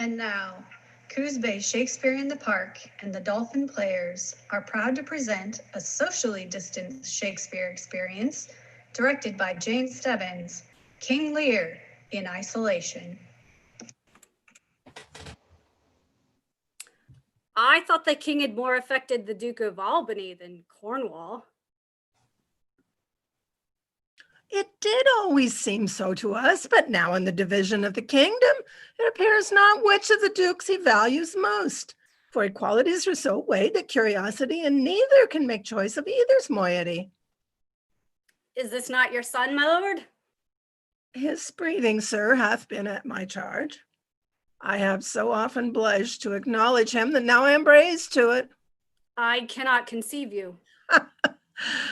And now, Coos Bay Shakespeare in the Park and the Dolphin Players are proud to present a socially distanced Shakespeare experience directed by James Stebbins, King Lear in Isolation. I thought the king had more affected the Duke of Albany than Cornwall. It did always seem so to us, but now in the division of the kingdom, it appears not which of the dukes he values most. For equalities are so weighed that curiosity and neither can make choice of either's moiety. Is this not your son, my lord? His breathing, sir, hath been at my charge. I have so often blushed to acknowledge him that now I am raised to it. I cannot conceive you.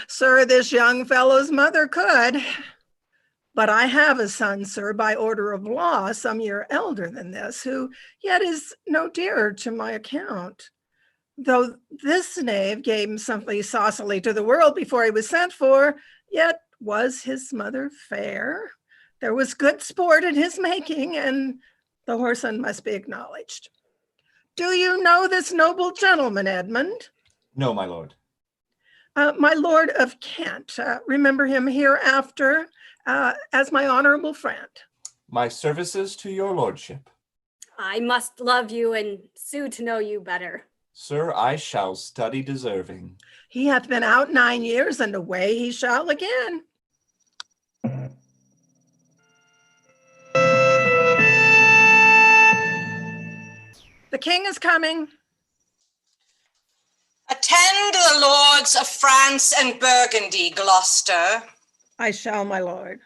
Sir, this young fellow's mother could. But I have a son, sir, by order of law, some year elder than this, who yet is no dearer to my account. Though this knave gave him something saucily to the world before he was sent for, yet was his mother fair. There was good sport in his making, and the whoreson must be acknowledged. Do you know this noble gentleman, Edmund? No, my lord. My lord of Kent. Remember him hereafter as my honorable friend. My services to your lordship. I must love you and sue to know you better. Sir, I shall study deserving. He hath been out 9 years, and away he shall again. The king is coming. Attend the lords of France and Burgandy, Gloucester. I shall, my lord.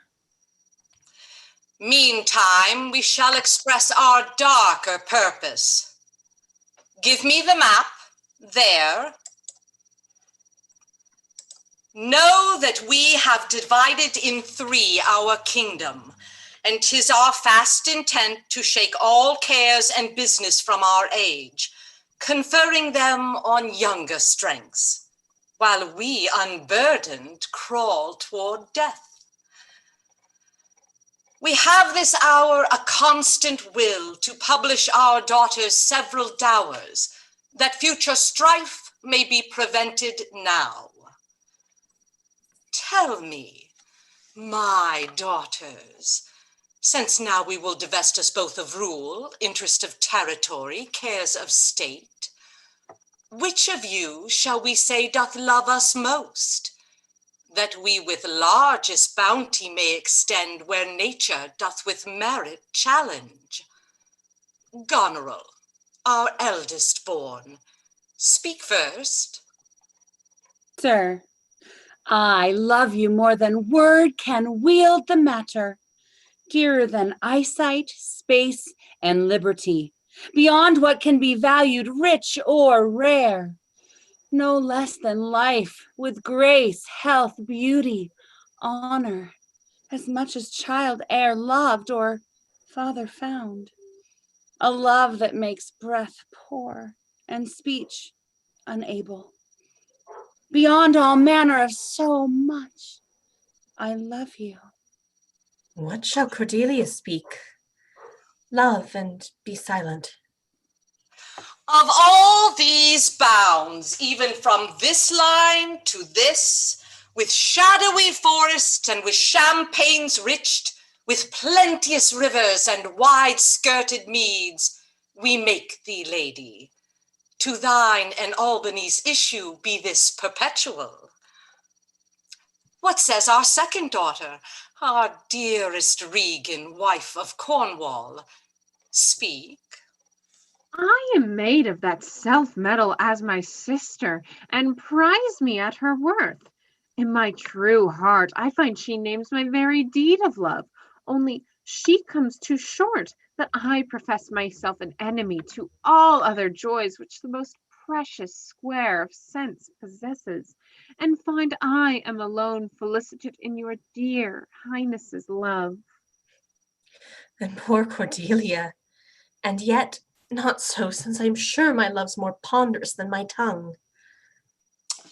Meantime, we shall express our darker purpose. Give me the map, there. Know that we have divided in 3 our kingdom, and 'tis our fast intent to shake all cares and business from our age, conferring them on younger strengths, while we, unburdened, crawl toward death. We have this hour a constant will to publish our daughters' several dowers, that future strife may be prevented now. Tell me, my daughters, since now we will divest us both of rule, interest of territory, cares of state, which of you shall we say doth love us most, that we with largest bounty may extend where nature doth with merit challenge? Goneril, our eldest born, speak first. Sir, I love you more than word can wield the matter, dearer than eyesight, space, and liberty, beyond what can be valued rich or rare. No less than life, with grace, health, beauty, honor, as much as child e'er loved or father found. A love that makes breath poor and speech unable. Beyond all manner of so much, I love you. What shall Cordelia speak? Love and be silent. Of all these bounds, even from this line to this, with shadowy forests and with champaigns riched, with plenteous rivers and wide-skirted meads, we make thee lady. To thine and Albany's issue be this perpetual. What says our second daughter, our dearest Regan, wife of Cornwall? Speak. I am made of that self-metal as my sister, and prize me at her worth. In my true heart, I find she names my very deed of love, only she comes too short, that I profess myself an enemy to all other joys which the most precious square of sense possesses, and find I am alone felicitude in your dear highness's love. And poor Cordelia, and yet not so, since I am sure my love's more ponderous than my tongue.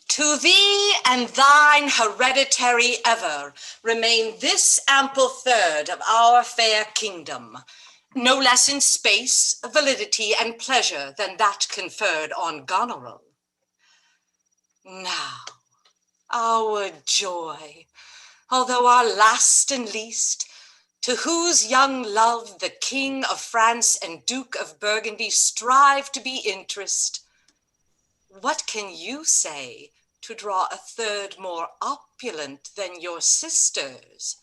To thee and thine hereditary ever remain this ample third of our fair kingdom, no less in space, validity, and pleasure than that conferred on Goneril. Now, our joy, although our last and least, to whose young love the King of France and Duke of Burgandy strive to be interest, what can you say to draw a third more opulent than your sisters?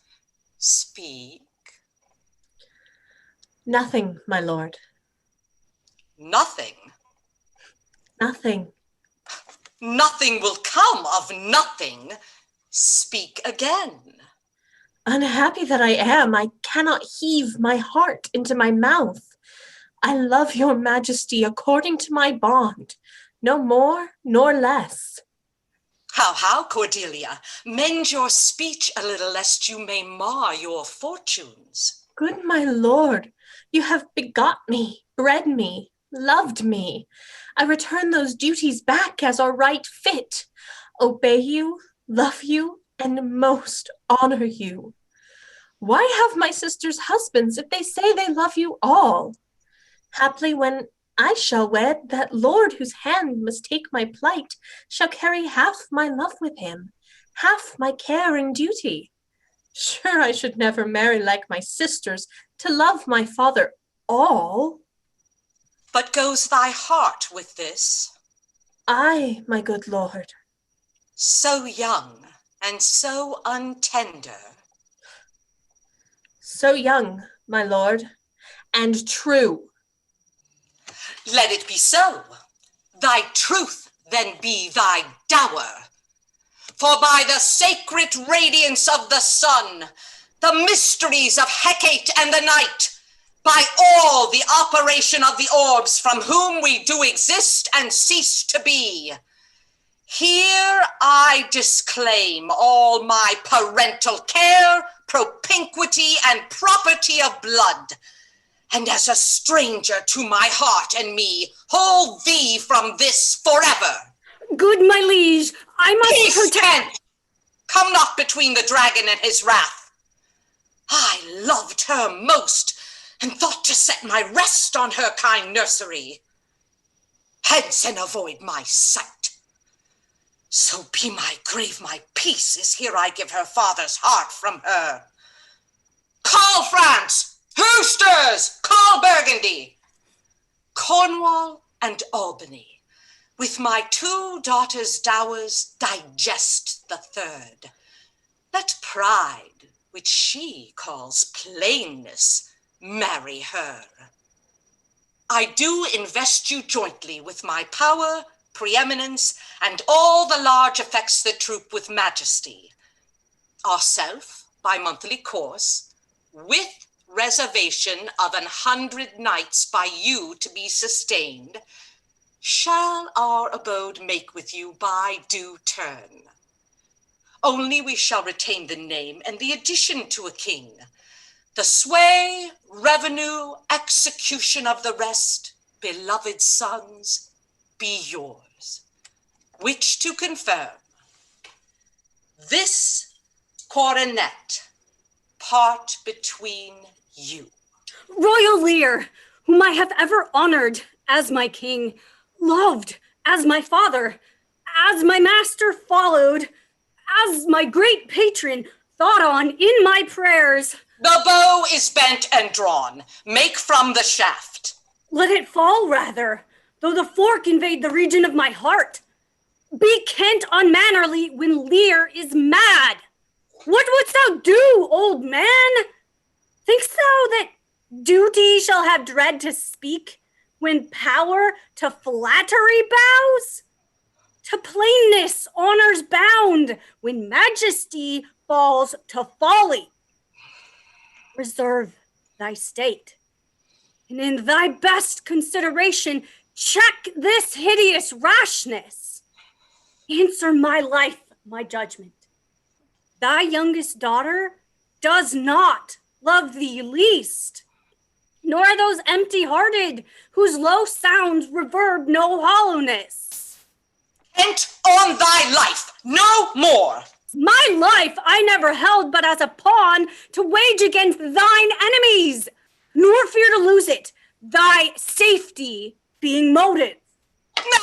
Speak. Nothing, my lord. Nothing? Nothing. Nothing will come of nothing. Speak again. Unhappy that I am, I cannot heave my heart into my mouth. I love your majesty according to my bond, no more nor less. How, Cordelia? Mend your speech a little, lest you may mar your fortunes. Good my lord, you have begot me, bred me, loved me. I return those duties back as are right fit. Obey you, love you, and most honor you. Why have my sisters husbands if they say they love you all? Haply when I shall wed, that lord whose hand must take my plight shall carry half my love with him, half my care and duty. Sure, I should never marry like my sisters, to love my father all. But goes thy heart with this? Aye, my good lord. So young and so untender. So young, my lord, and true. Let it be so. Thy truth then be thy dower. For by the sacred radiance of the sun, the mysteries of Hecate and the night, by all the operation of the orbs from whom we do exist and cease to be, here I disclaim all my parental care, propinquity, and property of blood, and as a stranger to my heart and me, hold thee from this forever. Good my liege, I must Peace, protect. Kent! Come not between the dragon and his wrath. I loved her most, and thought to set my rest on her kind nursery. Hence and avoid my sight. So be my grave my peace, as here I give her father's heart from her. Call France! Who stirs? Call Burgandy! Cornwall and Albany, with my 2 daughters' dowers, digest the third. Let pride, which she calls plainness, marry her. I do invest you jointly with my power, preeminence, and all the large effects that troop with majesty. Ourself, by monthly course, with reservation of 100 nights by you to be sustained, shall our abode make with you by due turn. Only we shall retain the name and the addition to a king. The sway, revenue, execution of the rest, beloved sons, be yours. Which to confirm, this coronet part between you. Royal Lear, whom I have ever honored as my king, loved as my father, as my master followed, as my great patron thought on in my prayers. The bow is bent and drawn. Make from the shaft. Let it fall rather, though the fork invade the region of my heart. Be Kent unmannerly when Lear is mad. What wouldst thou do, old man? Thinkst thou that duty shall have dread to speak when power to flattery bows? To plainness honor's bound when majesty falls to folly. Reserve thy state, and in thy best consideration check this hideous rashness. Answer my life, my judgment. Thy youngest daughter does not love thee least, nor are those empty-hearted whose low sounds reverb no hollowness. Kent on thy life, no more. My life I never held but as a pawn to wage against thine enemies. nor fear to lose it, thy safety being motive.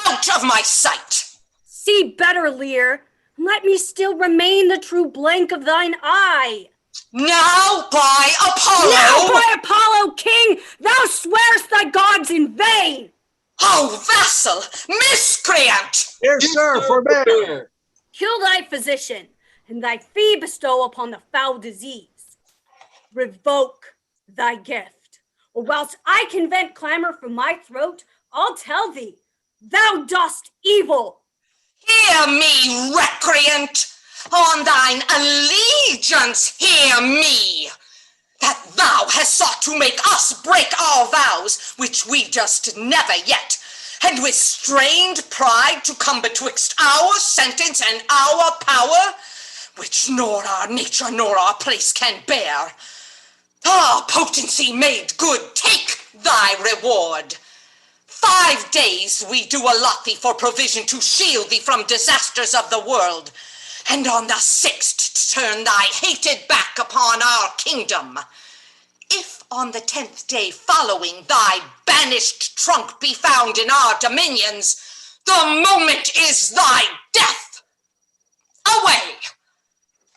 Out of my sight! See better, Lear, and let me still remain the true blank of thine eye. Now by Apollo! Now by Apollo, king, thou swearest thy gods in vain! Oh, vassal, miscreant! Here, sir, forbear. Kill thy physician, and thy fee bestow upon the foul disease. Revoke thy gift, or whilst I can vent clamor from my throat, I'll tell thee, thou dost evil. Hear me, recreant! On thine allegiance hear me! That thou hast sought to make us break our vows, which we durst never yet, and with strained pride to come betwixt our sentence and our power, which nor our nature nor our place can bear. Ah, potency made good, take thy reward. 5 days we do allot thee for provision to shield thee from disasters of the world, and on the 6th turn thy hated back upon our kingdom. If on the 10th day following thy banished trunk be found in our dominions, the moment is thy death. Away!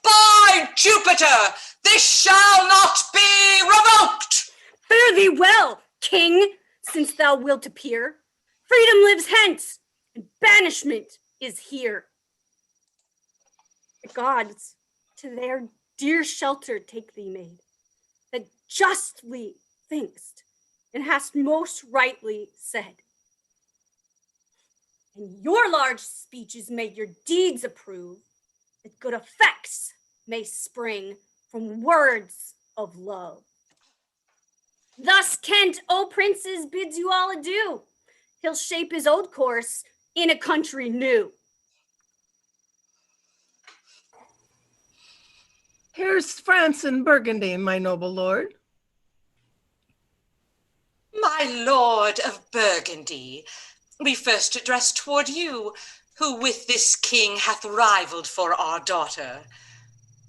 By Jupiter, this shall not be revoked! Fare thee well, king, since thou wilt appear. Freedom lives hence, and banishment is here. The gods to their dear shelter take thee, maid, that justly thinkst, and hast most rightly said. And your large speeches may your deeds approve, that good effects may spring from words of love. Thus Kent, O princes, bids you all adieu. He'll shape his old course in a country new. Here's France and Burgundy, my noble lord. My lord of Burgundy, we first address toward you, who with this king hath rivaled for our daughter.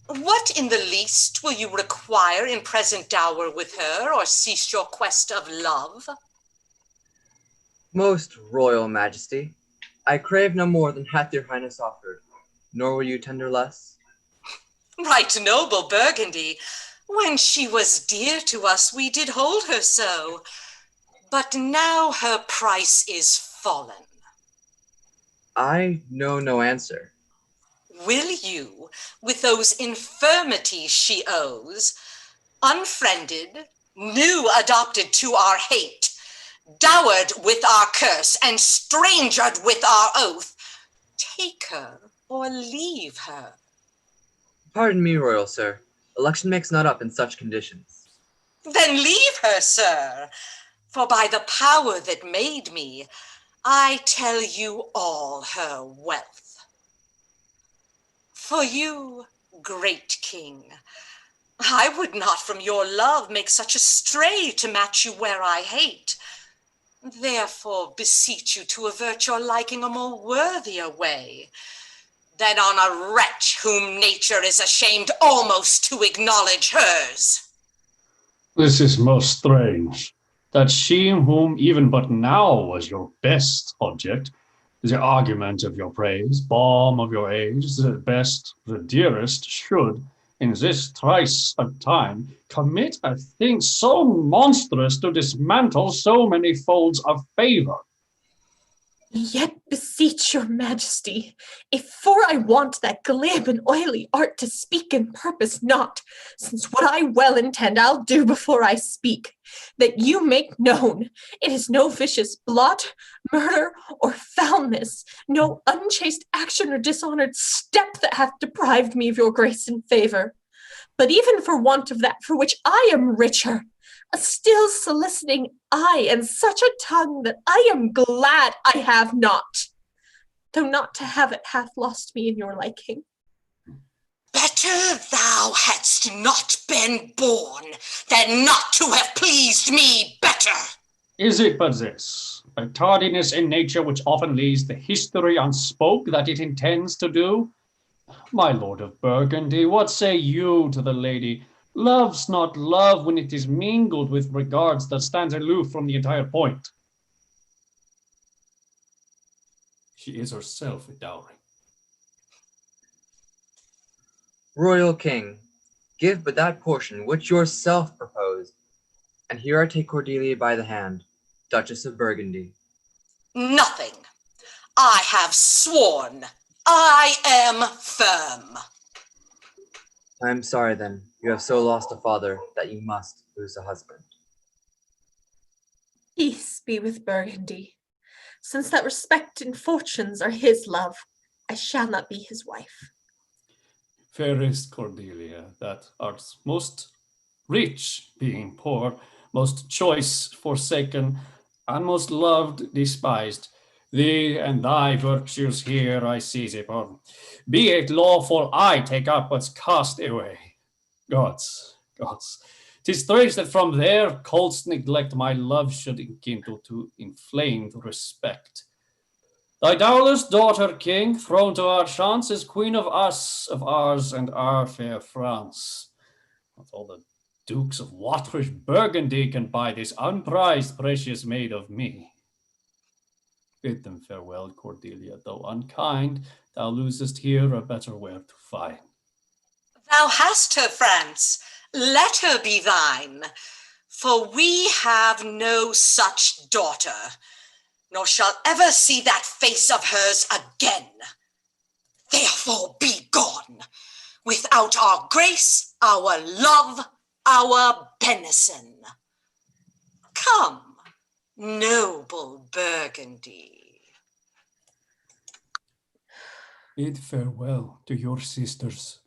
What in the least will you require in present dower with her, or cease your quest of love? Most royal majesty, I crave no more than hath your highness offered, nor will you tender less. Right noble Burgundy, when she was dear to us, we did hold her so, but now her price is fallen. I know no answer. Will you, with those infirmities she owes, unfriended, new adopted to our hate, dowered with our curse, and strangered with our oath, take her or leave her? Pardon me, royal sir. Election makes not up in such conditions. Then leave her, sir, for by the power that made me, I tell you all her wealth. For you, great king, I would not from your love make such a stray to match you where I hate. Therefore beseech you to avert your liking a more worthier way, than on a wretch whom nature is ashamed almost to acknowledge hers. This is most strange, that she whom even but now was your best object, the argument of your praise, balm of your age, the best, the dearest, should, in this trice of time, commit a thing so monstrous to dismantle so many folds of favor. Yet beseech your majesty, if for I want that glib and oily art to speak and purpose not, since what I well intend I'll do before I speak, that you make known, it is no vicious blot, murder, or foulness, no unchaste action or dishonored step that hath deprived me of your grace and favor, but even for want of that for which I am richer, a still soliciting eye and such a tongue that I am glad I have not, though not to have it hath lost me in your liking. Better thou hadst not been born than not to have pleased me better. Is it but this, a tardiness in nature which often leaves the history unspoke that it intends to do? My lord of Burgundy, what say you to the lady, Love's not love when it is mingled with regards that stands aloof from the entire point. She is herself a dowry. Royal King, give but that portion which yourself proposed, and here I take Cordelia by the hand, Duchess of Burgundy. Nothing. I have sworn. I am firm. I am sorry then, you have so lost a father that you must lose a husband. Peace be with Burgundy. Since that respect and fortunes are his love, I shall not be his wife. Fairest Cordelia, that art most rich, being poor, most choice forsaken, and most loved despised. Thee and thy virtues here I seize upon. Be it lawful I take up what's cast away. Gods, 'tis strange that from their cold's neglect my love should enkindle to inflamed respect. Thy dowerless daughter, king, thrown to our chance, is queen of us, of ours, and our fair France. Not all the dukes of Waters-Burgandy can buy this unprized precious maid of me. Bid them farewell, Cordelia, though unkind, thou losest here a better where to find. Thou hast her, France, let her be thine, for we have no such daughter, nor shall ever see that face of hers again. Therefore be gone, without our grace, our love, our benison. Come, noble Burgundy. Bid farewell to your sisters.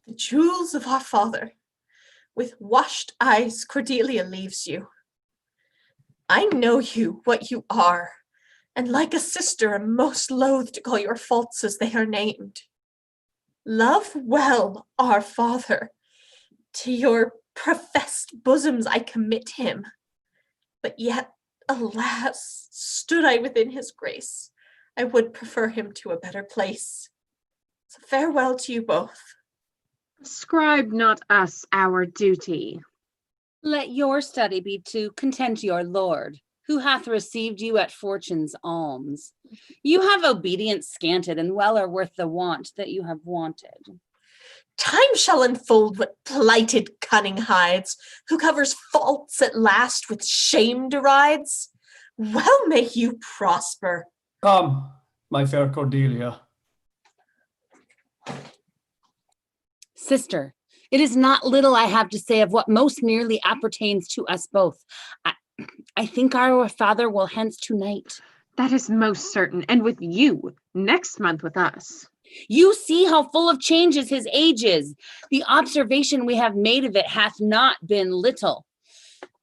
The jewels of our father, with washed eyes Cordelia leaves you. I know you, what you are, and like a sister am most loath to call your faults as they are named. Love well our father. To your professed bosoms I commit him. But yet, alas, stood I within his grace, I would prefer him to a better place. So farewell to you both. Ascribe not us our duty. Let your study be to content your lord, who hath received you at fortune's alms. You have obedience scanted, and well are worth the want that you have wanted. Time shall unfold what plighted cunning hides, who covers faults at last with shame derides. Well may you prosper. Come, my fair Cordelia. Sister, it is not little I have to say of what most nearly appertains to us both. I think our father will hence tonight. That is most certain, and with you, next month with us. You see how full of changes his age is. The observation we have made of it hath not been little.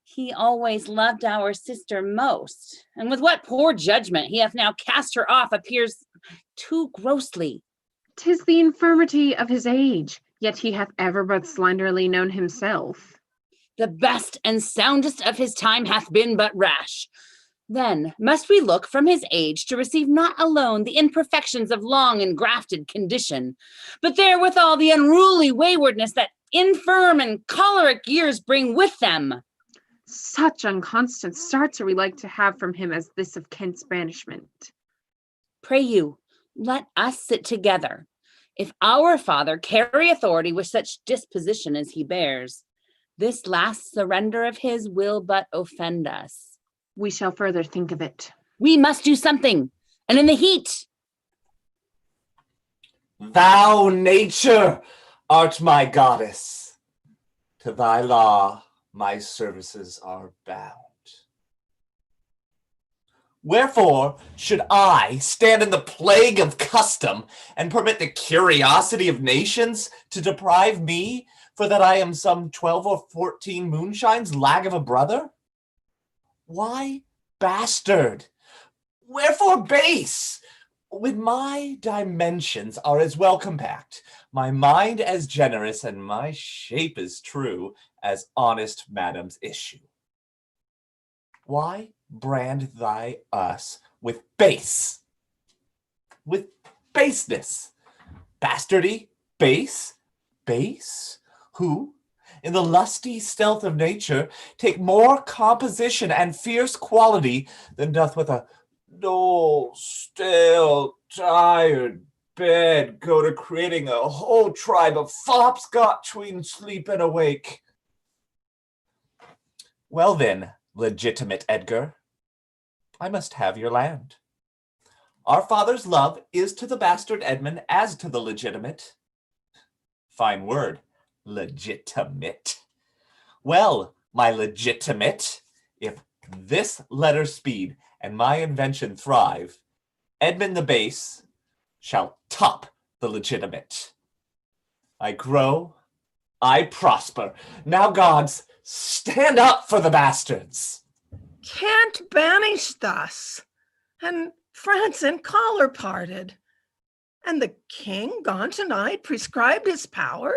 He always loved our sister most, and with what poor judgment he hath now cast her off appears too grossly. 'Tis the infirmity of his age, yet he hath ever but slenderly known himself. The best and soundest of his time hath been but rash. Then must we look from his age to receive not alone the imperfections of long and grafted condition, but therewithal the unruly waywardness that infirm and choleric years bring with them. Such unconstant starts are we like to have from him as this of Kent's banishment. Pray you, let us sit together. If our father carry authority with such disposition as he bears, this last surrender of his will but offend us. We shall further think of it. We must do something, and in the heat. Thou, nature, art my goddess. To thy law, my services are bound. Wherefore should I stand in the plague of custom and permit the curiosity of nations to deprive me, for that I am some 12 or 14 moonshines lag of a brother? Why bastard? Wherefore base? When my dimensions are as well compact, my mind as generous, and my shape as true as honest madam's issue. Why brand thy us with base? With baseness? Bastardy? Base? base, who, in the lusty stealth of nature, take more composition and fierce quality than doth with a dull, stale, tired bed go to creating a whole tribe of fops got tween sleep and awake. Well then, legitimate Edgar, I must have your land. Our father's love is to the bastard Edmund as to the legitimate. Fine word, legitimate. Well, my legitimate, if this letter speed and my invention thrive, Edmund the base shall top the legitimate. I grow, I prosper. Now, gods, stand up for the bastards. Can't banish thus, and France and collar parted, and the king gone tonight, prescribed his power,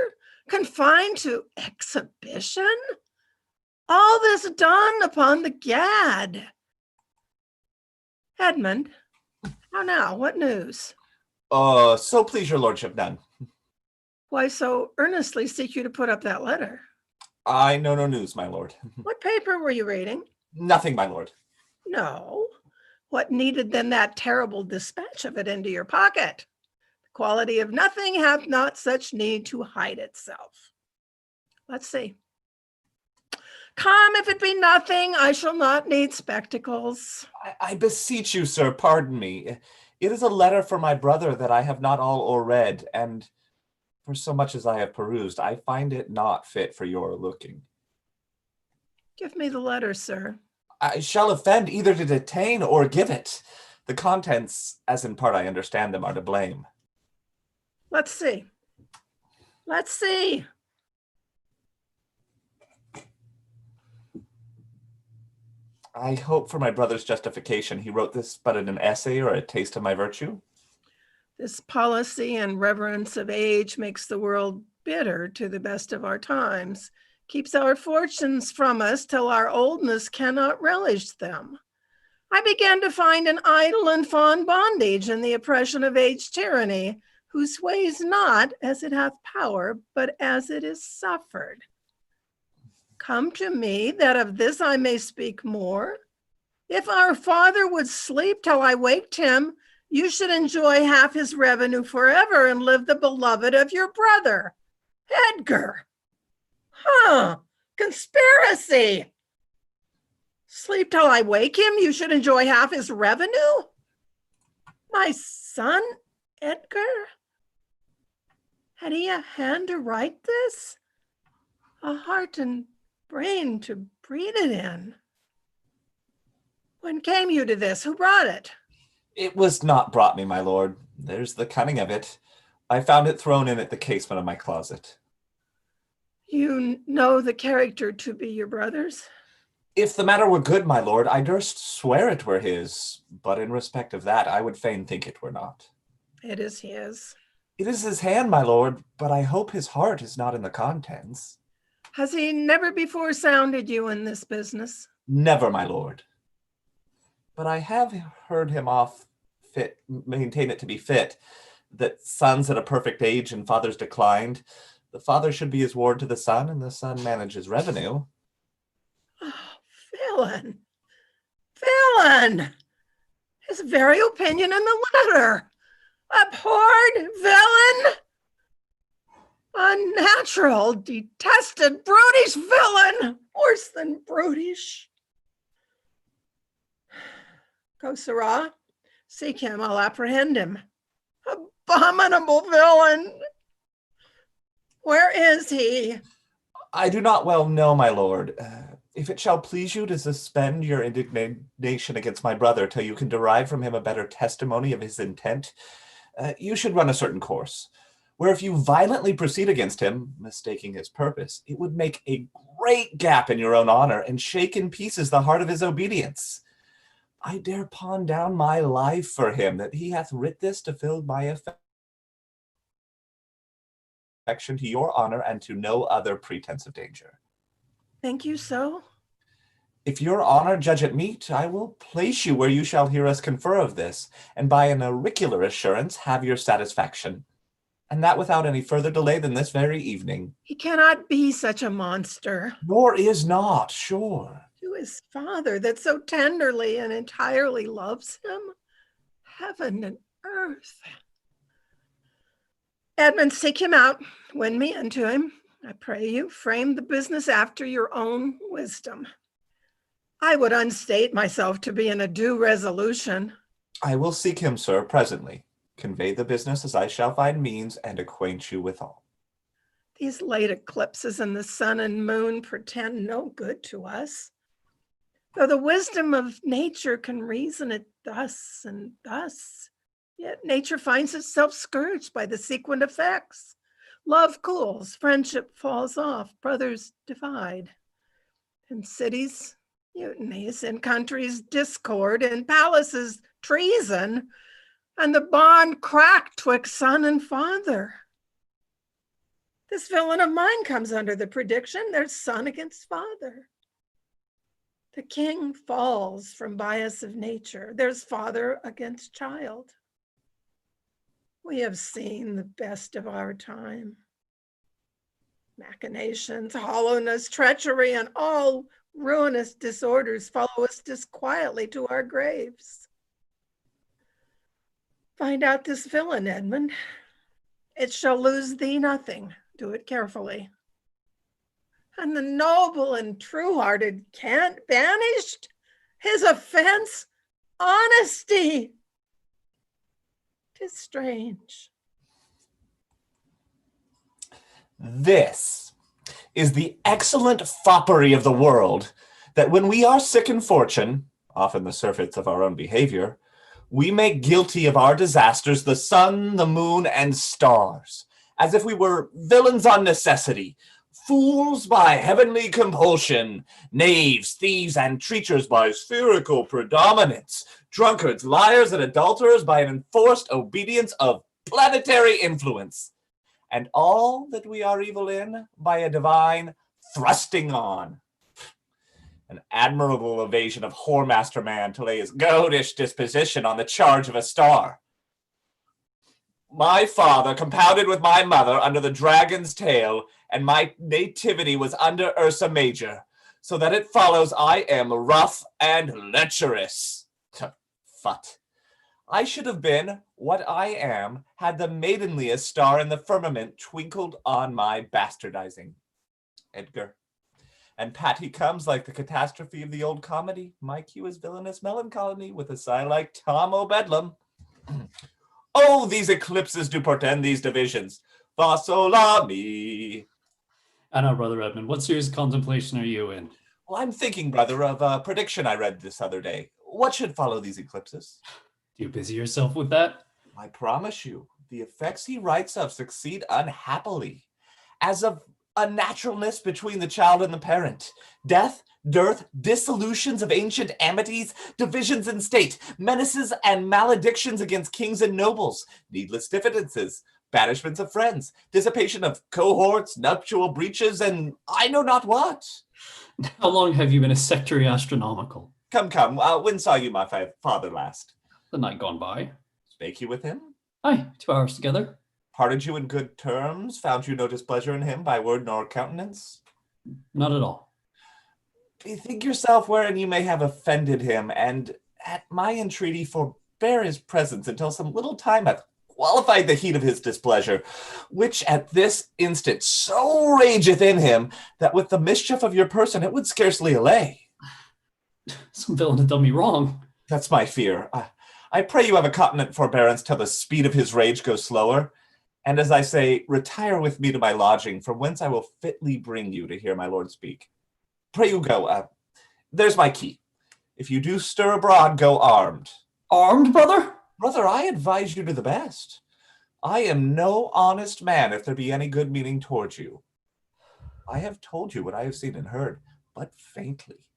confined to exhibition? All this done upon the gad. Edmund, how now, what news? So please your lordship, none. Why so earnestly seek you to put up that letter? I know no news, my lord. What paper were you reading? Nothing, my lord. No. What needed then that terrible dispatch of it into your pocket? The quality of nothing hath not such need to hide itself. Let's see. Come, if it be nothing, I shall not need spectacles. I beseech you, sir, pardon me. It is a letter for my brother that I have not all read, and for so much as I have perused, I find it not fit for your looking. Give me the letter, sir. I shall offend either to detain or give it. The contents, as in part I understand them, are to blame. Let's see. Let's see. I hope for my brother's justification he wrote this but in an essay or a taste of my virtue. This policy and reverence of age makes the world bitter to the best of our times, keeps our fortunes from us till our oldness cannot relish them. I began to find an idle and fond bondage in the oppression of age tyranny, who sways not as it hath power, but as it is suffered. Come to me, that of this I may speak more. If our father would sleep till I waked him, you should enjoy half his revenue forever and live the beloved of your brother. Edgar. Conspiracy. Sleep till I wake him, you should enjoy half his revenue? My son, Edgar? Had he a hand to write this? A heart and brain to breathe it in? When came you to this? Who brought it? It was not brought me, my lord. There's the cunning of it. I found it thrown in at the casement of my closet. You know the character to be your brother's? If the matter were good, my lord, I durst swear it were his, but in respect of that, I would fain think it were not. It is his. It is his hand, my lord, but I hope his heart is not in the contents. Has he never before sounded you in this business? Never, my lord. But I have heard him maintain it to be fit, that sons at a perfect age and fathers declined, the father should be his ward to the son, and the son manage his revenue. Oh, villain! Villain! His very opinion in the letter! Abhorred villain! Unnatural, detested, brutish villain! Worse than brutish. Go, sirrah. Seek him, I'll apprehend him. Abominable villain! Where is he? I do not well know, my lord. If it shall please you to suspend your indignation against my brother till you can derive from him a better testimony of his intent, you should run a certain course, where if you violently proceed against him, mistaking his purpose, it would make a great gap in your own honor and shake in pieces the heart of his obedience. I dare pawn down my life for him, that he hath writ this to fill my affection to your honor and to no other pretense of danger. Think you so? If your honor judge it meet, I will place you where you shall hear us confer of this, and by an auricular assurance have your satisfaction. and that without any further delay than this very evening. He cannot be such a monster. Nor is not, sure. To his father that so tenderly and entirely loves him. Heaven and earth. Edmund, seek him out. Win me into him. I pray you, frame the business after your own wisdom. I would unstate myself to be in a due resolution. I will seek him, sir, presently. Convey the business as I shall find means, and acquaint you withal. These late eclipses in the sun and moon portend no good to us. Though the wisdom of nature can reason it thus and thus, yet nature finds itself scourged by the sequent effects. Love cools, friendship falls off, brothers divide. In cities, mutinies, in countries, discord, in palaces, treason, and the bond cracked twixt son and father. This villain of mine comes under the prediction, there's son against father. The king falls from bias of nature, there's father against child. We have seen the best of our time. Machinations, hollowness, treachery, and all ruinous disorders follow us disquietly to our graves. Find out this villain, Edmund. It shall lose thee nothing. Do it carefully. And the noble and true-hearted Kent banished, his offense, honesty. 'Tis strange. This is the excellent foppery of the world, that when we are sick in fortune, often the surfeits of our own behavior, we make guilty of our disasters the sun, the moon, and stars, as if we were villains on necessity, fools by heavenly compulsion, knaves, thieves, and treachers by spherical predominance, drunkards, liars, and adulterers by an enforced obedience of planetary influence, and all that we are evil in by a divine thrusting on. An admirable evasion of whoremaster man to lay his goatish disposition on the charge of a star. My father compounded with my mother under the dragon's tail, and my nativity was under Ursa Major, so that it follows I am rough and lecherous. Phut. I should have been what I am had the maidenliest star in the firmament twinkled on my bastardizing. Edgar. And Patty comes like the catastrophe of the old comedy. My cue is villainous melancholy with a sigh like Tom o' Bedlam. Oh, these eclipses do portend these divisions. Fasola me. And now, Brother Edmund, what serious contemplation are you in? Well, I'm thinking, brother, of a prediction I read this other day. What should follow these eclipses? Do you busy yourself with that? I promise you, the effects he writes of succeed unhappily, as of unnaturalness between the child and the parent, death, dearth, dissolutions of ancient amities, divisions in state, menaces and maledictions against kings and nobles, needless diffidences, banishments of friends, dissipation of cohorts, nuptial breaches, and I know not what. How long have you been a sectary astronomical? Come, when saw you my father last? The night gone by. Spake you with him? Aye, 2 hours together. Parted you in good terms? Found you no displeasure in him by word nor countenance? Not at all. Bethink yourself wherein you may have offended him, and at my entreaty forbear his presence until some little time hath qualified the heat of his displeasure, which at this instant so rageth in him, that with the mischief of your person it would scarcely allay. Some villain had done me wrong. That's my fear. I pray you have a continent forbearance till the speed of his rage goes slower. And as I say, retire with me to my lodging, from whence I will fitly bring you to hear my lord speak. Pray you go. There's my key. If you do stir abroad, go armed. Armed, brother? Brother, I advise you to the best. I am no honest man if there be any good meaning towards you. I have told you what I have seen and heard, but faintly.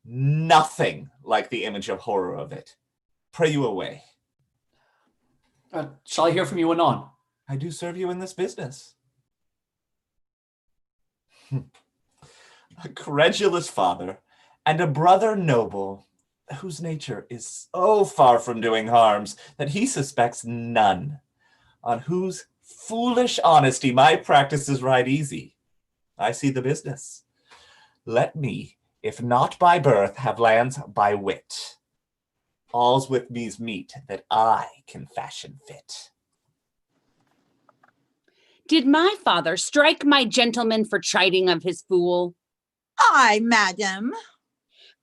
Nothing like the image of horror of it. Pray you away. Shall I hear from you anon? I do serve you in this business. A credulous father and a brother noble, whose nature is so far from doing harms that he suspects none, on whose Foolish honesty, my practice is right easy. I see the business. Let me, if not by birth, have lands by wit. All's with me's meet that I can fashion fit. Did my father strike my gentleman for chiding of his fool? Aye, madam.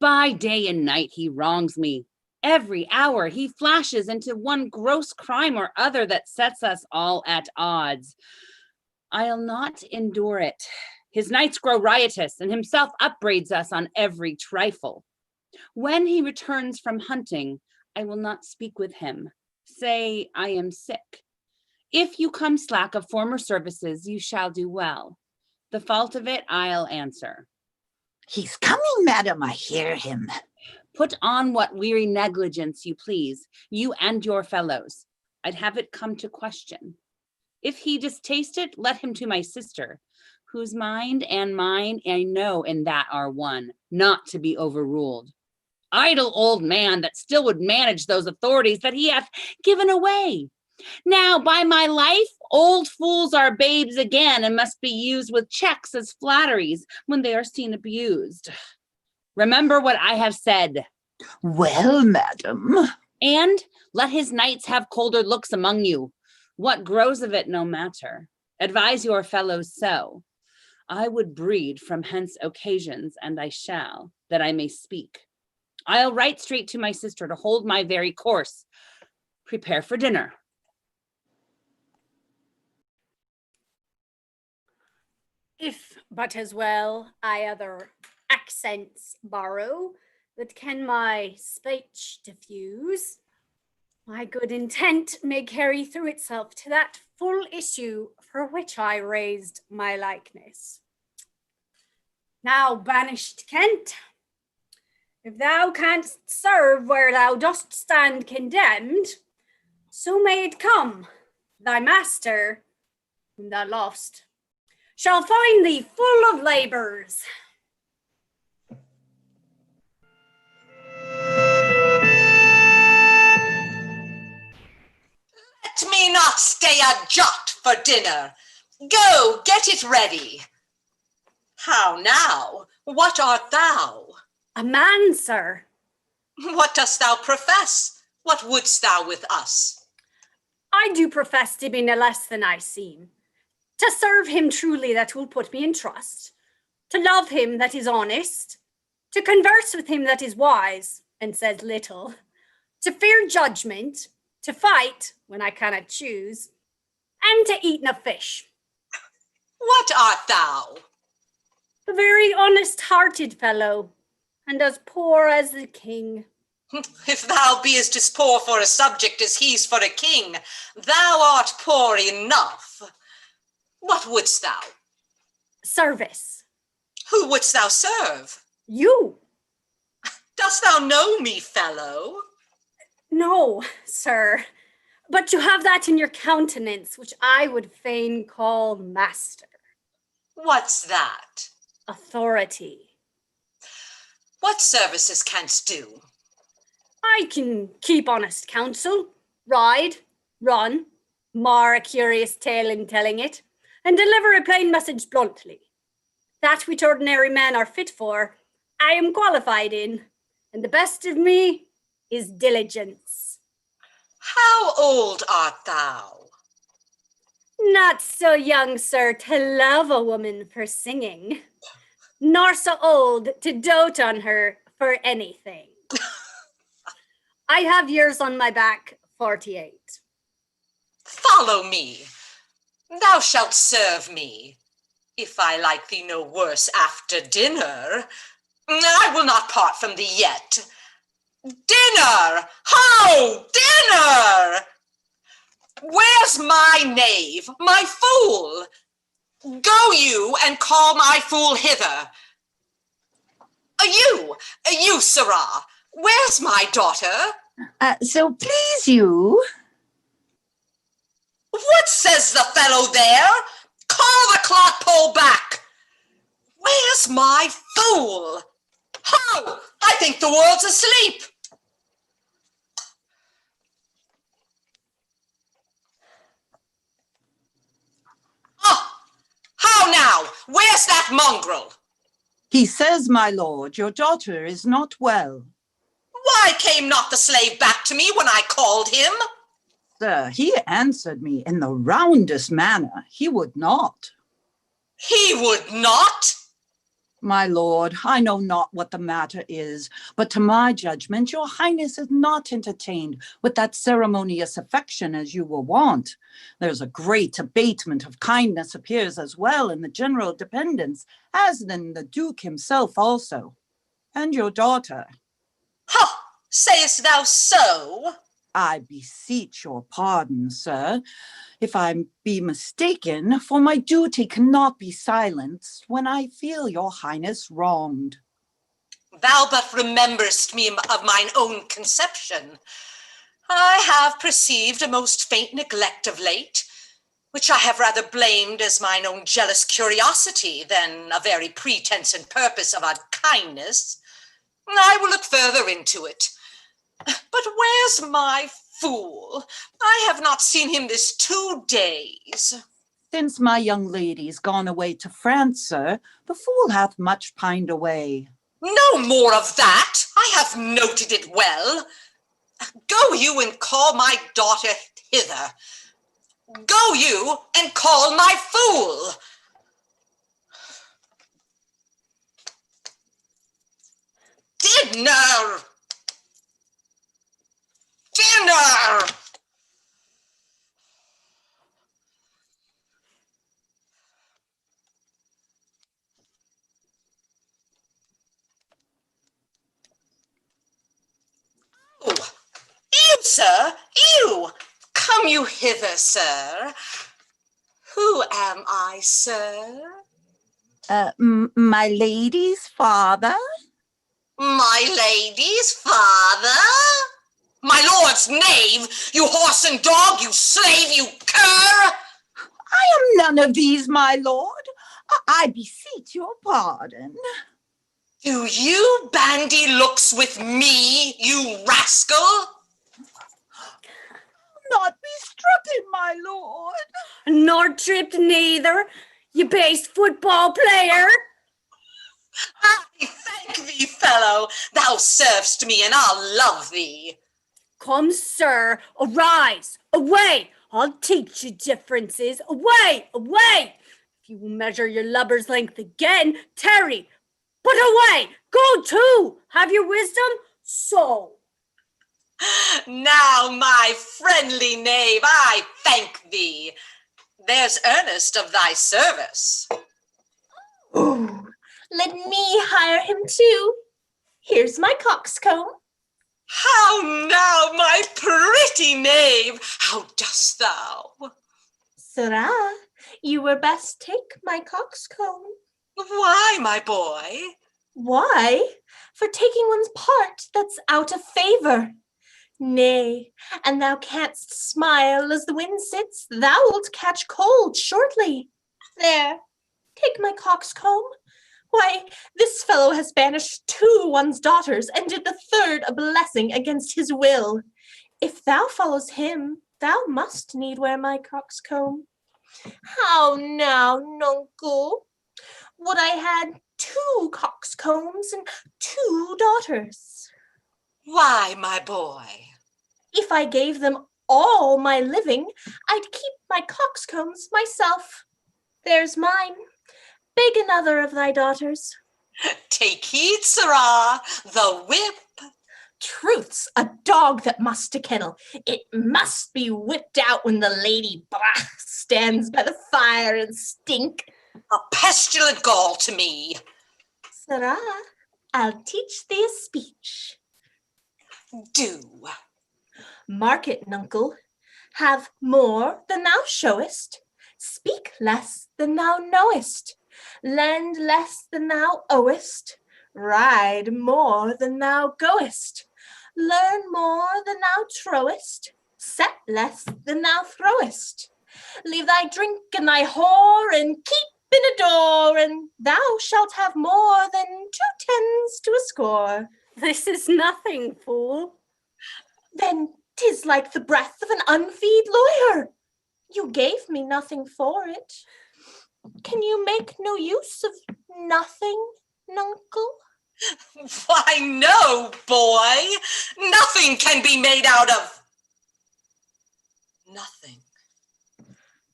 By day and night he wrongs me. Every hour he flashes into one gross crime or other that sets us all at odds. I'll not endure it. His nights grow riotous, and himself upbraids us on every trifle. When he returns from hunting, I will not speak with him. Say I am sick. If you come slack of former services, you shall do well. The fault of it I'll answer. He's coming, madam, I hear him. Put on what weary negligence you please, you and your fellows. I'd have it come to question. If he distaste it, let him to my sister, whose mind and mine I know in that are one, not to be overruled. Idle old man that still would manage those authorities that he hath given away. Now, by my life, old fools are babes again and must be used with checks as flatteries when they are seen abused. Remember what I have said. Well, madam. And let his knights have colder looks among you. What grows of it no matter. Advise your fellows so. I would breed from hence occasions, and I shall, that I may speak. I'll write straight to my sister to hold my very course. Prepare for dinner. If but as well I other accents borrow, that can my speech diffuse, my good intent may carry through itself to that full issue for which I raised my likeness. Now, banished Kent, if thou canst serve where thou dost stand condemned, so may it come, thy master, whom thou lost, shall find thee full of labours. Let me not stay a jot for dinner. Go, get it ready. How now? What art thou? A man, sir. What dost thou profess? What wouldst thou with us? I do profess to be no less than I seem. To serve him truly that will put me in trust. To love him that is honest. To converse with him that is wise and says little. To fear judgment. To fight when I cannot choose. And to eat no fish. What art thou? A very honest-hearted fellow, and as poor as the king. If thou beest as poor for a subject as he's for a king, thou art poor enough. What wouldst thou? Service. Who wouldst thou serve? You. Dost thou know me, fellow? No, sir, but you have that in your countenance which I would fain call master. What's that? Authority. What services canst do? I can keep honest counsel, ride, run, mar a curious tale in telling it, and deliver a plain message bluntly. That which ordinary men are fit for, I am qualified in, and the best of me is diligence. How old art thou? Not so young, sir, to love a woman for singing, nor so old to dote on her for anything. I have years on my back, 48. Follow me. Thou shalt serve me. If I like thee no worse after dinner, I will not part from thee yet. Dinner! Ho! Dinner! Where's my knave, my fool? Go you and call my fool hither. You, sirrah, where's my daughter? So please you. What says the fellow there? Call the clock pole back. Where's my fool? Ho! I think the world's asleep. How now? Where's that mongrel? He says, my lord, your daughter is not well. Why came not the slave back to me when I called him? Sir, he answered me in the roundest manner. He would not. He would not? My lord, I know not what the matter is, but to my judgment, your highness is not entertained with that ceremonious affection as you were wont. There's a great abatement of kindness appears as well in the general dependence as in the duke himself also. And your daughter. Ha! Sayest thou so? I beseech your pardon, sir, if I be mistaken, for my duty cannot be silenced when I feel your highness wronged. Thou but rememberest me of mine own conception. I have perceived a most faint neglect of late, which I have rather blamed as mine own jealous curiosity than a very pretense and purpose of unkindness. I will look further into it. But where's my fool? I have not seen him this 2 days. Since my young lady's gone away to France, sir, the fool hath much pined away. No more of that. I have noted it well. Go you and call my daughter hither. Go you and call my fool. Dinner! Dinner! Oh, you, sir, you! Come you hither, sir. Who am I, sir? My lady's father? My lady's father? My lord's knave, you horse and dog, you slave, you cur! I am none of these, my lord. I beseech your pardon. Do you bandy looks with me, you rascal? Not be struck, my lord. Nor tripped neither, you base football player. I thank thee, fellow. Thou servest me, and I'll love thee. Come, sir, arise, away. I'll teach you differences. Away, away. If you will measure your lubber's length again, tarry. But away, go to. Have your wisdom? So. Now, my friendly knave, I thank thee. There's earnest of thy service. Oh, let me hire him too. Here's my coxcomb. How now, my pretty knave? How dost thou? Sirrah, you were best take my coxcomb. Why, my boy? Why? For taking one's part that's out of favor. Nay, and thou canst smile as the wind sits, thou wilt catch cold shortly. There, take my coxcomb. Why, this fellow has banished 2 one's daughters, and did the 3rd a blessing against his will. If thou follows him, thou must need wear my coxcomb. How now, nuncle? Would I had 2 coxcombs and 2 daughters. Why, my boy? If I gave them all my living, I'd keep my coxcombs myself. There's mine. Beg another of thy daughters. Take heed, sirrah, the whip. Truth's a dog that must to kennel. It must be whipped out when the lady stands by the fire and stink. A pestilent gall to me. Sirrah, I'll teach thee a speech. Do. Mark it, nuncle. Have more than thou showest. Speak less than thou knowest. Lend less than thou owest. Ride more than thou goest. Learn more than thou trowest. Set less than thou throwest. Leave thy drink and thy whore, and keep in a door, and thou shalt have more than 2 tens to a score. This is nothing, fool. Then 'tis like the breath of an unfeed lawyer. You gave me nothing for it. Can you make no use of nothing, nuncle? Why, no, boy. Nothing can be made out of nothing.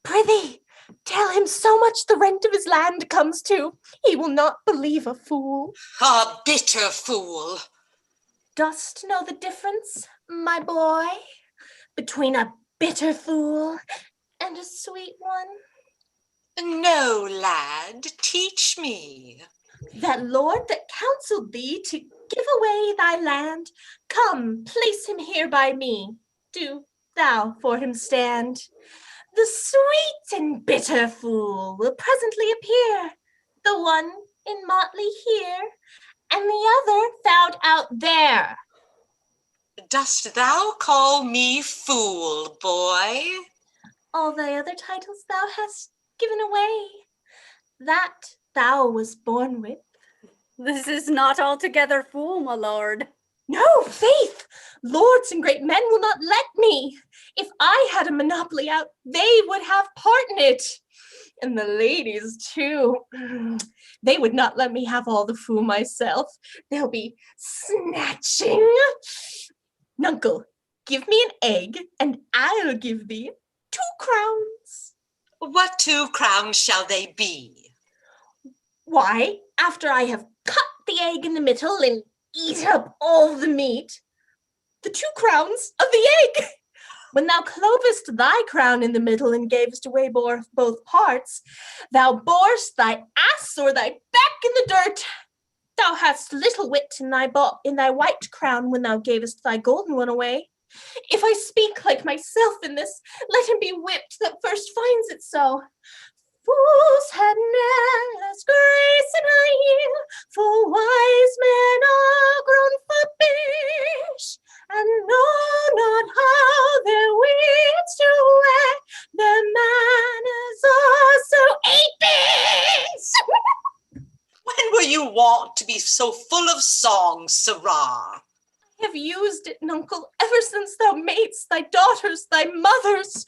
Prithee, tell him so much the rent of his land comes to. He will not believe a fool. A bitter fool. Dost know the difference, my boy, between a bitter fool and a sweet one? No, lad, teach me. That lord that counseled thee to give away thy land, come, place him here by me. Do thou for him stand. The sweet and bitter fool will presently appear, the one in motley here, and the other found out there. Dost thou call me fool, boy? All thy other titles thou hast given away, that thou was born with. This is not altogether fool, my lord. No, faith! Lords and great men will not let me. If I had a monopoly out, they would have part in it. And the ladies, too. They would not let me have all the fool myself. They'll be snatching. Nuncle, give me an egg, and I'll give thee 2 crowns. What 2 crowns shall they be? Why, after I have cut the egg in the middle and eat up all the meat, the 2 crowns of the egg. When thou clovest thy crown in the middle and gavest away both parts, thou borest thy ass or thy back in the dirt. Thou hadst little wit in thy white crown when thou gavest thy golden one away. If I speak like myself in this, let him be whipped that first finds it so. Fools had less grace in a year, for wise men are grown foppish, and know not how their wits to wear, their manners are so apish. When were you wont to be so full of song, sirrah? I have used it, nuncle, ever since thou madest thy daughters thy mothers.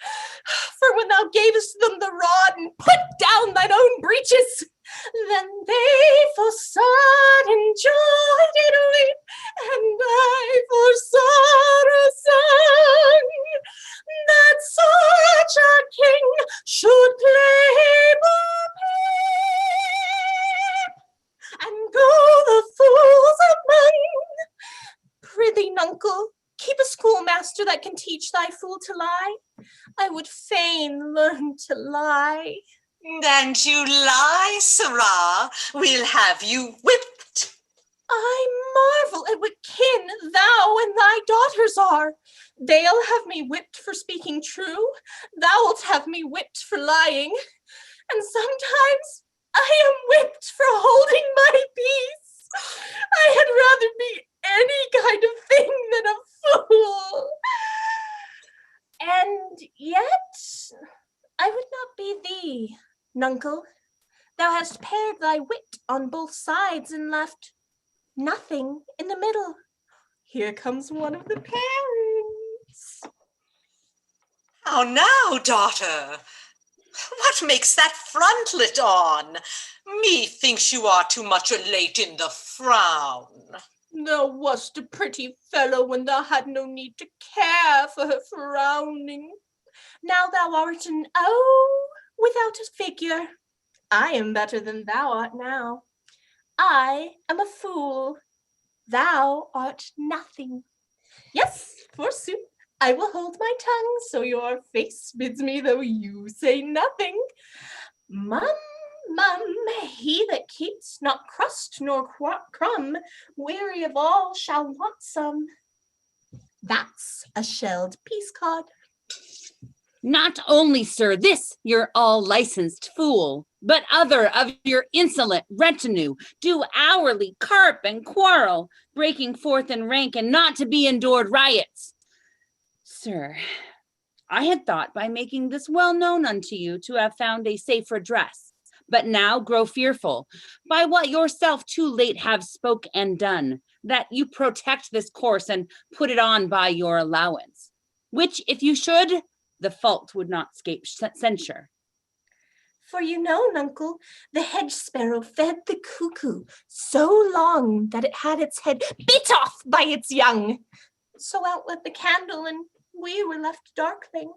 For when thou gavest them the rod and put down thine own breeches, then they for sudden joy did weep, and I for sorrow sung, that such a king should play bo peep, and go the fools among. Prithee, nuncle, keep a schoolmaster that can teach thy fool to lie. I would fain learn to lie. And you lie, sirrah. We'll have you whipped. I marvel at what kin thou and thy daughters are. They'll have me whipped for speaking true. Thou'lt have me whipped for lying. And sometimes I am whipped for holding my peace. I had rather be any kind of thing than a fool. And yet, I would not be thee, nuncle. Thou hast pared thy wit on both sides and left nothing in the middle. Here comes one of the parents. How now, daughter? What makes that frontlet on? Methinks you are too much elate in the frown. Thou wast a pretty fellow when thou had no need to care for her frowning. Now thou art an O without a figure. I am better than thou art now. I am a fool. Thou art nothing. Yes, forsooth, I will hold my tongue, so your face bids me, though you say nothing. Mum, he that keeps not crust nor crumb, weary of all shall want some. That's a shelled peascod. Not only, sir, this your all-licensed fool, but other of your insolent retinue do hourly carp and quarrel, breaking forth in rank and not to be endured riots. Sir, I had thought by making this well known unto you to have found a safe redress, but now grow fearful, by what yourself too late have spoke and done, that you protect this course and put it on by your allowance, which if you should, the fault would not escape censure. For you know, Nuncle, the hedge sparrow fed the cuckoo so long that it had its head bit off by its young. So out went the candle, and we were left darkling.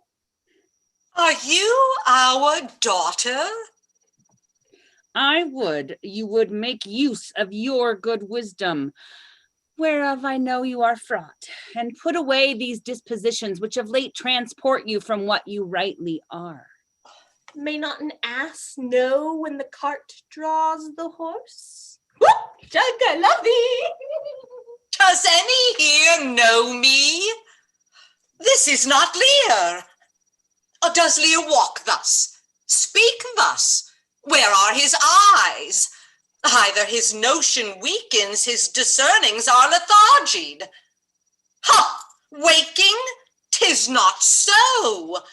Are you our daughter? I would you would make use of your good wisdom, whereof I know you are fraught, and put away these dispositions which of late transport you from what you rightly are. May not an ass know when the cart draws the horse? Whoop! Jug, I love thee! Does any here know me? This is not Lear. Or does Lear walk thus, speak thus? Where are his eyes? Either his notion weakens, his discernings are lethargied. Ha! Waking? 'Tis not so.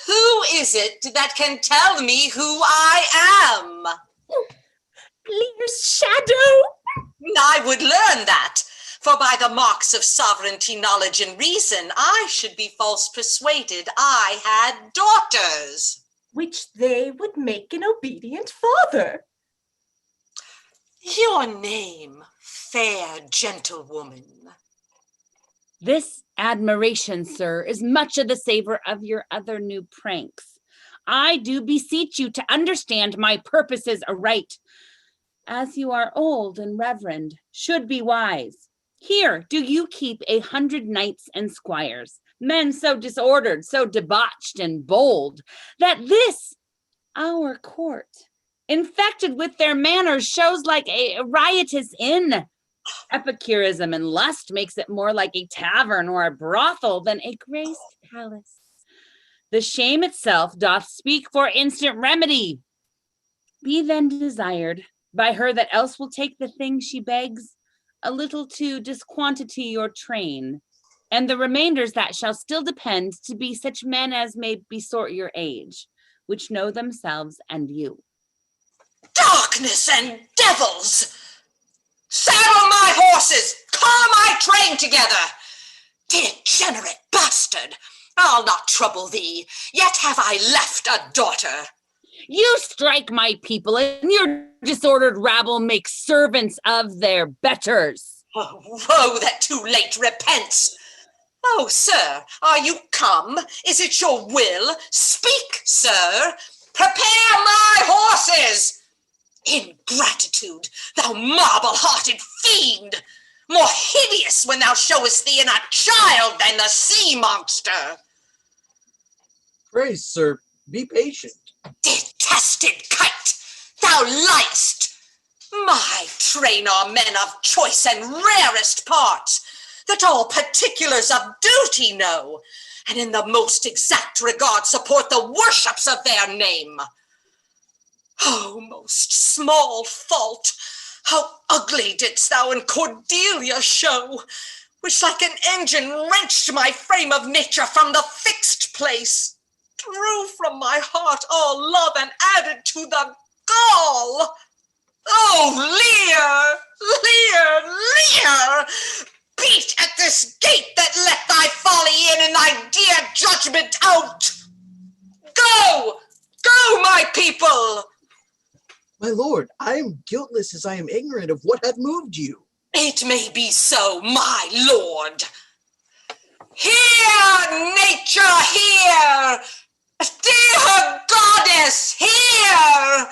Who is it that can tell me who I am? Lear's shadow. I would learn that, for by the marks of sovereignty, knowledge, and reason, I should be false persuaded I had daughters. Which they would make an obedient father. Your name, fair gentlewoman. This admiration, sir, is much of the savor of your other new pranks. I do beseech you to understand my purposes aright. As you are old and reverend, should be wise. Here do you keep 100 knights and squires, men so disordered, so debauched and bold, that this, our court, infected with their manners, shows like a riotous inn. Epicurism and lust makes it more like a tavern or a brothel than a graced palace. The shame itself doth speak for instant remedy. Be then desired by her that else will take the thing she begs, a little to disquantity your train, and the remainders that shall still depend to be such men as may besort your age, which know themselves and you. Darkness and devils! Saddle my horses! Call my train together! Degenerate bastard! I'll not trouble thee, yet have I left a daughter. You strike my people, and your disordered rabble make servants of their betters. Oh, woe that too late repents! Oh, sir, are you come? Is it your will? Speak, sir! Prepare my horses! Ingratitude, thou marble-hearted fiend! More hideous when thou showest thee in a child than the sea monster! Pray, sir, be patient. Detested kite, thou liest! My train are men of choice and rarest parts, that all particulars of duty know, and in the most exact regard support the worships of their name. Oh, most small fault, how ugly didst thou in Cordelia show, which like an engine wrenched my frame of nature from the fixed place, drew from my heart all love and added to the gall. Oh, Lear, Lear, Lear! Beat at this gate that let thy folly in and thy dear judgment out. Go, go, my people! My lord, I am guiltless as I am ignorant of what hath moved you. It may be so, my lord. Here, nature, here! Dear goddess, here!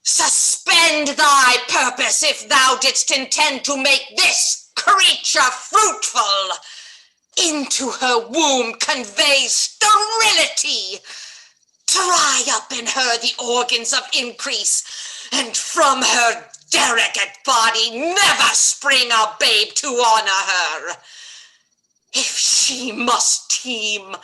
Suspend thy purpose if thou didst intend to make this creature fruitful. Into her womb convey sterility. Dry up in her the organs of increase, and from her derogate body never spring a babe to honor her. If she must teem,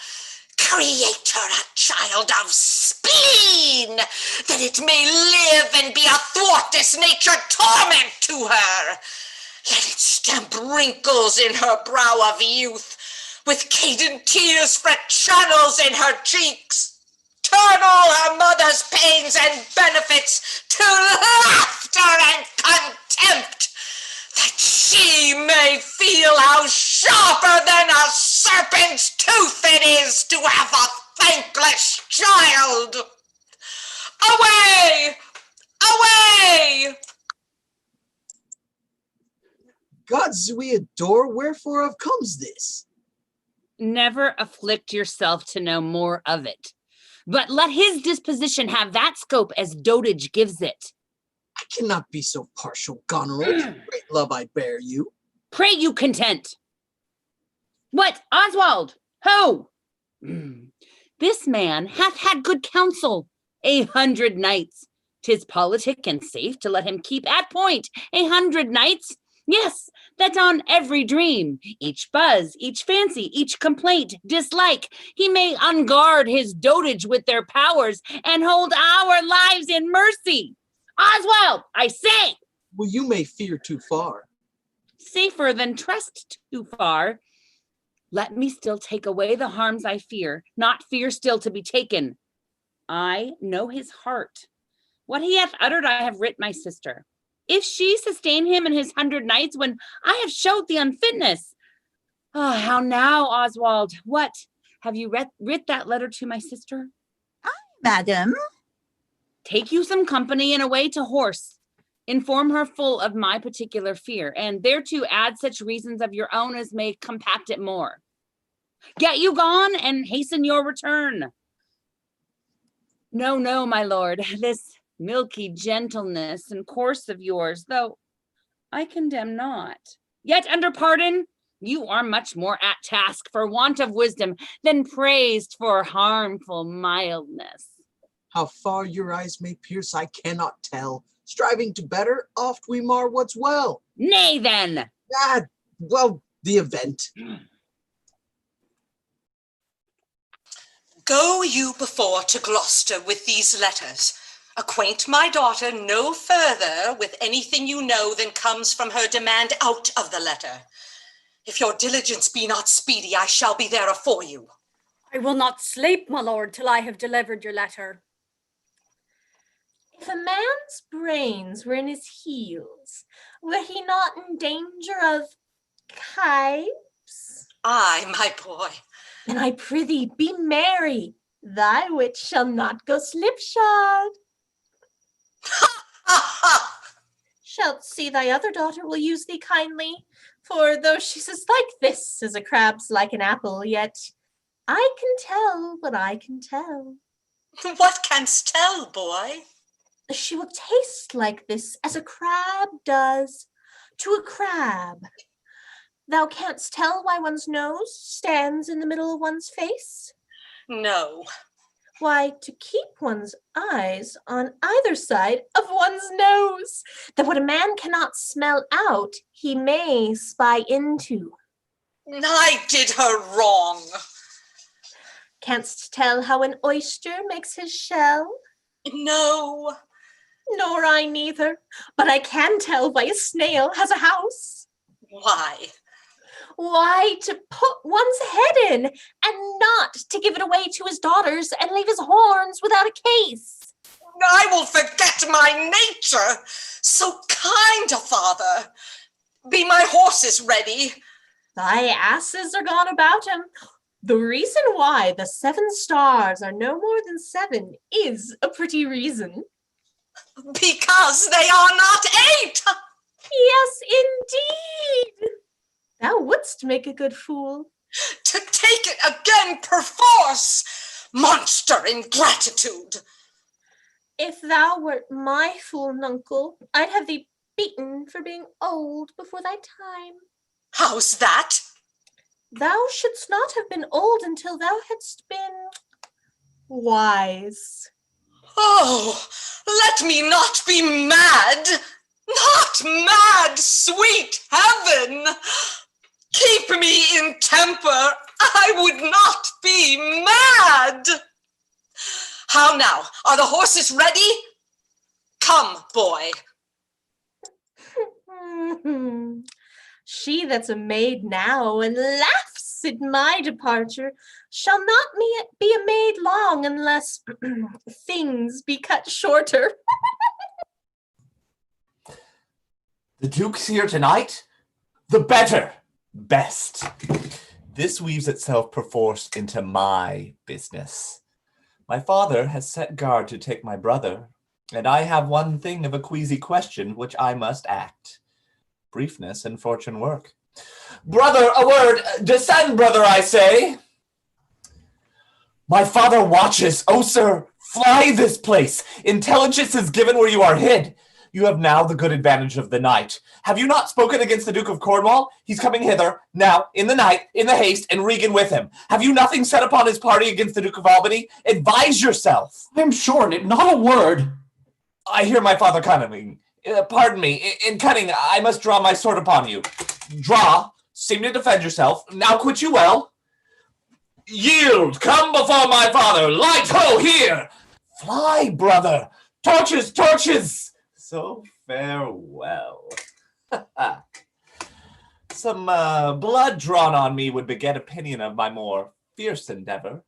create her a child of spleen, that it may live and be athwart this nature torment to her. Let it stamp wrinkles in her brow of youth, with cadent tears fret channels in her cheeks. Turn all her mother's pains and benefits to laughter and contempt, that she may feel how sharper than a serpent's tooth it is to have a thankless child. Away! Away! Gods we adore, wherefore of comes this? Never afflict yourself to know more of it, but let his disposition have that scope as dotage gives it. I cannot be so partial, Goneril, to the great love I bear you. Pray you content. What, Oswald? Ho! This man hath had good counsel 100 nights. 'Tis politic and safe to let him keep at point 100 nights. Yes, that on every dream, each buzz, each fancy, each complaint, dislike, he may unguard his dotage with their powers and hold our lives in mercy. Oswald, I say! Well, you may fear too far. Safer than trust too far. Let me still take away the harms I fear, not fear still to be taken. I know his heart. What he hath uttered I have writ my sister. If she sustain him in his 100 nights when I have showed the unfitness. Ah, how now, Oswald? What? Have you writ that letter to my sister? Aye, madam. Take you some company and away to horse. Inform her full of my particular fear, and thereto add such reasons of your own as may compact it more. Get you gone and hasten your return. No, no, my lord, this milky gentleness and course of yours, though I condemn not, yet under pardon, you are much more at task for want of wisdom than praised for harmful mildness. How far your eyes may pierce, I cannot tell. Striving to better, oft we mar what's well. Nay, then. Well, the event. Go you before to Gloucester with these letters. Acquaint my daughter no further with anything you know than comes from her demand out of the letter. If your diligence be not speedy, I shall be there afore you. I will not sleep, my lord, till I have delivered your letter. If a man's brains were in his heels, were he not in danger of kipes? Aye, my boy. Then I prithee be merry. Thy wit shall not go slipshod. Shalt see thy other daughter will use thee kindly, for though she's as like this as a crab's like an apple, yet I can tell what I can tell. What canst tell, boy? She will taste like this as a crab does to a crab. Thou canst tell why one's nose stands in the middle of one's face? No. Why, to keep one's eyes on either side of one's nose, that what a man cannot smell out, he may spy into. I did her wrong. Canst tell how an oyster makes his shell? No. Nor I neither, but I can tell why a snail has a house. Why? Why, to put one's head in, and not to give it away to his daughters and leave his horns without a case. I will forget my nature. So kind a father. Be my horses ready? Thy asses are gone about him. The reason why the 7 stars are no more than 7 is a pretty reason. Because they are not 8. Yes, indeed. Thou wouldst make a good fool. To take it again perforce, monster ingratitude. If thou wert my fool, nuncle, I'd have thee beaten for being old before thy time. How's that? Thou shouldst not have been old until thou hadst been wise. Oh, let me not be mad. Not mad, sweet heaven. Keep me in temper. I would not be mad. How now? Are the horses ready? Come, boy. She that's a maid now and laughs at my departure shall not be a maid long unless things be cut shorter. The Duke's here tonight? The better, best. This weaves itself perforce into my business. My father has set guard to take my brother, and I have one thing of a queasy question which I must act. Briefness and fortune work. Brother, a word! Descend, brother, I say! My father watches. Oh, sir, fly this place. Intelligence is given where you are hid. You have now the good advantage of the night. Have you not spoken against the Duke of Cornwall? He's coming hither, now, in the night, in the haste, and Regan with him. Have you nothing set upon his party against the Duke of Albany? Advise yourself. I am sure on it, not a word. I hear my father coming. Pardon me, in cunning, I must draw my sword upon you. Draw, seem to defend yourself. Now quit you well. Yield, come before my father. Light, ho, here. Fly, brother. Torches, torches. So farewell. Some blood drawn on me would beget opinion of my more fierce endeavor.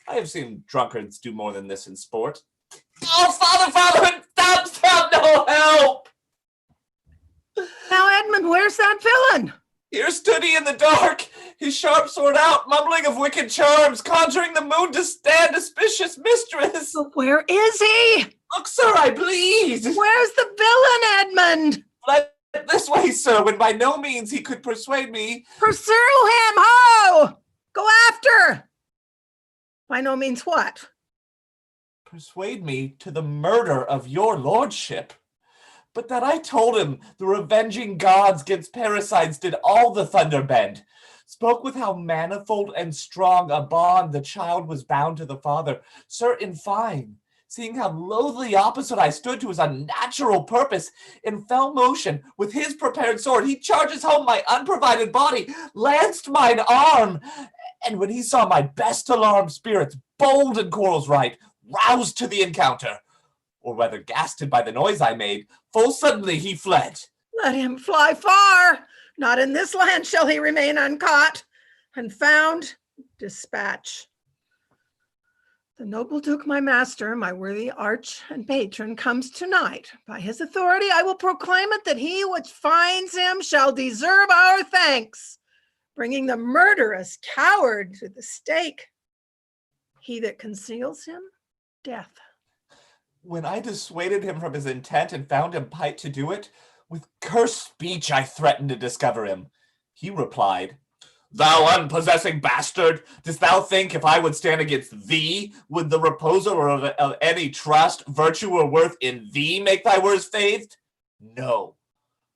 I have seen drunkards do more than this in sport. Oh, father, stop, no help! Now, Edmund, where's that villain? Here stood he in the dark, his sharp sword out, mumbling of wicked charms, conjuring the moon to stand auspicious mistress. But where is he? Look, sir, I bleed. Where's the villain, Edmund? Let this way, sir, when by no means he could persuade me. Pursue him, ho! Go after! By no means what? Persuade me to the murder of your lordship. But that I told him the revenging gods gainst parricides did all the thunder bend. Spoke with how manifold and strong a bond the child was bound to the father. Sir, in fine, seeing how loathly opposite I stood to his unnatural purpose, in fell motion, with his prepared sword, he charges home my unprovided body, lanced mine arm, and when he saw my best alarmed spirits, bold in quarrels right, roused to the encounter, or whether gasted by the noise I made, full suddenly he fled. Let him fly far. Not in this land shall he remain uncaught. And found, dispatch. The noble Duke, my master, my worthy arch and patron, comes tonight. By his authority I will proclaim it that he which finds him shall deserve our thanks, bringing the murderous coward to the stake. He that conceals him, death. When I dissuaded him from his intent and found him pight to do it, with cursed speech I threatened to discover him. He replied, Thou unpossessing bastard, dost thou think if I would stand against thee, would the reposer of any trust, virtue, or worth in thee make thy words faithed? No.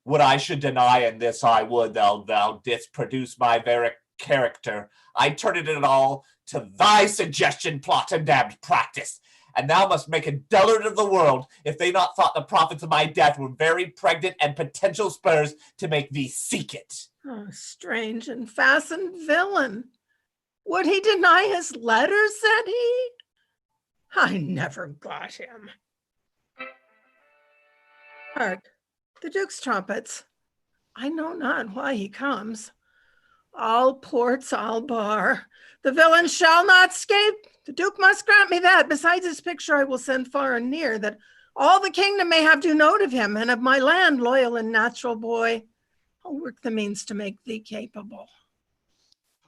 What I should deny in this I would, thou didst produce my very character. I turned it all to thy suggestion, plot, and damned practice. And thou must make a dullard of the world if they not thought the profits of my death were very pregnant and potential spurs to make thee seek it. Oh, strange and fastened villain. Would he deny his letters, said he? I never got him. Hark, the Duke's trumpets. I know not why he comes. All ports I'll bar. The villain shall not escape. The Duke must grant me that. Besides his picture, I will send far and near, that all the kingdom may have due note of him, and of my land, loyal and natural boy. I'll work the means to make thee capable.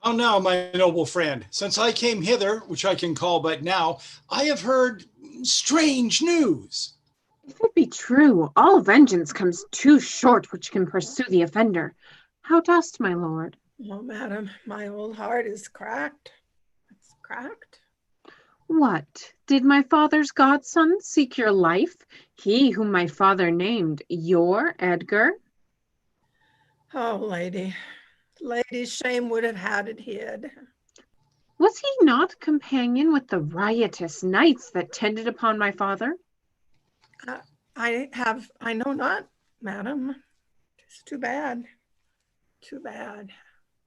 How now, my noble friend? Since I came hither, which I can call but now, I have heard strange news. If it be true, all vengeance comes too short which can pursue the offender. How dost, my lord? Oh, madam, my old heart is cracked. It's cracked. What? Did my father's godson seek your life? He whom my father named your Edgar? Oh, lady, shame would have had it hid. Was he not companion with the riotous knights that tended upon my father? I know not, madam. It's too bad. Too bad.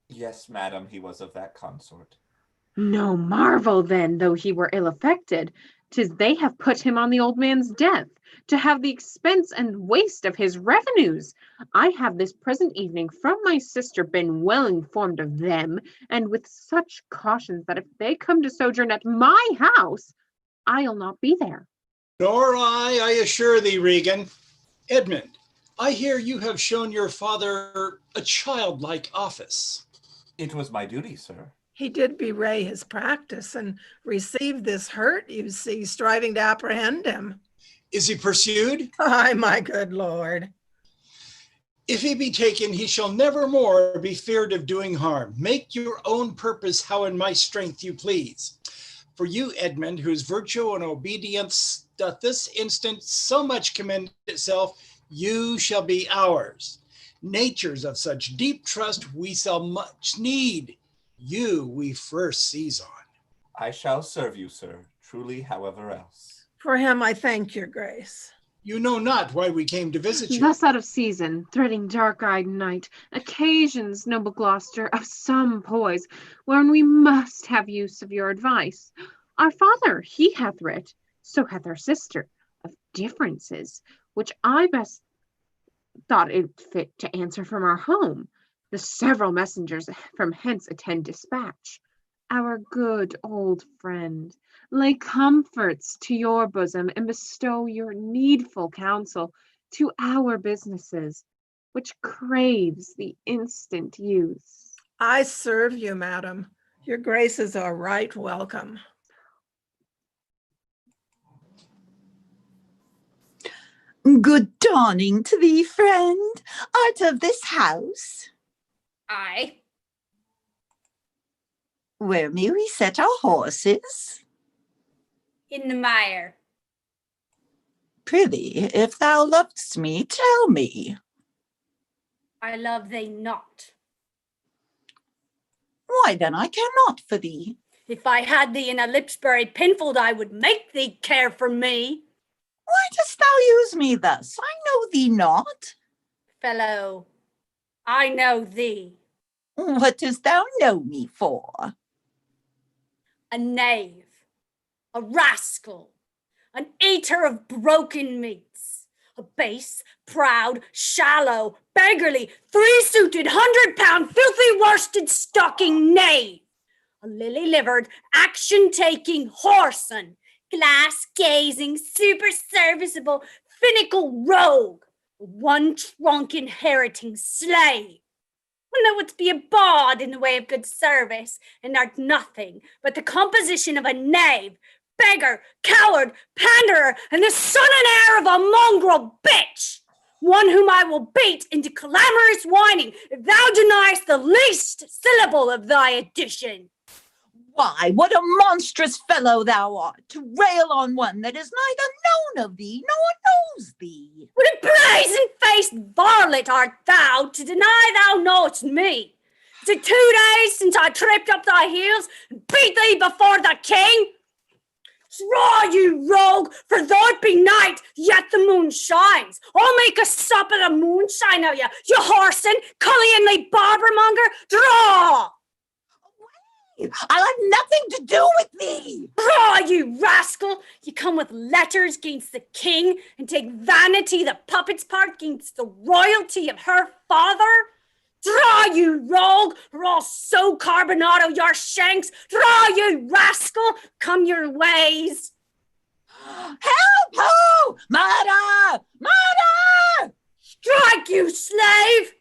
Yes, madam, he was of that consort. No marvel then, though he were ill affected, 'tis they have put him on the old man's death, to have the expense and waste of his revenues. I have this present evening from my sister been well informed of them, and with such cautions that if they come to sojourn at my house, I'll not be there. Nor I assure thee, Regan. Edmund, I hear you have shown your father a childlike office. It was my duty, sir. He did bewray his practice and received this hurt, you see, striving to apprehend him. Is he pursued? Ay, my good lord. If he be taken, he shall never more be feared of doing harm. Make your own purpose how in my strength you please. For you, Edmund, whose virtue and obedience doth this instant so much commend itself, you shall be ours. Natures of such deep trust we shall much need. You we first seize on. I shall serve you, sir, truly however else. For him I thank your grace. You know not why we came to visit you. Thus out of season, threading dark-eyed night, occasions, noble Gloucester, of some poise, wherein we must have use of your advice. Our father, he hath writ, so hath our sister, of differences, which I best thought it fit to answer from our home. The several messengers from hence attend dispatch. Our good old friend, lay comforts to your bosom and bestow your needful counsel to our businesses, which craves the instant use. I serve you, madam. Your graces are right welcome. Good dawning to thee, friend. Art of this house? Aye. Where may we set our horses? In the mire. Prithee, if thou lovest me, tell me. I love thee not. Why then I care not for thee. If I had thee in a lips-buried pinfold, I would make thee care for me. Why dost thou use me thus? I know thee not. Fellow, I know thee. What dost thou know me for? A knave, a rascal, an eater of broken meats, a base, proud, shallow, beggarly, three-suited, 100-pound, filthy worsted stocking knave, a lily-livered, action-taking whoreson, glass-gazing, super-serviceable, finical rogue, a one-trunk inheriting slave. When thou wouldst be a bawd in the way of good service, and art nothing but the composition of a knave, beggar, coward, panderer, and the son and heir of a mongrel bitch, one whom I will beat into clamorous whining if thou deniest the least syllable of thy addition. Why, what a monstrous fellow thou art, to rail on one that is neither known of thee nor knows thee. What a brazen-faced varlet art thou, to deny thou knowest me. Is it 2 days since I tripped up thy heels and beat thee before the king? Draw, you rogue, for though it be night, yet the moon shines. I'll make a sup of the moonshine of you, you whoreson, cullionly barbermonger. Draw! I'll have nothing to do with thee. Draw, you rascal! You come with letters against the king and take vanity the puppet's part against the royalty of her father? Draw, you rogue, or I'll so carbonado your shanks. Draw, you rascal, come your ways. Help! Ho! Murder! Murder! Strike, you slave!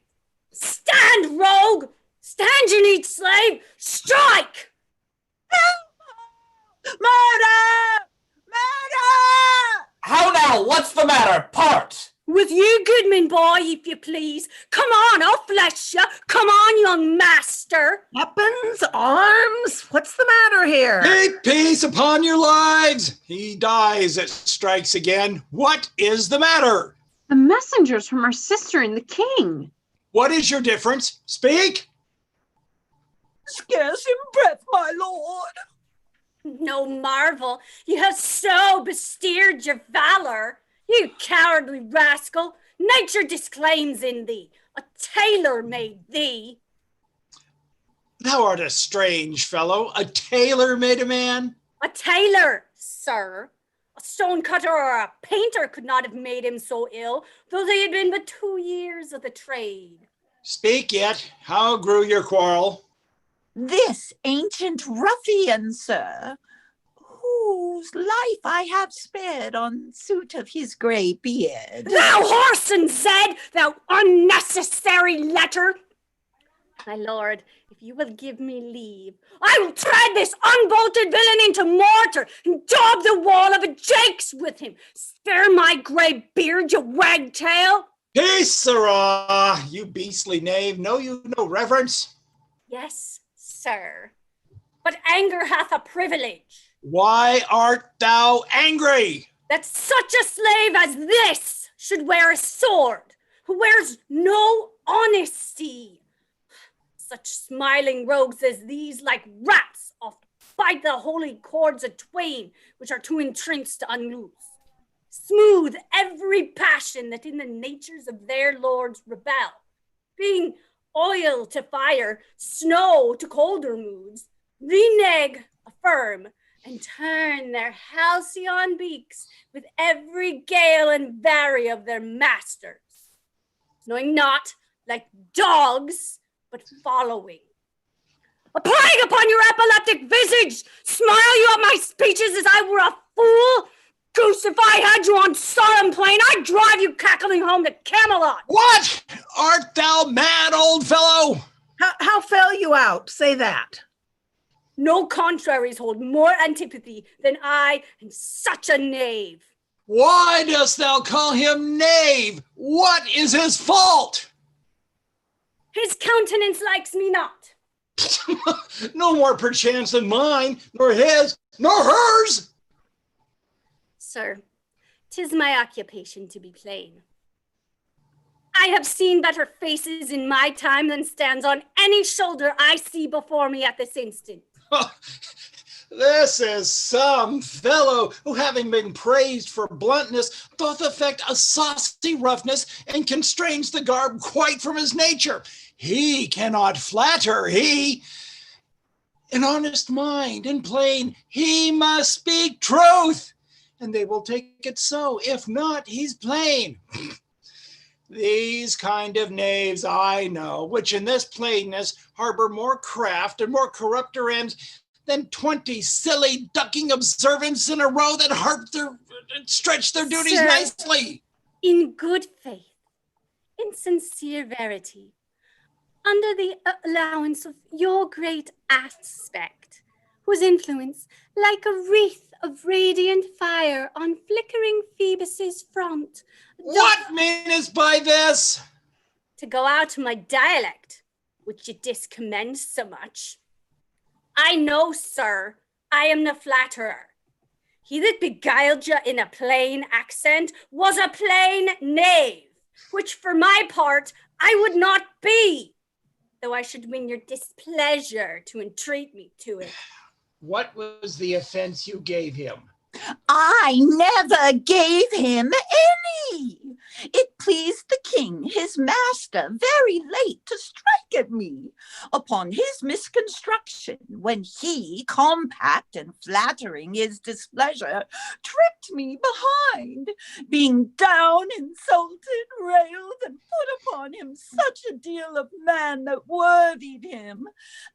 Stand, rogue! Stand, you neat slave! Strike! Help! Murder! Murder! How now? What's the matter? Part! With you, goodman boy, if you please. Come on, I'll flesh you. Come on, young master. Weapons, arms, what's the matter here? Take peace upon your lives. He dies, it strikes again. What is the matter? The messengers from our sister and the king. What is your difference? Speak. Scarce in breath, my lord. No marvel, you have so besteered your valor. You cowardly rascal, nature disclaims in thee. A tailor made thee. Thou art a strange fellow. A tailor made a man? A tailor, sir. A stone cutter or a painter could not have made him so ill, though they had been but 2 years of the trade. Speak yet. How grew your quarrel? This ancient ruffian, sir, whose life I have spared on suit of his grey beard. Thou whoreson said, thou unnecessary letter! My lord, if you will give me leave, I will tread this unbolted villain into mortar and daub the wall of a jakes with him. Spare my grey beard, you wagtail. Peace, sirrah, you beastly knave. Know you no reverence? Yes, sir, but anger hath a privilege. Why art thou angry? That such a slave as this should wear a sword, who wears no honesty. Such smiling rogues as these, like rats, oft bite the holy cords of twain, which are too entrenched to unloose. Smooth every passion that in the natures of their lords rebel, being oil to fire, snow to colder moods, renege, affirm, and turn their halcyon beaks with every gale and vary of their masters, knowing not, like dogs, but following. A plague upon your epileptic visage! Smile you at my speeches as I were a fool? Goose, if I had you on Solemn Plain, I'd drive you cackling home to Camelot. What? Art thou mad, old fellow? How fell you out? Say that. No contraries hold more antipathy than I and such a knave. Why dost thou call him knave? What is his fault? His countenance likes me not. No more perchance than mine, nor his, nor hers. Sir, 'tis my occupation to be plain. I have seen better faces in my time than stands on any shoulder I see before me at this instant. This is some fellow who, having been praised for bluntness, doth affect a saucy roughness and constrains the garb quite from his nature. He cannot flatter, he. An honest mind and plain, he must speak truth, and they will take it so. If not, he's plain. These kind of knaves I know, which in this plainness harbor more craft and more corrupter ends than 20 silly ducking observants in a row that stretch their duties Sir, nicely. In good faith, in sincere verity, under the allowance of your great aspect, whose influence, like a wreath of radiant fire on flickering Phoebus's front. What meanest by this? To go out to my dialect, which you discommend so much. I know, sir, I am the flatterer. He that beguiled you in a plain accent was a plain knave, which for my part I would not be, though I should win your displeasure to entreat me to it. What was the offense you gave him? I never gave him any. It pleased the king, his master, very late to strike at me upon his misconstruction, when he, compact and flattering his displeasure, tripped me behind, being down, insulted, railed, and put upon him such a deal of man that worthied him,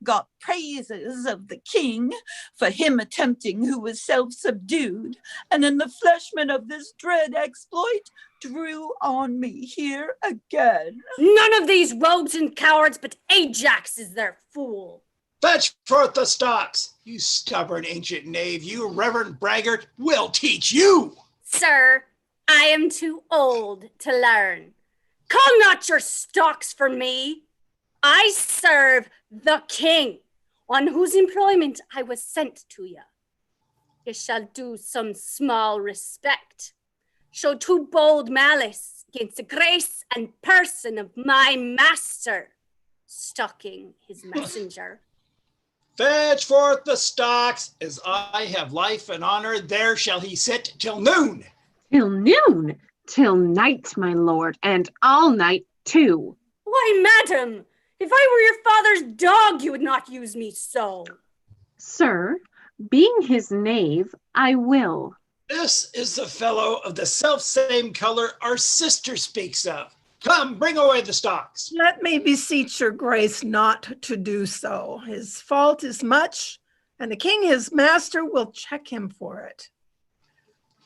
got praises of the king for him attempting who was self-subdued, and in the fleshment of this dread exploit drew on me here again. None of these rogues and cowards, but Ajax is their fool. Fetch forth the stocks, you stubborn ancient knave, you reverend braggart, we'll teach you. Sir, I am too old to learn. Call not your stocks for me. I serve the king, on whose employment I was sent to you. You shall do some small respect. Show too bold malice against the grace and person of my master, stalking his messenger. Fetch forth the stocks, as I have life and honor, there shall he sit till noon. Till noon? Till night, my lord, and all night too. Why, madam, if I were your father's dog, you would not use me so. Sir, being his knave, I will. This is the fellow of the self-same color our sister speaks of. Come, bring away the stocks. Let me beseech your grace not to do so. His fault is much, and the king, his master, will check him for it.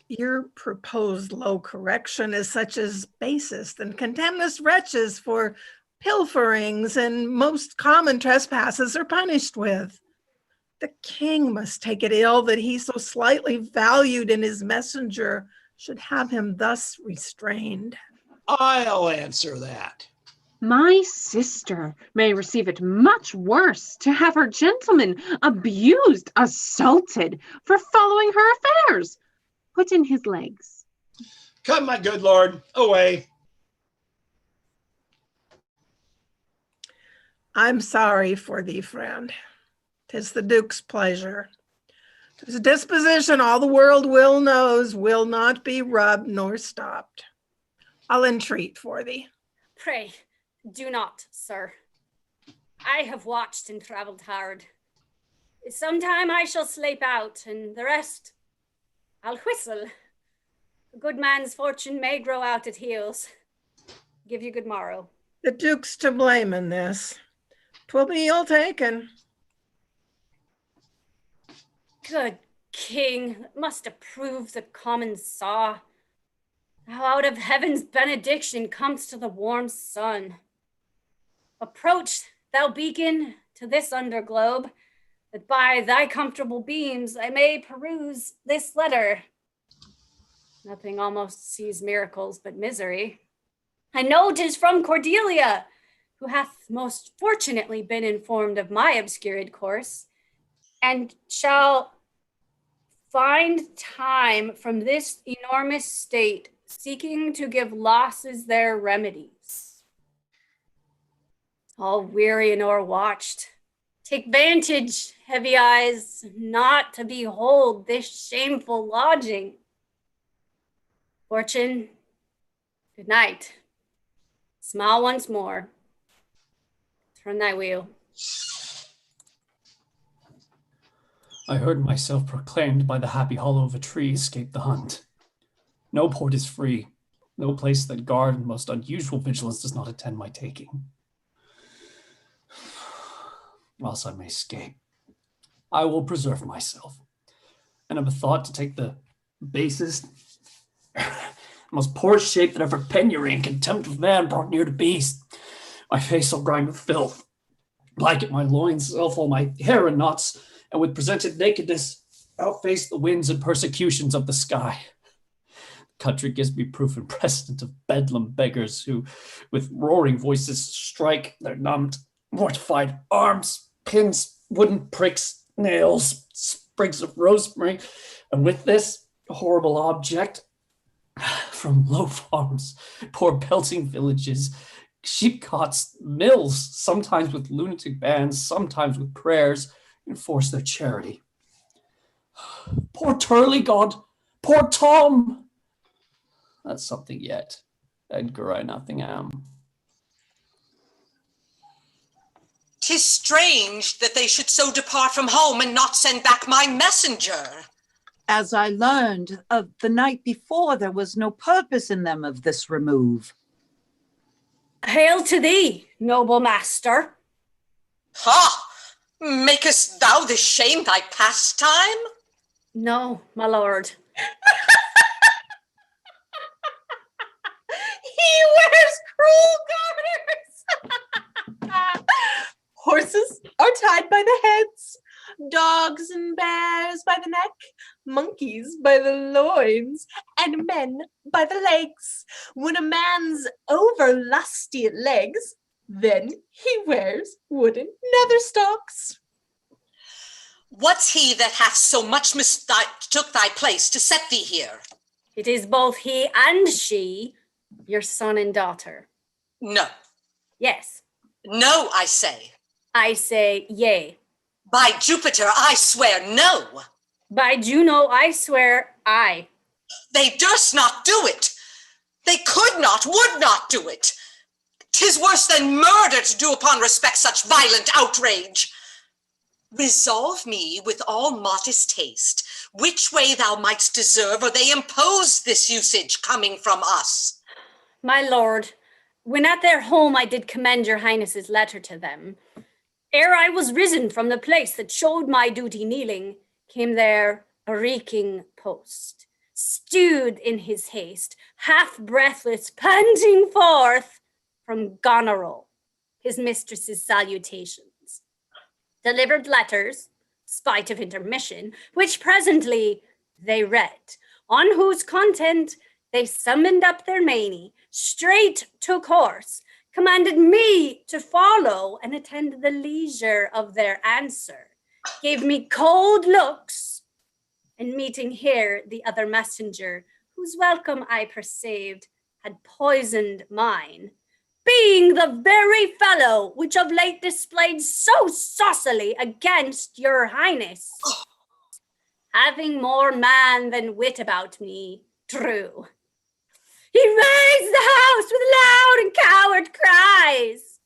Your proposed low correction is such as basest and contemnous wretches, for pilferings and most common trespasses are punished with. The king must take it ill that he so slightly valued in his messenger should have him thus restrained. I'll answer that. My sister may receive it much worse to have her gentleman abused, assaulted for following her affairs. Put in his legs. Come, my good lord, away. I'm sorry for thee, friend. 'Tis the Duke's pleasure. 'Tis a disposition all the world knows will not be rubbed nor stopped. I'll entreat for thee. Pray, do not, sir. I have watched and traveled hard. Sometime I shall sleep out, and the rest I'll whistle. A good man's fortune may grow out at heels. Give you good morrow. The Duke's to blame in this. 'Twill be ill taken. Good king, that must approve the common saw. Thou out of heaven's benediction comest to the warm sun. Approach, thou beacon, to this underglobe, that by thy comfortable beams I may peruse this letter. Nothing almost sees miracles but misery. I know 'tis from Cordelia, who hath most fortunately been informed of my obscured course, and shall find time from this enormous state, seeking to give losses their remedies. All weary and o'erwatched, take vantage, heavy eyes, not to behold this shameful lodging. Fortune, good night. Smile once more. Turn thy wheel. I heard myself proclaimed by the happy hollow of a tree escape the hunt. No port is free, no place that guard and most unusual vigilance does not attend my taking. Whilst I may escape, I will preserve myself, and am bethought to take the basest, most poorest shape that ever penury and contempt of man brought near to beast. My face all grimed with filth, blanket my loins, self all my hair in knots, and with presented nakedness outface the winds and persecutions of the sky. The country gives me proof and precedent of bedlam beggars who, with roaring voices, strike their numbed, mortified arms, pins, wooden pricks, nails, sprigs of rosemary, and with this horrible object, from low farms, poor pelting villages, sheep cots, mills, sometimes with lunatic bands, sometimes with prayers, enforce their charity. Poor Turlygod, poor Tom. That's something yet. Edgar, I nothing am. 'Tis strange that they should so depart from home and not send back my messenger. As I learned of the night before, there was no purpose in them of this remove. Hail to thee, noble master. Ha! Makest thou this shame thy pastime? No, my lord. He wears cruel garters. Horses are tied by the heads, dogs and bears by the neck, monkeys by the loins, and men by the legs. When a man's over lusty at legs, then he wears wooden nether stocks. What's he that hath so much mistook thy place to set thee here? It is both he and she, your son and daughter. No. Yes. No, I say. I say yea. By Jupiter, I swear no. By Juno, I swear aye. They durst not do it. They could not, would not do it. 'Tis worse than murder to do upon respect such violent outrage. Resolve me with all modest haste, which way thou mightst deserve, or they impose this usage coming from us. My lord, when at their home I did commend your highness's letter to them, ere I was risen from the place that showed my duty kneeling, came there a reeking post, stewed in his haste, half breathless, panting forth from Goneril his mistress's salutations, delivered letters, spite of intermission, which presently they read, on whose content they summoned up their many, straight took horse, commanded me to follow and attend the leisure of their answer, gave me cold looks, and meeting here the other messenger, whose welcome I perceived had poisoned mine, being the very fellow which of late displayed so saucily against your highness, having more man than wit about me, true. He raised the house with loud and coward cries.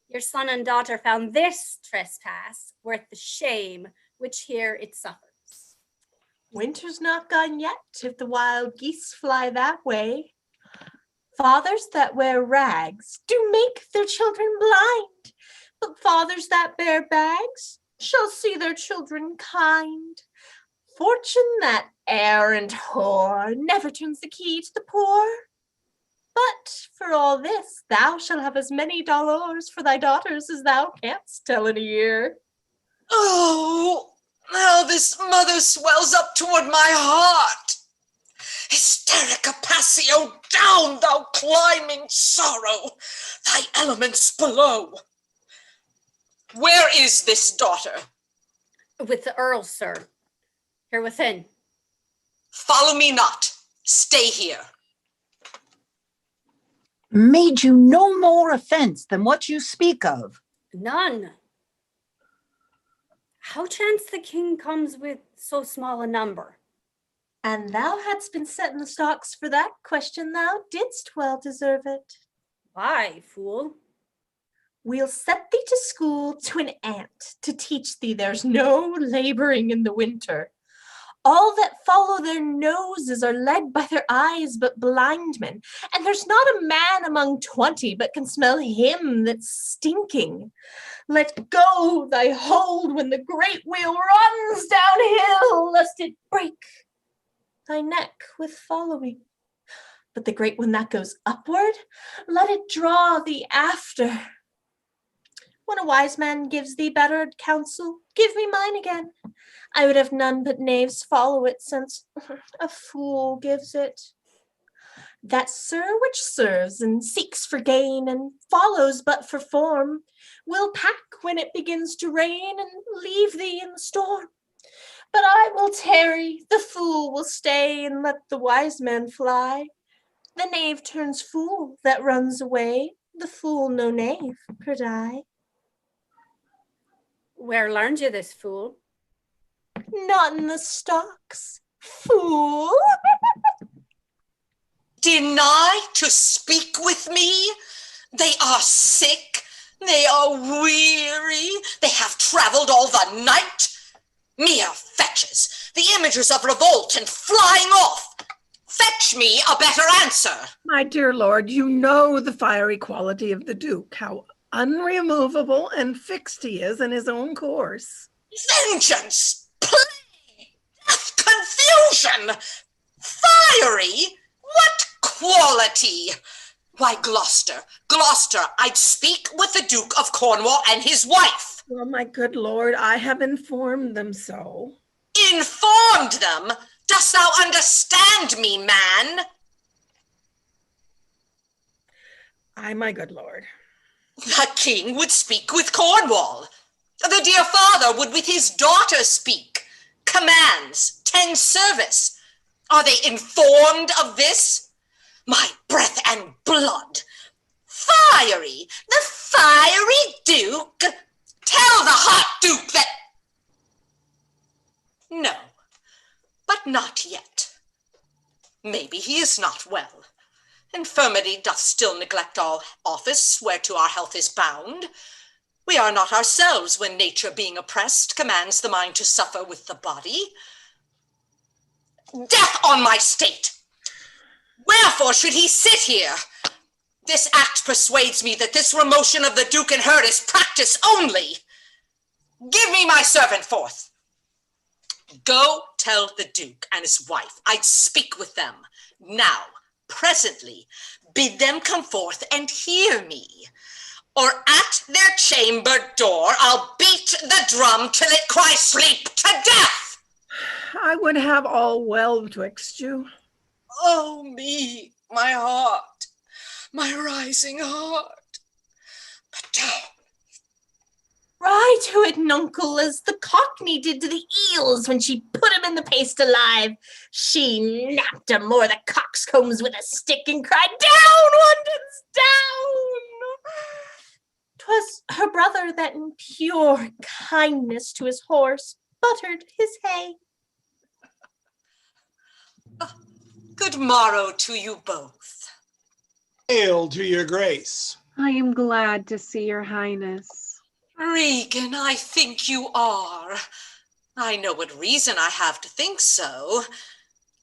Your son and daughter found this trespass worth the shame which here it suffers. Winter's not gone yet, if the wild geese fly that way. Fathers that wear rags do make their children blind, but fathers that bear bags shall see their children kind. Fortune, that errant whore, never turns the key to the poor. But for all this, thou shalt have as many dollars for thy daughters as thou canst tell in a year. Oh, how this mother swells up toward my heart. Hysterica passio, down, thou climbing sorrow, thy elements below. Where is this daughter? With the Earl, sir. Here within. Follow me not. Stay here. Made you no more offense than what you speak of. None. How chance the king comes with so small a number? And thou hadst been set in the stocks for that question, thou didst well deserve it. Why, fool? We'll set thee to school to an ant to teach thee there's no laboring in the winter. All that follow their noses are led by their eyes but blind men, and there's not a man among 20 but can smell him that's stinking. Let go thy hold when the great wheel runs downhill, lest it break thy neck with following. But the great one that goes upward, let it draw thee after. When a wise man gives thee better counsel, give me mine again. I would have none but knaves follow it, since a fool gives it. That sir which serves and seeks for gain and follows but for form, will pack when it begins to rain and leave thee in the storm. But I will tarry, the fool will stay, and let the wise man fly. The knave turns fool that runs away, the fool no knave could I. Where learned you this, fool? Not in the stocks, fool. Deny to speak with me? They are sick, they are weary, they have traveled all the night. Mere fetches, the images of revolt and flying off. Fetch me a better answer. My dear lord, you know the fiery quality of the Duke, how unremovable and fixed he is in his own course. Vengeance, plague, death, confusion, fiery, what quality? Why, Gloucester, I'd speak with the Duke of Cornwall and his wife. Well, my good lord, I have informed them so. Informed them? Dost thou understand me, man? Aye, my good lord. The king would speak with Cornwall. The dear father would with his daughter speak. Commands, tend service. Are they informed of this? My breath and blood. Fiery, the fiery Duke. Tell the hot Duke that... No, but not yet. Maybe he is not well. Infirmity doth still neglect all office whereto our health is bound. We are not ourselves when nature, being oppressed, commands the mind to suffer with the body. Death on my state! Wherefore should he sit here? This act persuades me that this remotion of the Duke and her is practice only. Give me my servant forth. Go tell the Duke and his wife I'd speak with them. Now, presently, bid them come forth and hear me. or at their chamber door, I'll beat the drum till it cry sleep to death. I would have all well betwixt you. Oh me, my heart, my rising heart. But Ride to it, nuncle, as the cockney did to the eels when she put 'em in the paste alive. She napped 'em o'er the coxcombs with a stick and cried, "Down, London's down!" 'Twas her brother that in pure kindness to his horse buttered his hay. Good morrow to you both. Hail to your grace. I am glad to see your highness. Regan, I think you are. I know what reason I have to think so.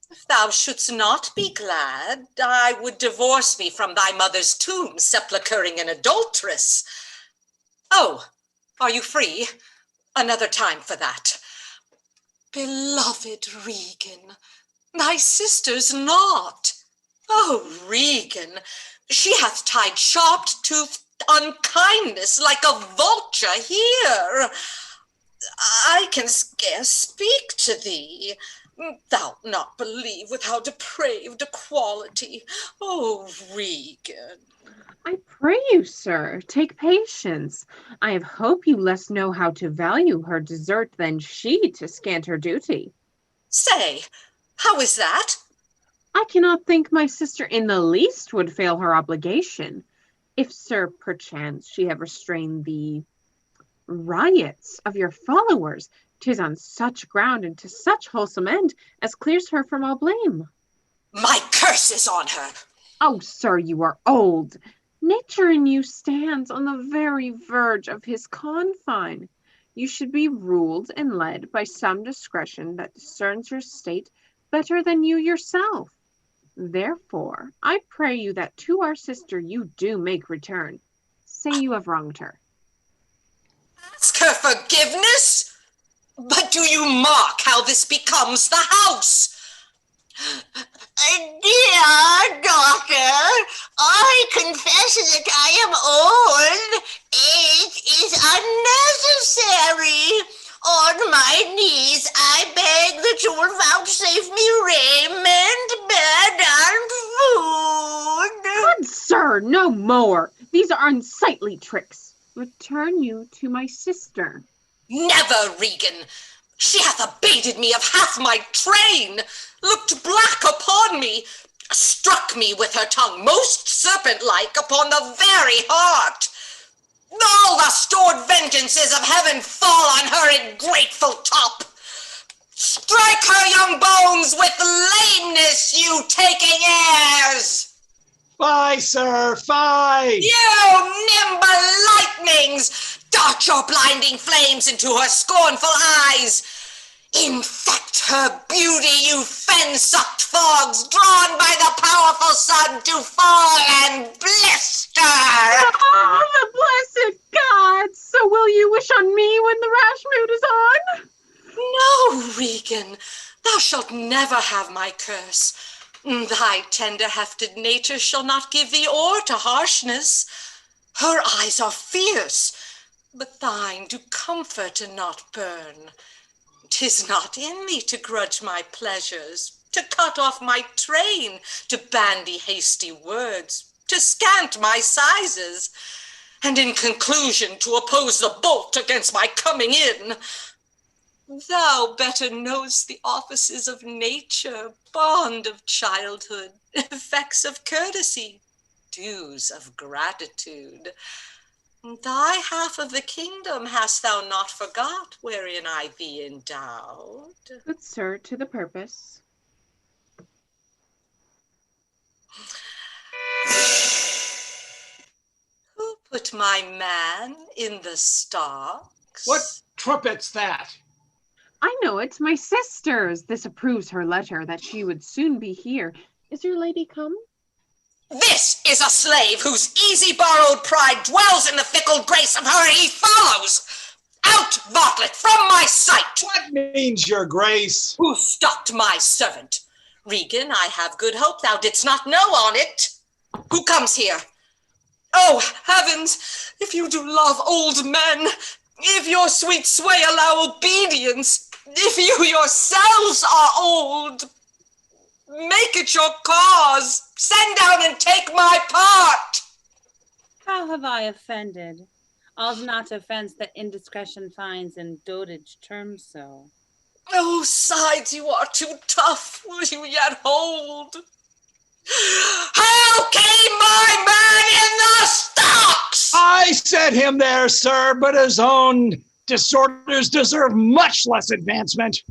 If thou shouldst not be glad, I would divorce me from thy mother's tomb, sepulchring an adulteress. Oh, are you free? Another time for that. Beloved Regan, thy sister's not. Oh, Regan, she hath tied sharp-toothed unkindness like a vulture here. I can scarce speak to thee. Thou'lt not believe with how depraved a quality. Oh, Regan. I pray you, sir, take patience. I have hope you less know how to value her desert than she to scant her duty. Say, how is that? I cannot think my sister in the least would fail her obligation. If, sir, perchance she have restrained the riots of your followers, 'tis on such ground and to such wholesome end as clears her from all blame. My curse is on her. Oh, sir, you are old. Nature in you stands on the very verge of his confine. You should be ruled and led by some discretion that discerns your state better than you yourself. Therefore, I pray you that to our sister you do make return. Say you have wronged her. Ask her forgiveness? But do you mark how this becomes the house? Dear daughter, I confess that I am old. It is unnecessary. On my knees, I beg that you will vouchsafe me raiment, bed, and food. Good sir, no more. These are unsightly tricks. Return you to my sister. Never, Regan. She hath abated me of half my train, looked black upon me, struck me with her tongue most serpent-like upon the very heart. All the stored vengeances of heaven fall on her in grateful top. Strike her young bones with lameness, you taking airs. Fie, sir, fie! You nimble lightnings, dart your blinding flames into her scornful eyes. Infect her beauty, you fen-sucked fogs, drawn by the powerful sun to fall and blister. Oh, the blessed gods! So will you wish on me when the rash mood is on? No, Regan, thou shalt never have my curse. Thy tender-hefted nature shall not give thee o'er to harshness. Her eyes are fierce, but thine do comfort and not burn. 'Tis not in me to grudge my pleasures, to cut off my train, to bandy hasty words, to scant my sizes, and in conclusion to oppose the bolt against my coming in. Thou better know'st the offices of nature, bond of childhood, effects of courtesy, dues of gratitude. Thy half of the kingdom hast thou not forgot, wherein I thee endowed. Good sir, to the purpose. Who put my man in the stocks? What trumpet's that? I know it, my sister's. This approves her letter that she would soon be here. Is your lady come? This is a slave whose easy borrowed pride dwells in the fickle grace of her he follows. Out, varlet, from my sight! What means your grace? Who stopped my servant? Regan, I have good hope thou didst not know on it. Who comes here? Oh, heavens, if you do love old men, if your sweet sway allow obedience, if you yourselves are old, make it your cause. Send down and take my part. How have I offended? All's not offense that indiscretion finds and dotage terms so. Oh, sides, you are too tough. Will you yet hold? How came my man in the stocks? I set him there, sir, but his own disorders deserve much less advancement.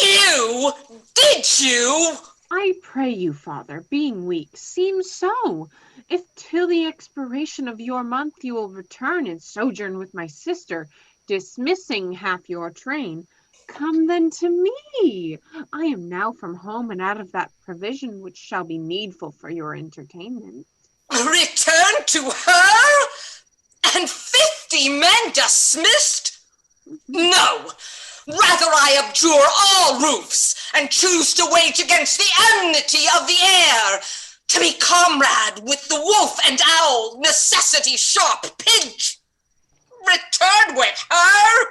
You? Did you? I pray you, father, being weak, seems so. If till the expiration of your month you will return and sojourn with my sister, dismissing half your train, come then to me. I am now from home and out of that provision which shall be needful for your entertainment. Return to her? And 50 men dismissed? No! Rather I abjure all roofs and choose to wage against the enmity of the air, to be comrade with the wolf and owl, necessity's sharp pinch. Return with her?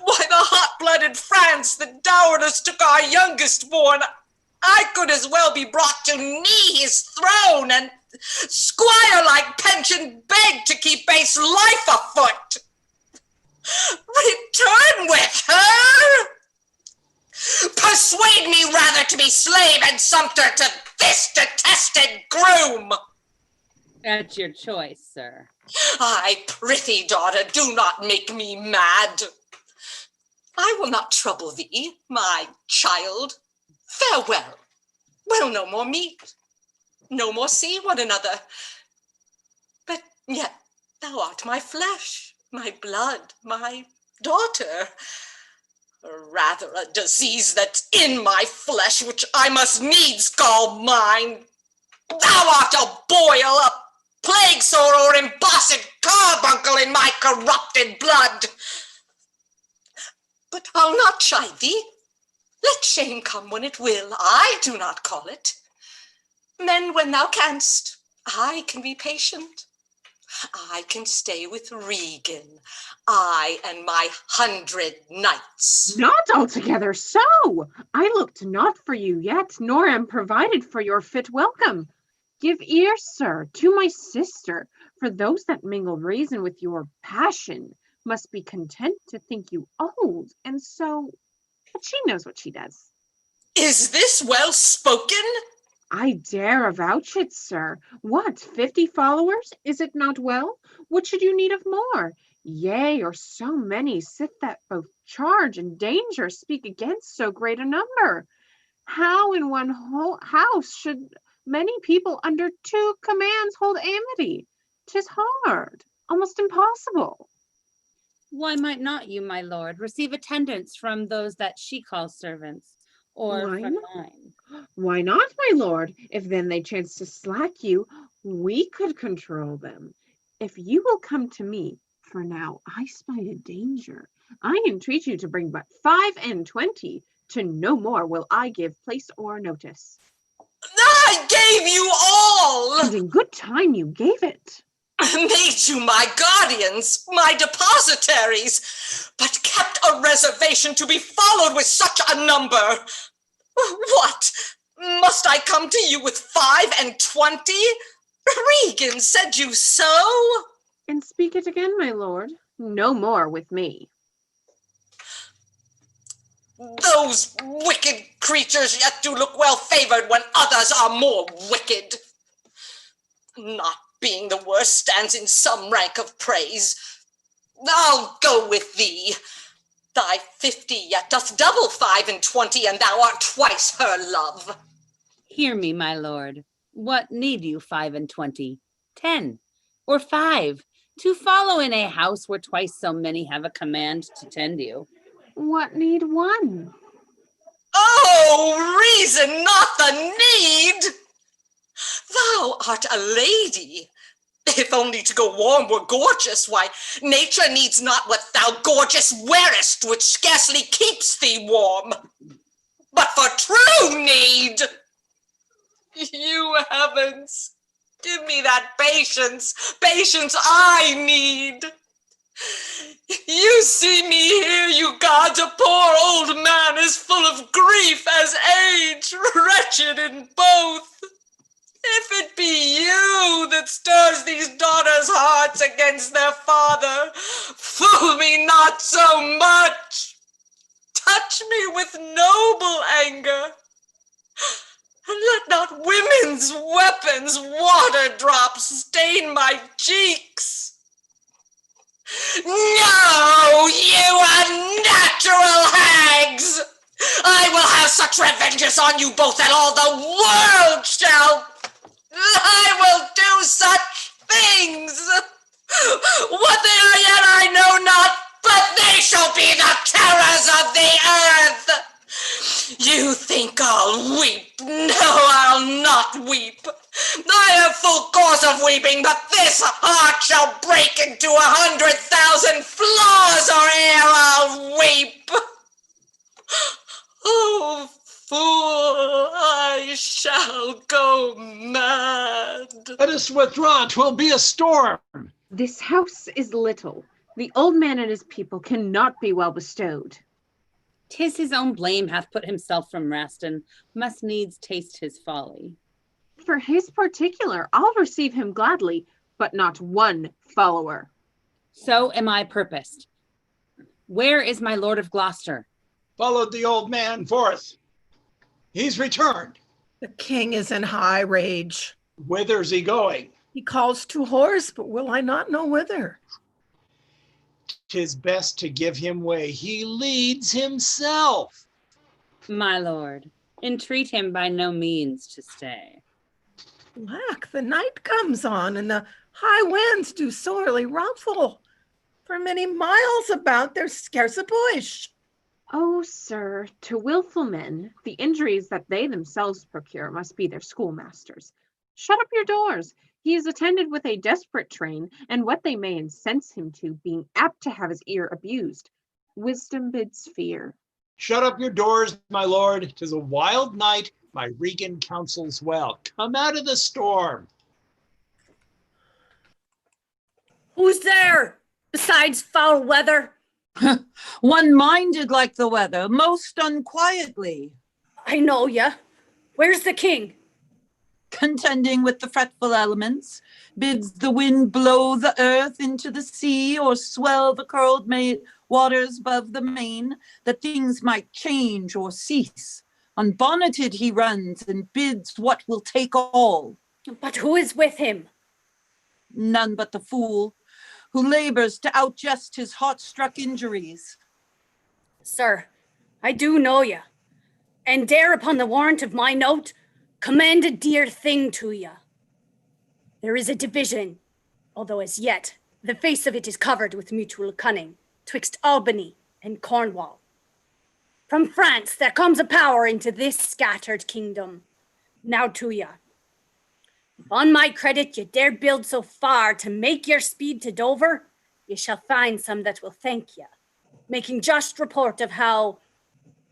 Why, the hot-blooded France that dowered us took our youngest born. I could as well be brought to knee his throne and squire-like pension beg to keep base life afoot. Return with her? Persuade me rather to be slave and sumpter to this detested groom. At your choice, sir. I prithee, daughter, do not make me mad. I will not trouble thee, my child. Farewell. We'll no more meet, no more see one another. But yet thou art my flesh, my blood, my daughter. Rather a disease that's in my flesh, which I must needs call mine. Thou art a boil, a plague sore, or embossed carbuncle in my corrupted blood. But I'll not chide thee. Let shame come when it will, I do not call it. Mend when thou canst, I can be patient. I can stay with Regan, I and my 100 knights. Not altogether so. I looked not for you yet, nor am provided for your fit welcome. Give ear, sir, to my sister, for those that mingle reason with your passion must be content to think you old, and so, but she knows what she does. Is this well spoken? I dare avouch it, sir. What, 50 followers? Is it not well? What should you need of more? Yea, or so many sit that both charge and danger speak against so great a number. How in one whole house should many people under 2 commands hold amity? 'Tis hard, almost impossible. Why might not you, my lord, receive attendance from those that she calls servants, or Why from not? mine? Why not, my lord? If then they chance to slack you, we could control them. If you will come to me, for now I spy a danger. I entreat you to bring but 5 and 20. To no more will I give place or notice. I gave you all! And in good time you gave it. Made you my guardians, my depositaries, but kept a reservation to be followed with such a number. What? Must I come to you with 5 and 20? Regan, said you so? And speak it again, my lord. No more with me. Those wicked creatures yet do look well favored when others are more wicked. Not being the worst stands in some rank of praise. I'll go with thee. Thy 50 yet doth double 5 and 20, and thou art twice her love. Hear me, my lord. What need you 5 and 20, 10, or 5, to follow in a house where twice so many have a command to tend you? What need 1? Oh, reason not the need. Thou art a lady. If only to go warm were gorgeous, why, nature needs not what thou gorgeous wearest, which scarcely keeps thee warm. But for true need, you heavens, Give me that patience I need. You see me here, you gods, a poor old man as full of grief as age, wretched in both. If it be you that stirs these daughters' hearts against their father, fool me not so much. Touch me with noble anger, and let not women's weapons water drops stain my cheeks. No, you unnatural hags! I will have such revenges on you both that all the world shall. I will do such things. What they are yet I know not, but they shall be the terrors of the earth. You think I'll weep? No, I'll not weep. I have full cause of weeping, but this heart shall break into 100,000 flaws, or ere I'll weep. Oh, fool, I shall go mad. Let us withdraw, 'twill be a storm. This house is little. The old man and his people cannot be well bestowed. 'Tis his own blame hath put himself from rest, and must needs taste his folly. For his particular, I'll receive him gladly, but not one follower. So am I purposed. Where is my Lord of Gloucester? Followed the old man forth. He's returned. The king is in high rage. Whither's he going? He calls to horse, but will I not know whither? 'Tis best to give him way. He leads himself. My lord, entreat him by no means to stay. Lack, the night comes on, and the high winds do sorely ruffle. For many miles about there's scarce a bush. Oh, sir, to willful men, the injuries that they themselves procure must be their schoolmasters. Shut up your doors. He is attended with a desperate train, and what they may incense him to, being apt to have his ear abused. Wisdom bids fear. Shut up your doors, my lord. 'Tis a wild night. My Regan counsels well. Come out of the storm. Who's there, besides foul weather? One minded like the weather, most unquietly. I know ya. Where's the king? Contending with the fretful elements, bids the wind blow the earth into the sea, or swell the curled waters above the main, that things might change or cease. Unbonneted he runs, and bids what will take all. But who is with him? None but the fool, who labors to outjust his heart-struck injuries. Sir, I do know ya, and dare upon the warrant of my note commend a dear thing to ya. There is a division, although as yet the face of it is covered with mutual cunning, twixt Albany and Cornwall. From France there comes a power into this scattered kingdom. Now to ya. If on my credit ye dare build so far to make your speed to Dover, ye shall find some that will thank ye, making just report of how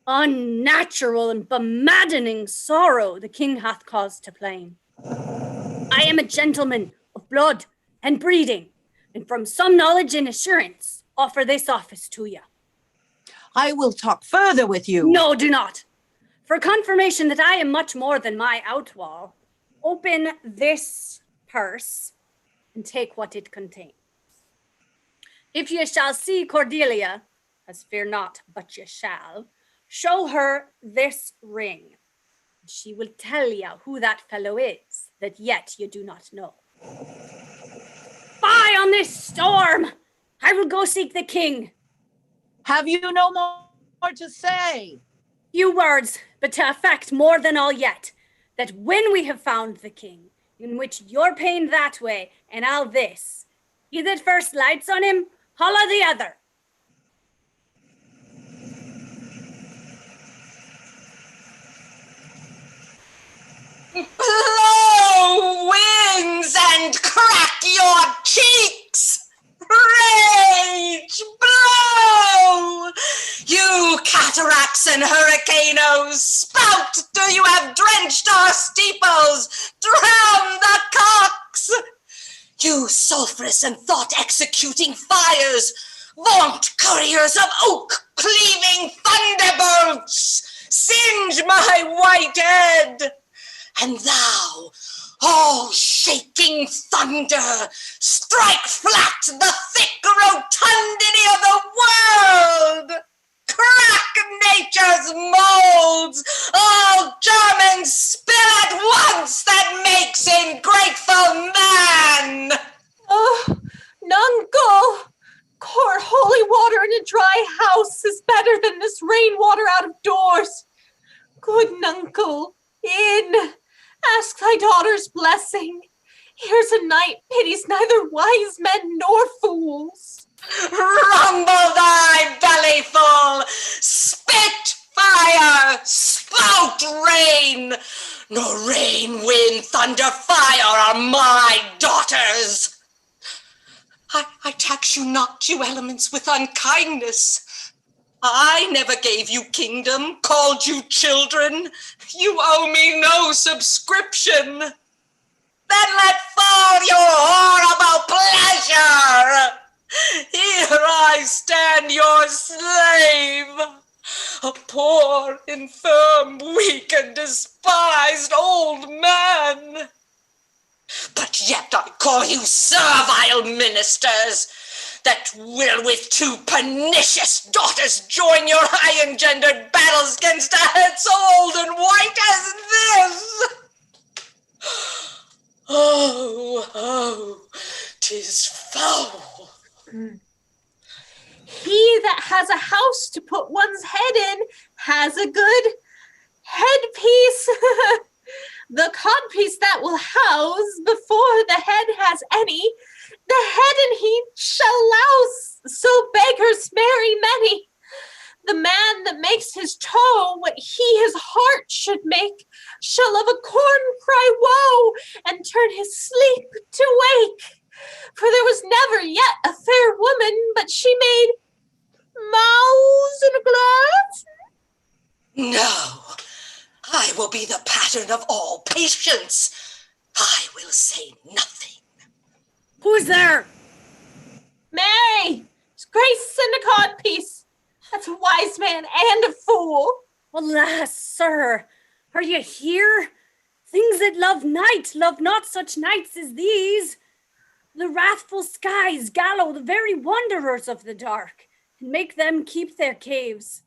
unnatural and bemaddening sorrow the king hath cause to plain. I am a gentleman of blood and breeding, and from some knowledge and assurance offer this office to you. I will talk further with you. No, do not. For confirmation that I am much more than my outwall, open this purse and take what it contains. If ye shall see Cordelia, as fear not, but ye shall, show her this ring. She will tell you who that fellow is, that yet you do not know. Fie on this storm! I will go seek the king. Have you no more to say? Few words, but to effect more than all yet, that when we have found the king, in which you're pained that way, and I'll this, he that first lights on him, holla the other. Blow, winds, and crack your cheeks! Rage, blow! You cataracts and hurricanos, spout till you have drenched our steeples! Drown the cock! You sulphurous and thought-executing fires, vaunt couriers of oak-cleaving thunderbolts, singe my white head, and thou, all shaking thunder, strike flat the thick rotundity of the world, crack nature's molds, all German spill at once that makes ingrateful man. Oh, Nuncle, pour holy water in a dry house is better than this rainwater out of doors. Good Nuncle, in, ask thy daughter's blessing. Here's a knight pities neither wise men nor fools. Rumble thy belly full, spit fire, spout rain, nor rain, wind, thunder, fire are my daughters. I tax you not, you elements, with unkindness. I never gave you kingdom, called you children. You owe me no subscription. Then let fall your horrible pleasure. Here I stand your slave, a poor, infirm, weak, and despised old man. But yet I call you servile ministers, that will with two pernicious daughters join your high-engendered battles against a head so old and white as this. Oh, 'tis foul. He that has a house to put one's head in has a good headpiece. The codpiece that will house before the head has any, the head and he shall louse, so beggars marry many. The man that makes his toe what he his heart should make shall of a corn cry woe and turn his sleep to wake. For there was never yet a fair woman, but she made mouse in a glass. No, I will be the pattern of all patience. I will say nothing. Who's there? Mary, it's Grace and a codpiece. That's a wise man and a fool. Alas, sir, are you here? Things that love night love not such nights as these. The wrathful skies gallow the very wanderers of the dark, and make them keep their caves.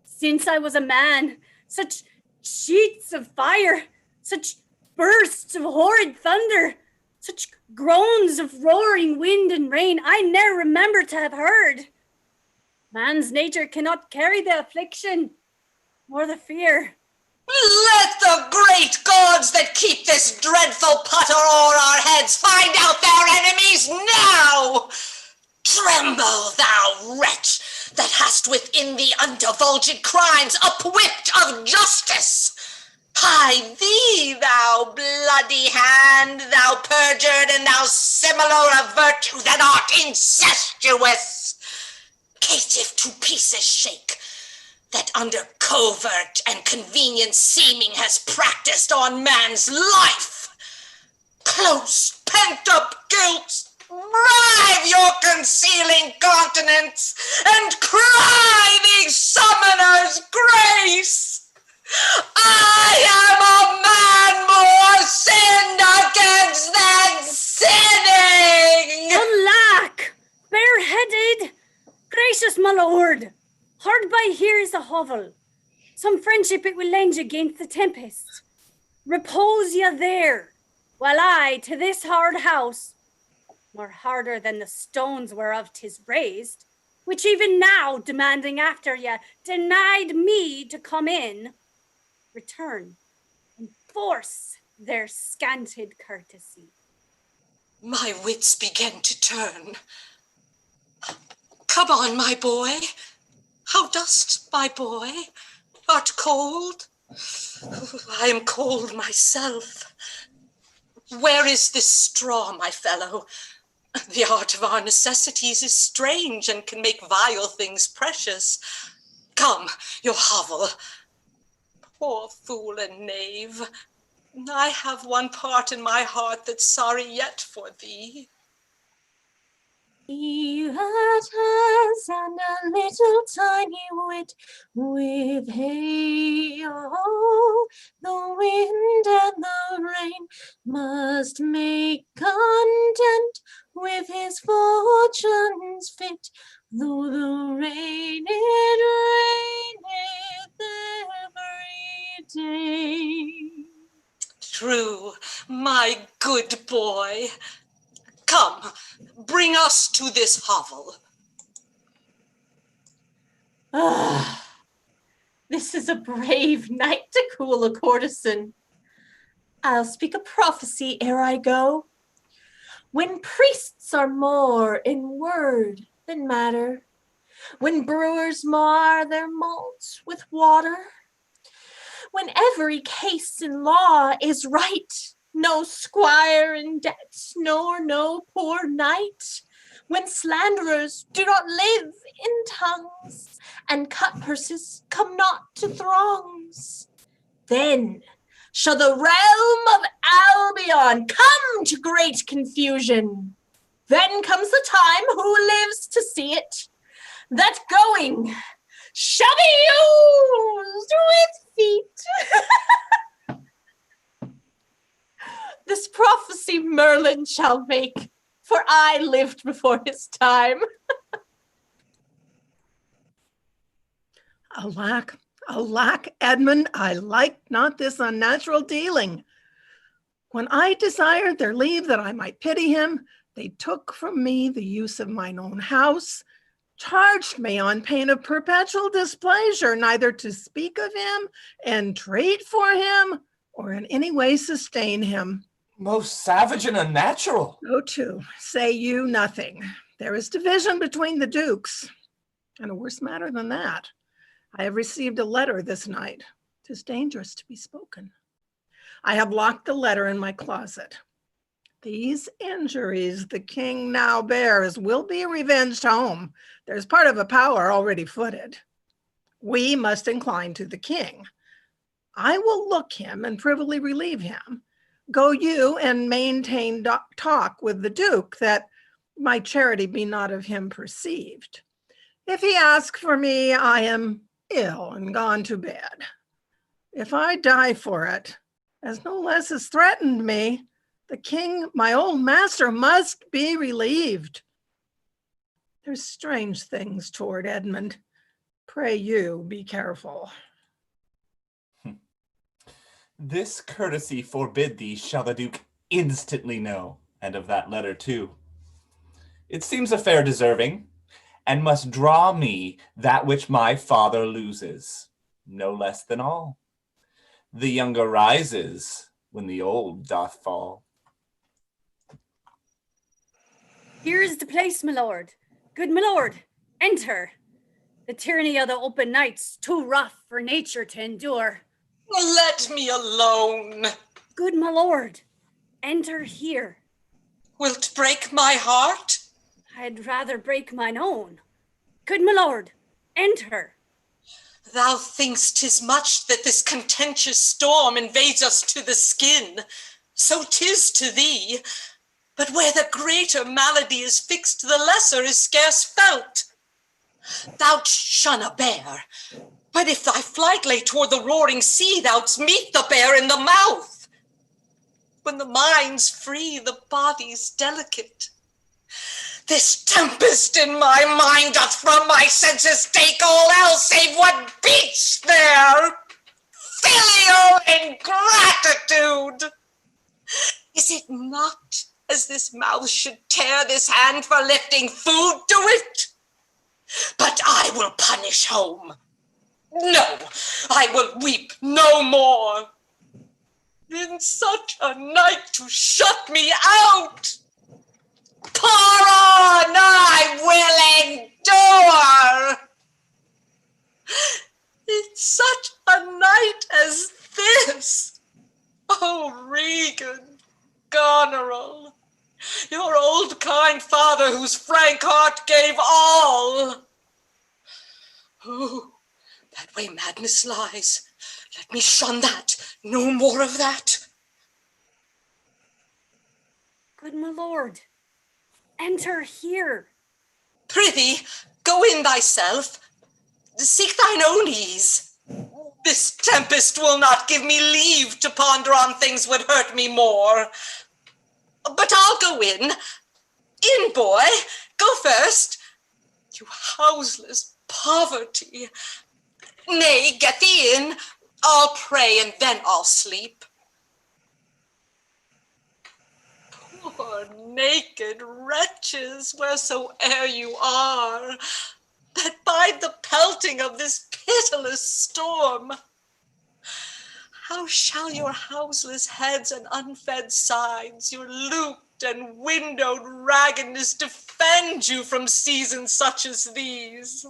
Since I was a man, such sheets of fire, such bursts of horrid thunder, such groans of roaring wind and rain, I ne'er remember to have heard. Man's nature cannot carry the affliction, nor the fear. Let the great gods that keep this dreadful putter o'er our heads find out their enemies now. Tremble, thou wretch, that hast within thee undivulged crimes upwhipped of justice. Hie thee, thou bloody hand, thou perjured and thou similar of virtue that art incestuous. Caitiff to pieces shake, that under covert and convenient seeming has practiced on man's life. Close pent-up guilt, rive your concealing countenance, and cry thee summoner's grace. I am a man more sinned against than sinning. Alack, bareheaded, gracious my lord, hard by here is a hovel. Some friendship it will lend you against the tempest. Repose ye there, while I to this hard house, more harder than the stones whereof 'tis raised, which even now, demanding after ye, denied me to come in, return and force their scanted courtesy. My wits begin to turn. Come on, my boy. How dost, my boy? Art cold? I am cold myself. Where is this straw, my fellow? The art of our necessities is strange and can make vile things precious. Come, your hovel. Poor fool and knave. I have one part in my heart that's sorry yet for thee. He that has and a little tiny wit with hay, oh, the wind and the rain must make content with his fortunes fit, though the rain it raineth every day. True, my good boy. Come, bring us to this hovel. Ah, this is a brave night to cool a courtesan. I'll speak a prophecy ere I go. When priests are more in word than matter, when brewers mar their malts with water, when every case in law is right, no squire in debt, nor no poor knight, when slanderers do not live in tongues, and cut-purses come not to throngs, then shall the realm of Albion come to great confusion. Then comes the time, who lives to see it, that going shall be used with feet. This prophecy Merlin shall make, for I lived before his time. Alack, alack, Edmund, I liked not this unnatural dealing. When I desired their leave that I might pity him, they took from me the use of mine own house, charged me on pain of perpetual displeasure, neither to speak of him, entreat for him, or in any way sustain him. Most savage and unnatural. Go to, say you nothing. There is division between the dukes, and a worse matter than that. I have received a letter this night. 'Tis dangerous to be spoken. I have locked the letter in my closet. These injuries the king now bears will be revenged home. There's part of a power already footed. We must incline to the king. I will look him and privily relieve him. Go you and maintain talk with the duke, that my charity be not of him perceived. If he ask for me, I am ill and gone to bed. If I die for it, as no less has threatened me, the king, my old master, must be relieved. There's strange things toward Edmund. Pray you be careful. This courtesy forbid thee shall the duke instantly know, and of that letter too. It seems a fair deserving, and must draw me that which my father loses, no less than all. The younger rises when the old doth fall. Here is the place, my lord. Good my lord, enter. The tyranny of the open night's too rough for nature to endure. Let me alone. Good my lord, enter here. Wilt break my heart? I'd rather break mine own. Good my lord, enter. Thou think'st 'tis much that this contentious storm invades us to the skin. So 'tis to thee. But where the greater malady is fixed, the lesser is scarce felt. Thou'lt shun a bear, but if thy flight lay toward the roaring sea, thou'dst meet the bear in the mouth. When the mind's free, the body's delicate. This tempest in my mind doth from my senses take all else save what beats there. Filial ingratitude! Is it not as this mouth should tear this hand for lifting food to it? But I will punish home. No, I will weep no more. In such a night to shut me out. Pour on, I will endure. In such a night as this, oh, Regan, Goneril, your old kind father whose frank heart gave all. Oh, that way madness lies. Let me shun that, no more of that. Good my lord, enter here. Prithee, go in thyself. Seek thine own ease. This tempest will not give me leave to ponder on things would hurt me more. But I'll go in. In, boy. Go first. You houseless poverty. Nay, get thee in. I'll pray and then I'll sleep. Poor naked wretches, wheresoe'er you are, that bide the pelting of this pitiless storm. How shall your houseless heads and unfed sides, your looped and windowed raggedness defend you from seasons such as these?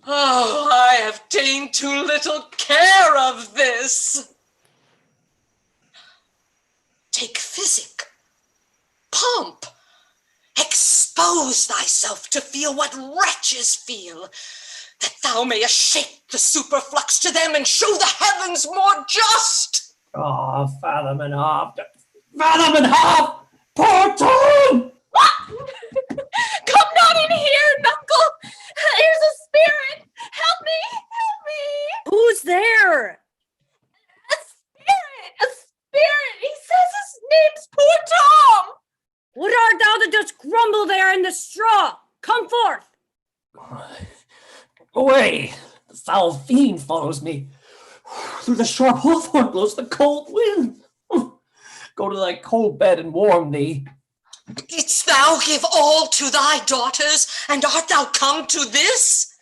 Oh, I have ta'en too little care of this. Take physic, pomp, expose thyself to feel what wretches feel, that thou mayest shake the superflux to them and show the heavens more just. Oh, fathom and half, poor Tom! Come not in here, Knuckle! Here's a spirit! Help me! Help me! Who's there? A spirit! A spirit! He says his name's poor Tom! What art thou that dost grumble there in the straw? Come forth! Away! The foul fiend follows me. Through the sharp hawthorn blows the cold wind. Go to thy cold bed and warm thee. Didst thou give all to thy daughters, and art thou come to this?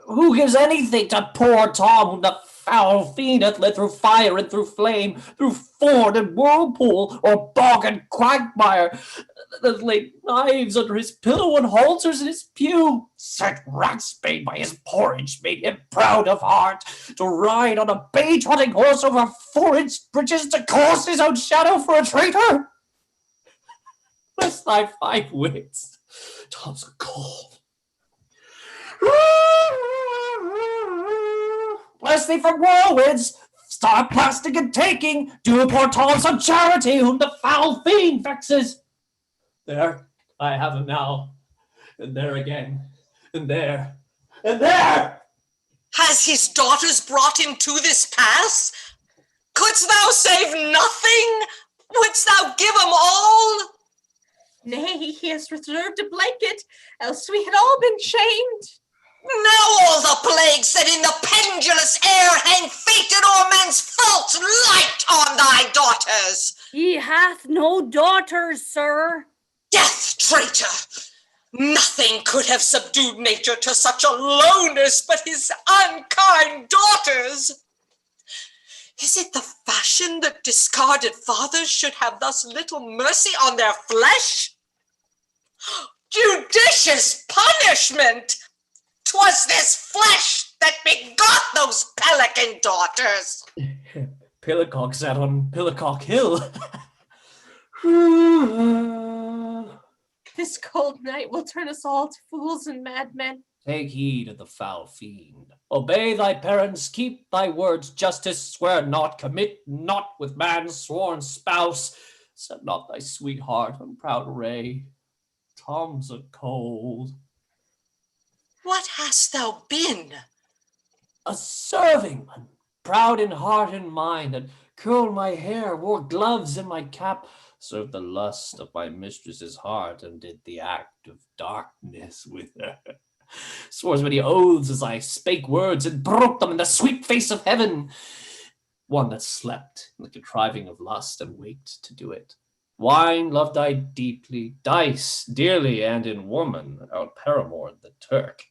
Who gives anything to poor Tom, whom the foul fiend hath led through fire and through flame, through ford and whirlpool, or bog and quagmire, that laid knives under his pillow and halters in his pew, set ratsbane by his porridge, made him proud of heart, to ride on a bay-trotting horse over 4-inch bridges, to course his own shadow for a traitor? Bless thy 5 wits, Tom's a cold. Bless thee from whirlwinds, star plastic and taking, do poor Tom some charity, whom the foul fiend vexes. There, I have him now, and there again, and there, and there! Has his daughters brought him to this pass? Couldst thou save nothing? Wouldst thou give him all? Nay, he has reserved a blanket, else we had all been shamed. Now all the plagues that in the pendulous air hang fated o'er men's faults light on thy daughters. He hath no daughters, sir. Death, traitor! Nothing could have subdued nature to such a lowness but his unkind daughters. Is it the fashion that discarded fathers should have thus little mercy on their flesh? Judicious punishment! 'Twas this flesh that begot those pelican daughters. Pillicock sat on Pillicock Hill. This cold night will turn us all to fools and madmen. Take heed of the foul fiend. Obey thy parents, keep thy words, justice, swear not, commit not with man's sworn spouse. Set not thy sweetheart on proud array. Tom's a cold. What hast thou been? A servingman, proud in heart and mind, that curled my hair, wore gloves in my cap, served the lust of my mistress's heart, and did the act of darkness with her. Swore as many oaths as I spake words, and broke them in the sweet face of heaven. One that slept in the contriving of lust, and waked to do it. Wine loved I deeply, dice dearly, and in woman out paramored the Turk.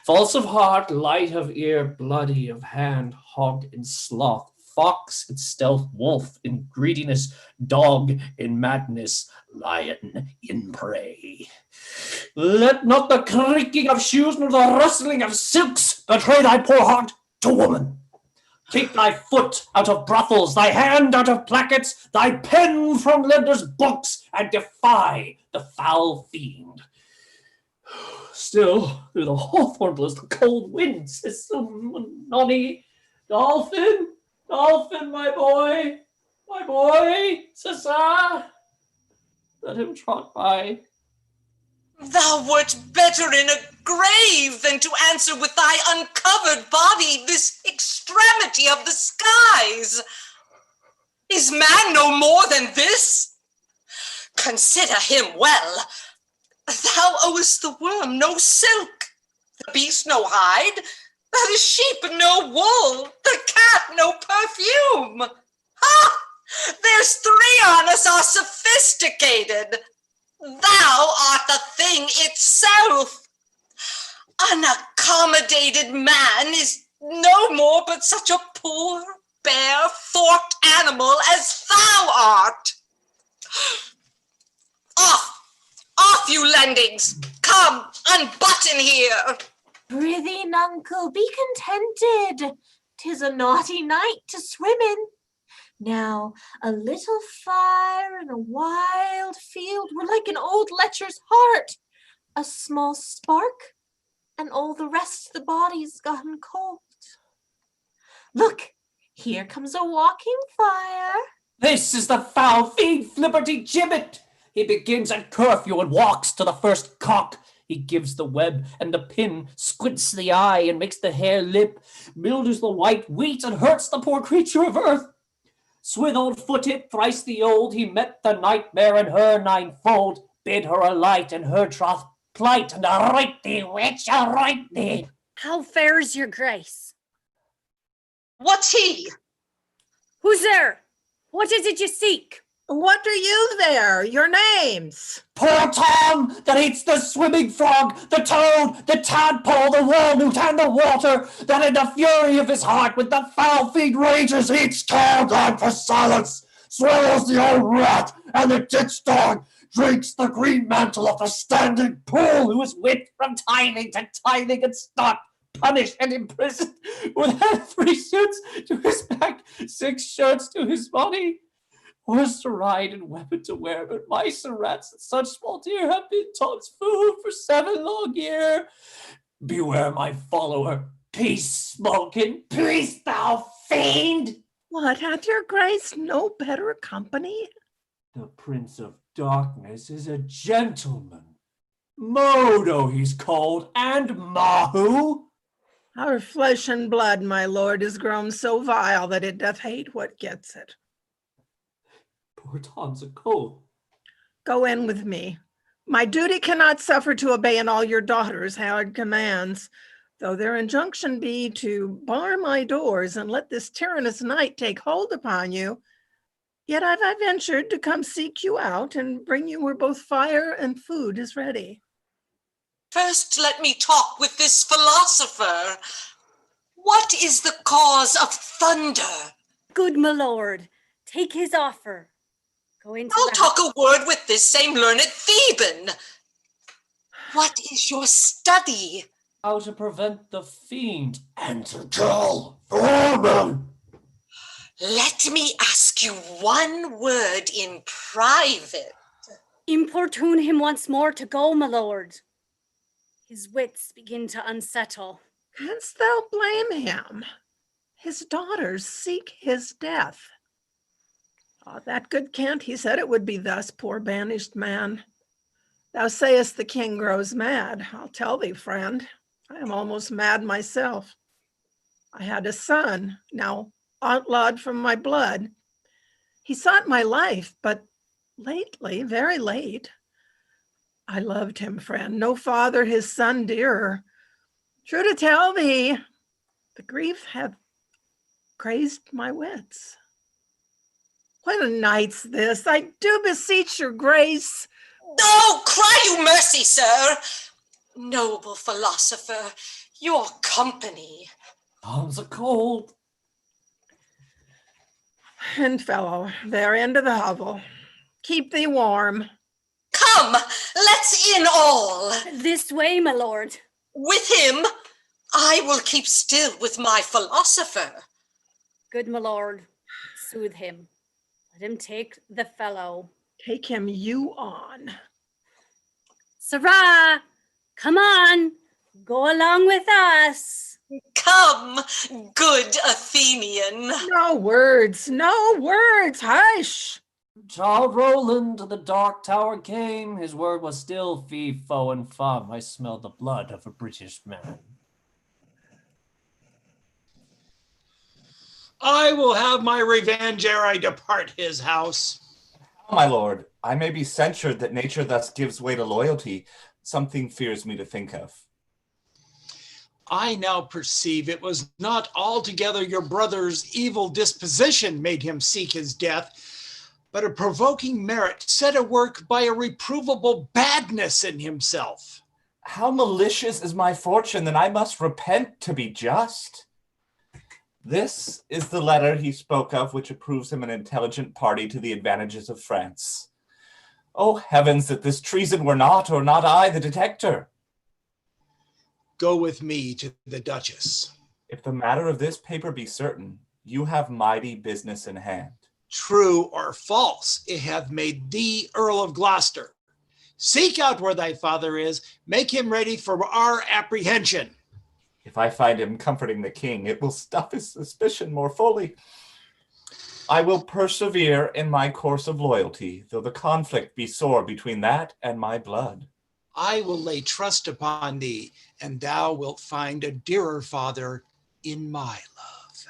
False of heart, light of ear, bloody of hand, hog in sloth, fox in stealth, wolf in greediness, dog in madness, lion in prey. Let not the creaking of shoes nor the rustling of silks betray thy poor heart to woman. Keep thy foot out of brothels, thy hand out of plackets, thy pen from lenders' books, and defy the foul fiend. Still, through the hawthorn blows the cold wind, says some nonny, Dolphin, Dolphin, my boy, sissa. let him trot by. Thou wert better in a grave than to answer with thy uncovered body this extremity of the skies. Is man no more than this? Consider him well. Thou owest the worm no silk, the beast no hide, the sheep no wool, the cat no perfume. Ha! There's 3 on us are sophisticated. Thou art the thing itself. Unaccommodated man is no more but such a poor, bare, forked animal as thou art. Off, you lendings! Come, unbutton here! Prithee, nuncle, be contented. 'Tis a naughty night to swim in. Now, a little fire in a wild field were like an old lecher's heart. A small spark, and all the rest of the body's gotten cold. Look, here comes a walking fire. This is the foul fiend Flipperty Gibbet. He begins at curfew and walks to the first cock. He gives the web and the pin, squints the eye and makes the hare lip, mildews the white wheat and hurts the poor creature of earth. Swivel-footed, thrice the old, he met the nightmare and her ninefold, bid her alight and her troth plight, and right thee, witch, right thee. How fares your grace? What's he? Who's there? What is it you seek? What are you there? Your names? Poor Tom, that eats the swimming frog, the toad, the tadpole, the walnut, and the water, that in the fury of his heart with the foul fiend rages, each care God for silence, swallows the old rat, and the ditch dog, drinks the green mantle of the standing pool, who is whipped from tithing to tithing and stopped, punished and imprisoned, with 3 suits to his back, 6 shirts to his body. Horse to ride and weapon to wear, but mice and rats and such small deer have been Tom's food for 7 long year. Beware my follower. Peace, Smokin, peace, thou fiend! What, hath your grace no better company? The Prince of Darkness is a gentleman. Modo he's called, and Mahu. Our flesh and blood, my lord, is grown so vile that it doth hate what gets it. Poor Tom's a cold. Go in with me. My duty cannot suffer to obey in all your daughters' hard commands, though their injunction be to bar my doors and let this tyrannous night take hold upon you. Yet have I ventured to come seek you out and bring you where both fire and food is ready. First, let me talk with this philosopher. What is the cause of thunder? Good my lord, take his offer. Go into I'll talk a word with this same learned Theban. What is your study? How to prevent the fiend and to kill vermin. Let me ask you one word in private. Importune him once more to go, my lord. His wits begin to unsettle. Canst thou blame him? His daughters seek his death. That good Kent, he said it would be thus, poor banished man. Thou sayest the king grows mad. I'll tell thee, friend, I am almost mad myself. I had a son, now outlawed from my blood. He sought my life, but lately, very late, I loved him, friend. No father his son dearer. True to tell thee, the grief hath crazed my wits. What a night's this! I do beseech your grace. Oh, cry you mercy, sir! Noble philosopher, your company. Tom's a cold. And fellow, there into the hovel. Keep thee warm. Come, let's in all. This way, my lord. With him, I will keep still with my philosopher. Good my lord, soothe him. Let him take the fellow. Take him you on. Sarah, come on, go along with us. Come, good Athenian. No words, hush. Child Roland to the Dark Tower came. His word was still fee, foe, and fum. I smelled the blood of a British man. I will have my revenge ere I depart his house. My lord, I may be censured that nature thus gives way to loyalty. Something fears me to think of. I now perceive it was not altogether your brother's evil disposition made him seek his death, but a provoking merit set at work by a reprovable badness in himself. How malicious is my fortune, that I must repent to be just. This is the letter he spoke of, which approves him an intelligent party to the advantages of France. Oh, heavens, that this treason were not, or not I, the detector. Go with me to the Duchess. If the matter of this paper be certain, you have mighty business in hand. True or false, it hath made thee Earl of Gloucester. Seek out where thy father is, make him ready for our apprehension. If I find him comforting the king, it will stuff his suspicion more fully. I will persevere in my course of loyalty, though the conflict be sore between that and my blood. I will lay trust upon thee, and thou wilt find a dearer father in my love.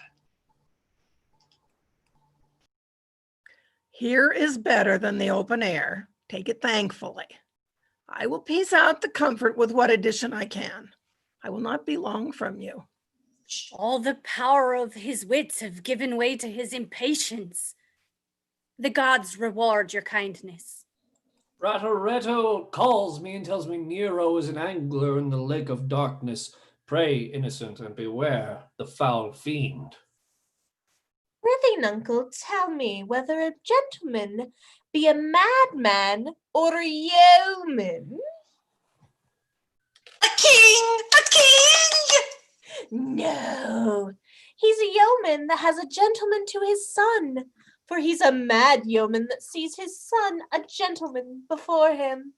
Here is better than the open air. Take it thankfully. I will piece out the comfort with what addition I can. I will not be long from you. All the power of his wits have given way to his impatience. The gods reward your kindness. Rataretto calls me and tells me Nero is an angler in the lake of darkness. Pray, innocent, and beware the foul fiend. Prithee, nuncle, tell me whether a gentleman be a madman or a yeoman? A king! A king! No, he's a yeoman that has a gentleman to his son, for he's a mad yeoman that sees his son a gentleman before him.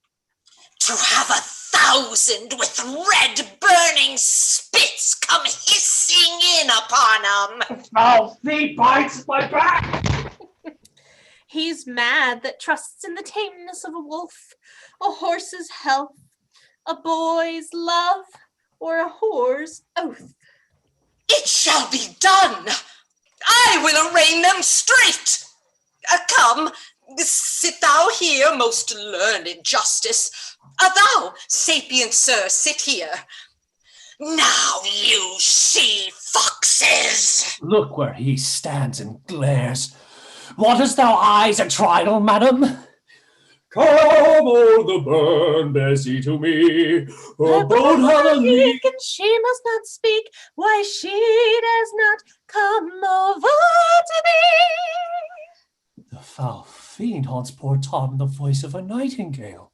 To have 1,000 with red burning spits come hissing in upon him. Foul fiend bites my back! He's mad that trusts in the tameness of a wolf, a horse's health, a boy's love, or a whore's oath. It shall be done. I will arraign them straight. Come, sit thou here, most learned justice. Thou, sapient sir, sit here. Now you she foxes. Look where he stands and glares. Wantest thou eyes a trial, madam? Come o'er the burn, Bessie, to me. Her boat hath a leak. And she must not speak. Why she does not come over to me. The foul fiend haunts poor Tom in the voice of a nightingale.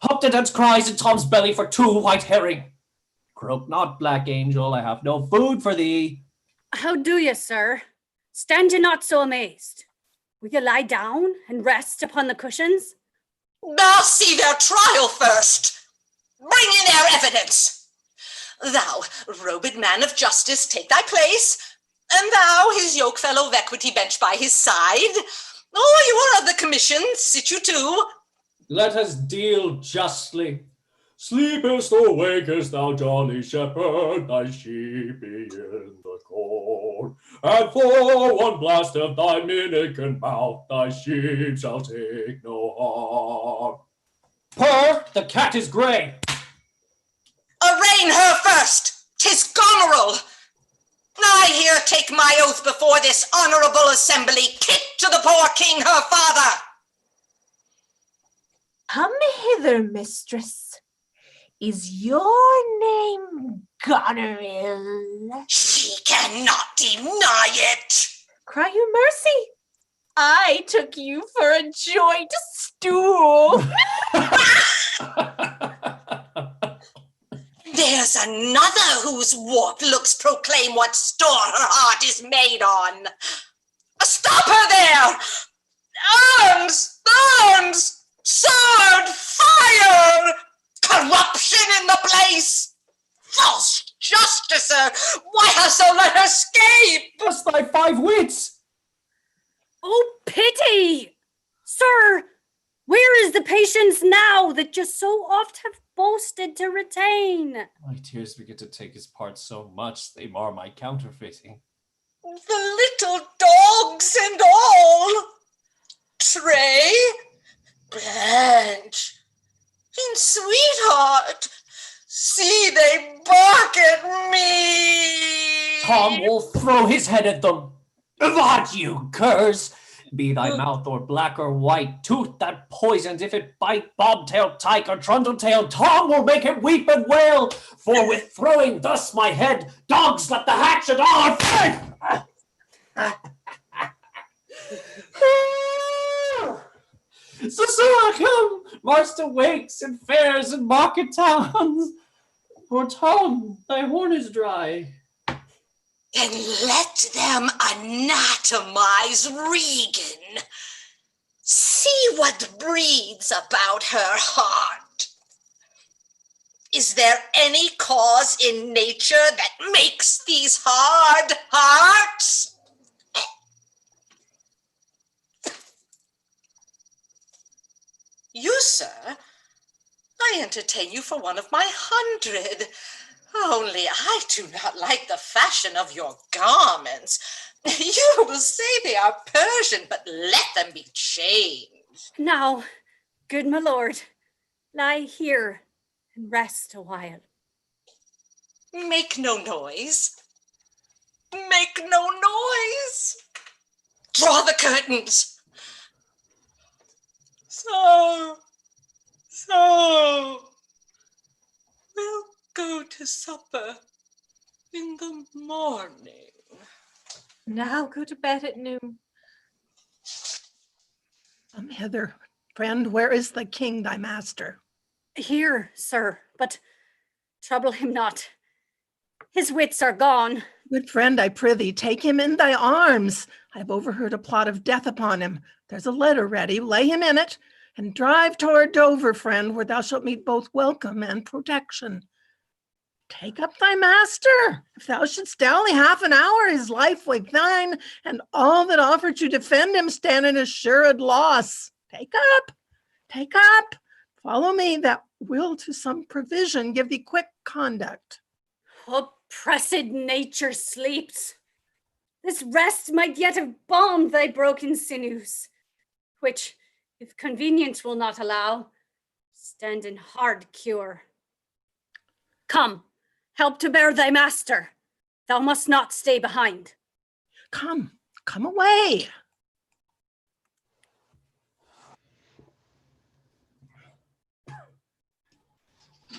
Hoptedance cries in Tom's belly for 2 white herring. Croak not, black angel, I have no food for thee. How do ye, sir? Stand ye not so amazed. Will you lie down and rest upon the cushions? Thou see their trial first. Bring in their evidence. Thou, robed man of justice, take thy place, and thou, his yokefellow of equity, bench by his side. Oh, you are of the commission, sit you too. Let us deal justly. Sleepest or wakest thou, jolly shepherd, thy sheep be in the corn, and for one blast of thy minikin mouth, thy sheep shall take no harm. Purr, the cat is grey. Arraign her first, 'tis Goneril. I here take my oath before this honourable assembly, kick to the poor king her father. Come hither, mistress. Is your name Goneril? She cannot deny it. Cry you mercy. I took you for a joint stool. There's another whose warped looks proclaim what store her heart is made on. Stop her there! Arms! Arms! Sword! Fire! Corruption in the place! False justicer! Why hast thou let her escape? Just thy 5 wits! Oh, pity! Sir, where is the patience now that you so oft have boasted to retain? My tears begin to take his part so much, they mar my counterfeiting. The little dogs and all. Tray, Blanche, and Sweetheart, see they bark at me. Tom will throw his head at them. Avaunt, you curs! Be thy mouth or black or white, tooth that poisons, if it bite, bobtail, tyke, or trundle-tail, Tom will make it weep and wail. For with throwing thus my head, dogs let the hatchet all fade. So I come, march to wakes and fairs and market towns. For Tom, thy horn is dry. Then let them anatomize Regan. See what breathes about her heart. Is there any cause in nature that makes these hard hearts? You, sir, I entertain you for one of my 100. Only I do not like the fashion of your garments. You will say they are Persian, but let them be changed. Now, good my lord, lie here and rest a while. Make no noise. Make no noise. Draw the curtains. So, we'll go to supper in the morning. Now go to bed at noon. Come hither, friend. Where is the king, thy master? Here, sir, but trouble him not. His wits are gone. Good friend, I prithee, take him in thy arms. I have overheard a plot of death upon him. There's a letter ready, lay him in it, and drive toward Dover, friend, where thou shalt meet both welcome and protection. Take up thy master. If thou shouldst dally half an hour, his life like thine, and all that offer to defend him stand in assured loss. Take up. Follow me, that will to some provision give thee quick conduct. Oppressed nature sleeps. This rest might yet have balmed thy broken sinews, which, if convenience will not allow, stand in hard cure. Come, help to bear thy master. Thou must not stay behind. Come away.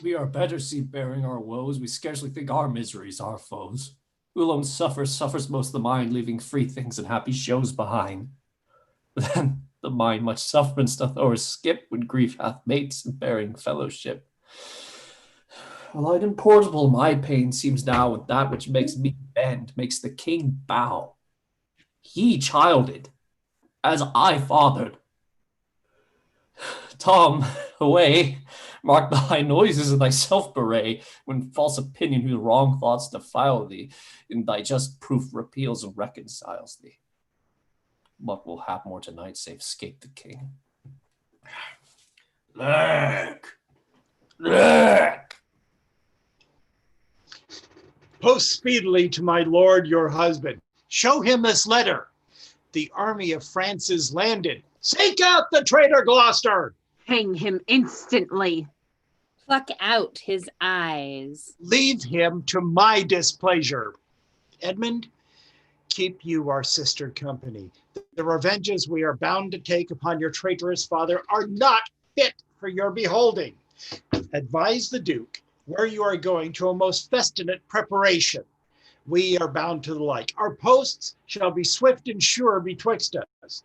We are better see bearing our woes. We scarcely think our miseries our foes. Who alone suffers most the mind, leaving free things and happy shows behind. Then the mind much sufferance doth o'erskip, when grief hath mates and bearing fellowship. Light and portable my pain seems now, with that which makes me bend, makes the king bow. He childed, as I fathered. Tom, away, mark thy noises and thyself bewray, when false opinion whose wrong thoughts defile thee, in thy just proof repeals and reconciles thee. What will hap more tonight, save scape the king? Look! Post speedily to my lord your husband. Show him this letter. The army of France is landed. Seek out the traitor Gloucester. Hang him instantly. Pluck out his eyes. Leave him to my displeasure. Edmund, keep you our sister company. The revenges we are bound to take upon your traitorous father are not fit for your beholding. Advise the Duke where you are going to a most festinate preparation. We are bound to the like. Our posts shall be swift and sure betwixt us.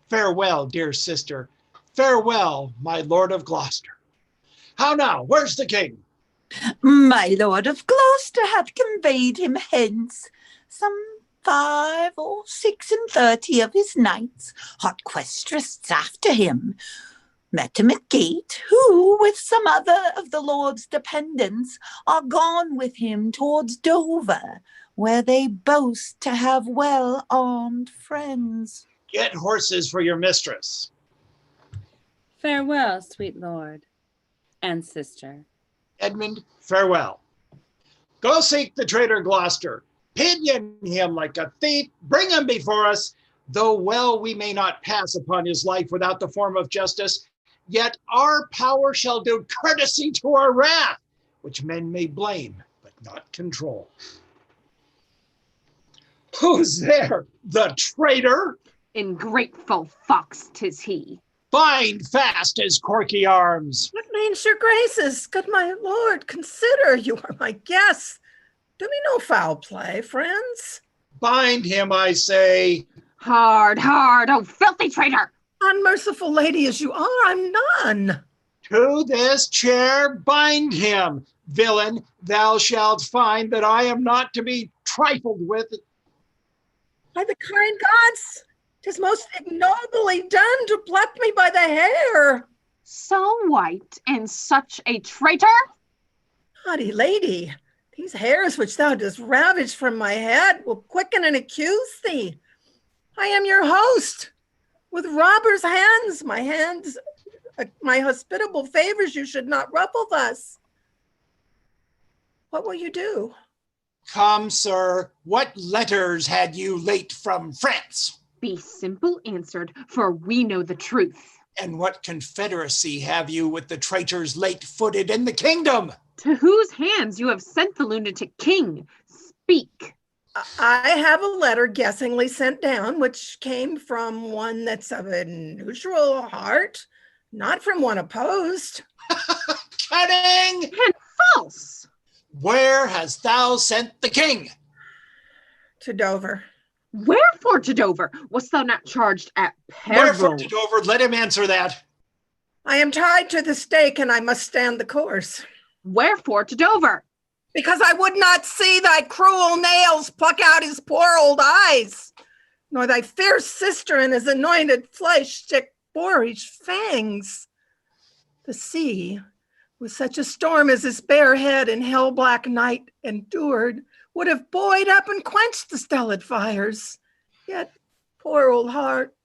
Farewell, dear sister. Farewell, my lord of Gloucester. How now? Where's the king? My lord of Gloucester hath conveyed him hence. Some 5 or 36 of his knights, hot questrists after him, met him at gate, who, with some other of the lord's dependents, are gone with him towards Dover, where they boast to have well-armed friends. Get horses for your mistress. Farewell, sweet lord and sister. Edmund, farewell. Go seek the traitor Gloucester. Pinion him like a thief. Bring him before us. Though well we may not pass upon his life without the form of justice, yet our power shall do courtesy to our wrath, which men may blame, but not control. Who's there? The traitor? Ingrateful fox 'tis he. Bind fast his corky arms. What means your graces? Good my lord, consider you are my guests. Do me no foul play, friends. Bind him, I say. Hard, hard, oh filthy traitor! Unmerciful lady as you are, I'm none. To this chair bind him. Villain, thou shalt find that I am not to be trifled with. By the kind gods, 'tis most ignobly done to pluck me by the hair. So white and such a traitor? Haughty lady, these hairs which thou dost ravage from my head will quicken and accuse thee. I am your host. With robber's hands, my hospitable favors you should not ruffle thus. What will you do? Come, sir, what letters had you late from France? Be simple answered, for we know the truth. And what confederacy have you with the traitors late-footed in the kingdom? To whose hands you have sent the lunatic king? Speak. I have a letter guessingly sent down, which came from one that's of a neutral heart, not from one opposed. Cunning! And false! Where hast thou sent the king? To Dover. Wherefore to Dover? Wast thou not charged at peril? Wherefore to Dover? Let him answer that. I am tied to the stake and I must stand the course. Wherefore to Dover? Because I would not see thy cruel nails pluck out his poor old eyes, nor thy fierce sister in his anointed flesh stick boorish fangs. The sea, with such a storm as his bare head in hell-black night endured, would have buoyed up and quenched the stellar fires. Yet, poor old heart,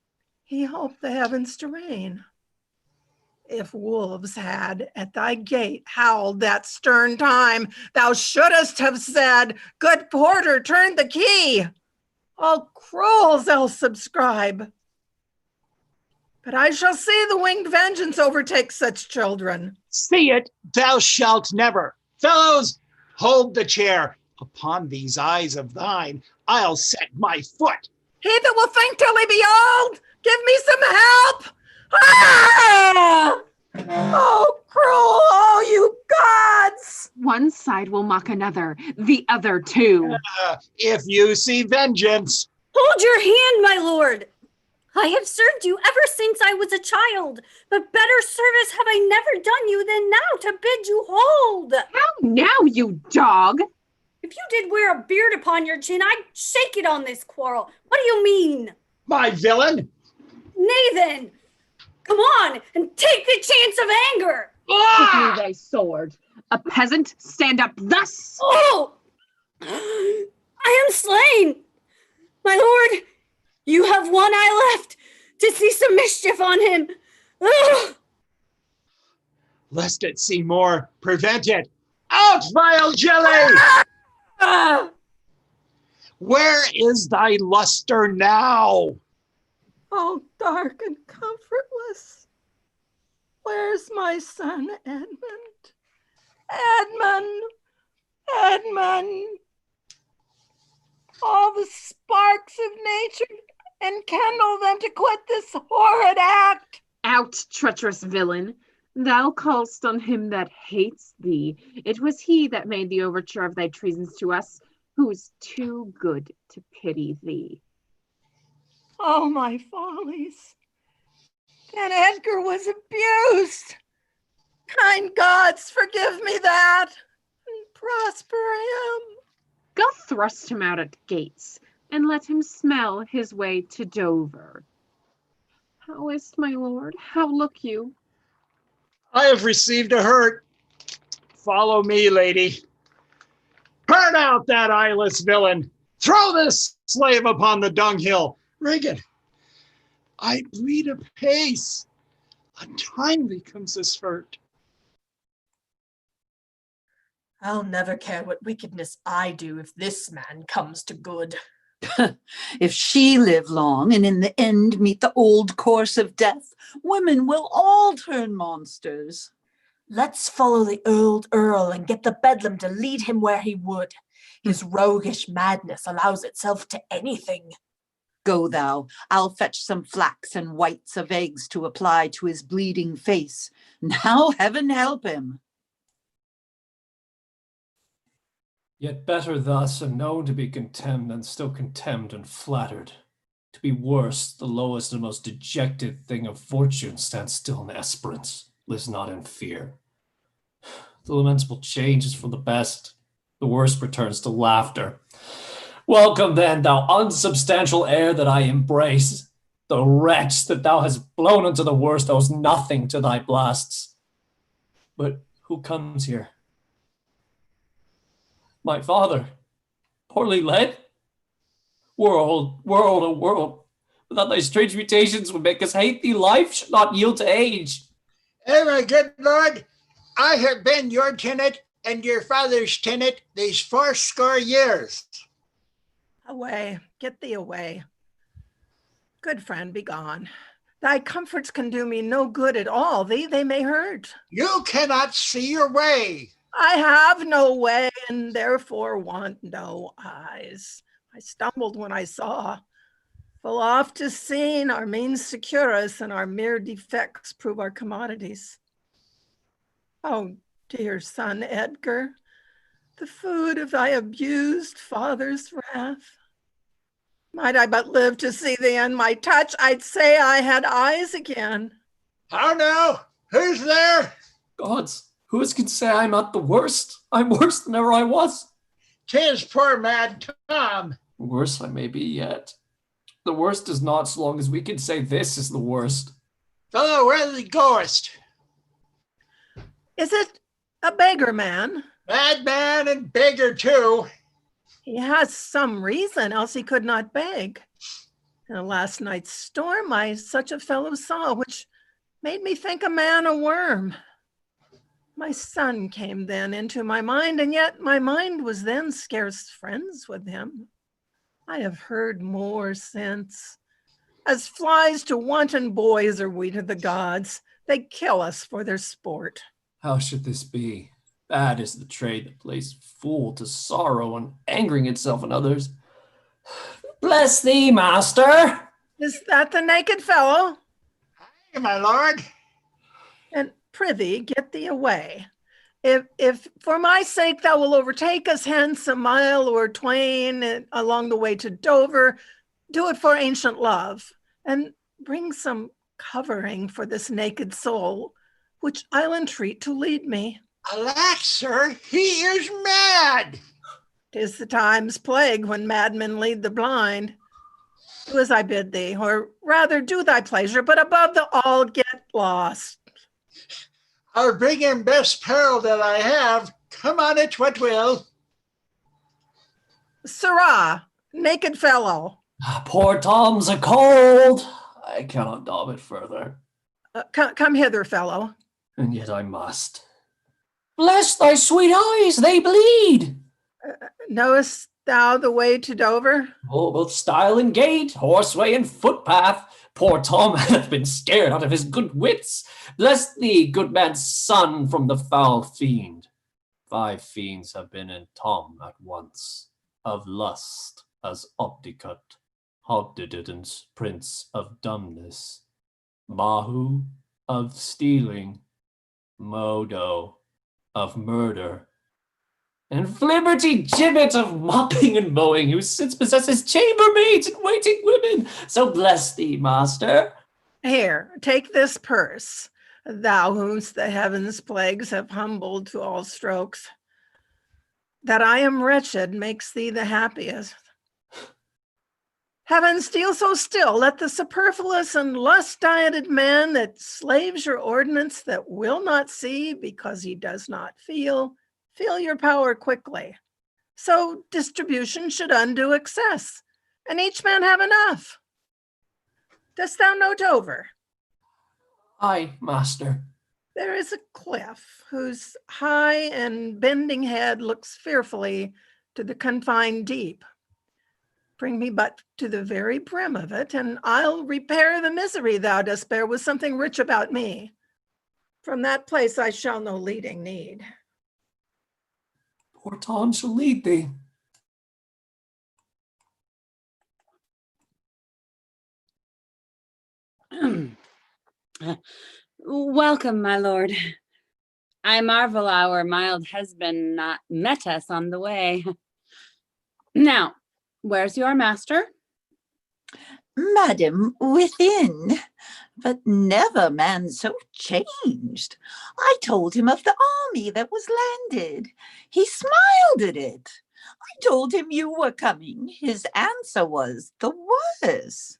he hoped the heavens to rain. If wolves had at thy gate howled that stern time, thou shouldst have said, good porter, turn the key. All cruels they'll subscribe. But I shall see the winged vengeance overtake such children. See it, thou shalt never. Fellows, hold the chair. Upon these eyes of thine, I'll set my foot. He that will think till he behold, give me some help. Ah! Oh, cruel, oh, you gods! One side will mock another, the other too. If you see vengeance. Hold your hand, my lord. I have served you ever since I was a child, but better service have I never done you than now to bid you hold. How now, you dog? If you did wear a beard upon your chin, I'd shake it on this quarrel. What do you mean? My villain? Nay then, come on and take the chance of anger. Give me thy sword. A peasant, stand up thus. Oh, I am slain. My lord, you have one eye left to see some mischief on him. Ugh. Lest it see more, prevent it. Out, vile jelly! Where is thy luster now? Oh, dark and comfortless. Where's my son, Edmund? Edmund! Edmund! All the sparks of nature enkindle them to quit this horrid act. Out, treacherous villain. Thou call'st on him that hates thee. It was he that made the overture of thy treasons to us, who is too good to pity thee. Oh, my follies. Then Edgar was abused. Kind gods, forgive me that, and prosper him. Go thrust him out at gates, and let him smell his way to Dover. How is't, my lord? How look you? I have received a hurt. Follow me, lady. Turn out that eyeless villain. Throw this slave upon the dunghill. Regan, I bleed apace. Untimely comes this hurt. I'll never care what wickedness I do if this man comes to good. If she live long and in the end meet the old course of death, women will all turn monsters. Let's follow the old Earl and get the bedlam to lead him where he would. His roguish madness allows itself to anything. Go thou, I'll fetch some flax and whites of eggs to apply to his bleeding face. Now heaven help him. Yet better thus, and known to be contemned, than still contemned and flattered. To be worse, the lowest and most dejected thing of fortune stands still in esperance, lives not in fear. The lamentable change is for the best, the worst returns to laughter. Welcome then, thou unsubstantial air that I embrace. The wretch that thou hast blown into the worst owes nothing to thy blasts. But who comes here? My father, poorly led? World, oh world, without thy strange mutations would make us hate thee. Life should not yield to age. My good lord, I have been your tenant and your father's tenant these 80 years. Away, get thee away. Good friend, be gone. Thy comforts can do me no good at all. Thee they may hurt. You cannot see your way. I have no way, and therefore want no eyes. I stumbled when I saw. Full oft is seen, our means secure us, and our mere defects prove our commodities. Oh, dear son Edgar, the food of thy abused father's wrath. Might I but live to see thee in my touch, I'd say I had eyes again. How now? Who's there? Gods, who can say I'm not the worst? I'm worse than ever I was. 'Tis poor mad Tom. Worse I may be yet. The worst is not so long as we can say this is the worst. Fellow, where thou goest? Is it a beggar man? Madman and beggar too. He has some reason, else he could not beg. In last night's storm I such a fellow saw, which made me think a man a worm. My son came then into my mind, and yet my mind was then scarce friends with him. I have heard more since. As flies to wanton boys are we to the gods. They kill us for their sport. How should this be? Bad is the trade that plays fool to sorrow and angering itself in others. Bless thee, master. Is that the naked fellow? Aye, my lord. And prithee, get thee away. If for my sake thou will overtake us hence a mile or twain along the way to Dover, do it for ancient love, and bring some covering for this naked soul, which I'll entreat to lead me. Alack, sir, he is mad. 'Tis the time's plague when madmen lead the blind. Do as I bid thee, or rather do thy pleasure, but above the all get lost. I'll bring him best peril that I have. Come on it what will. Sirrah, naked fellow. Poor Tom's a cold. I cannot daub it further. Come hither, fellow. And yet I must. Bless thy sweet eyes, they bleed. Knowest thou the way to Dover? Oh, both stile and gate, horseway and footpath. Poor Tom hath been scared out of his good wits. Bless thee, good man's son, from the foul fiend. 5 fiends have been in Tom at once. Of lust as Opticut, Hobdididens, prince of dumbness, Mahu of stealing, Modo of murder, and Flibberty Gibbet of mopping and mowing, who since possesses chambermaids and waiting women. So bless thee, master. Here, take this purse, thou whomst the heavens' plagues have humbled to all strokes. That I am wretched makes thee the happiest. Heaven, steal so still, let the superfluous and lust-dieted man that slaves your ordinance that will not see because he does not feel your power quickly. So distribution should undo excess, and each man have enough. Dost thou know Dover? Aye, master. There is a cliff whose high and bending head looks fearfully to the confined deep. Bring me but to the very brim of it, and I'll repair the misery thou dost bear with something rich about me. From that place I shall no leading need. Poor Tom shall lead thee. Welcome, my lord. I marvel our mild husband not met us on the way. Now, where's your master? Madam, within, but never man so changed. I told him of the army that was landed. He smiled at it. I told him you were coming. His answer was the worse.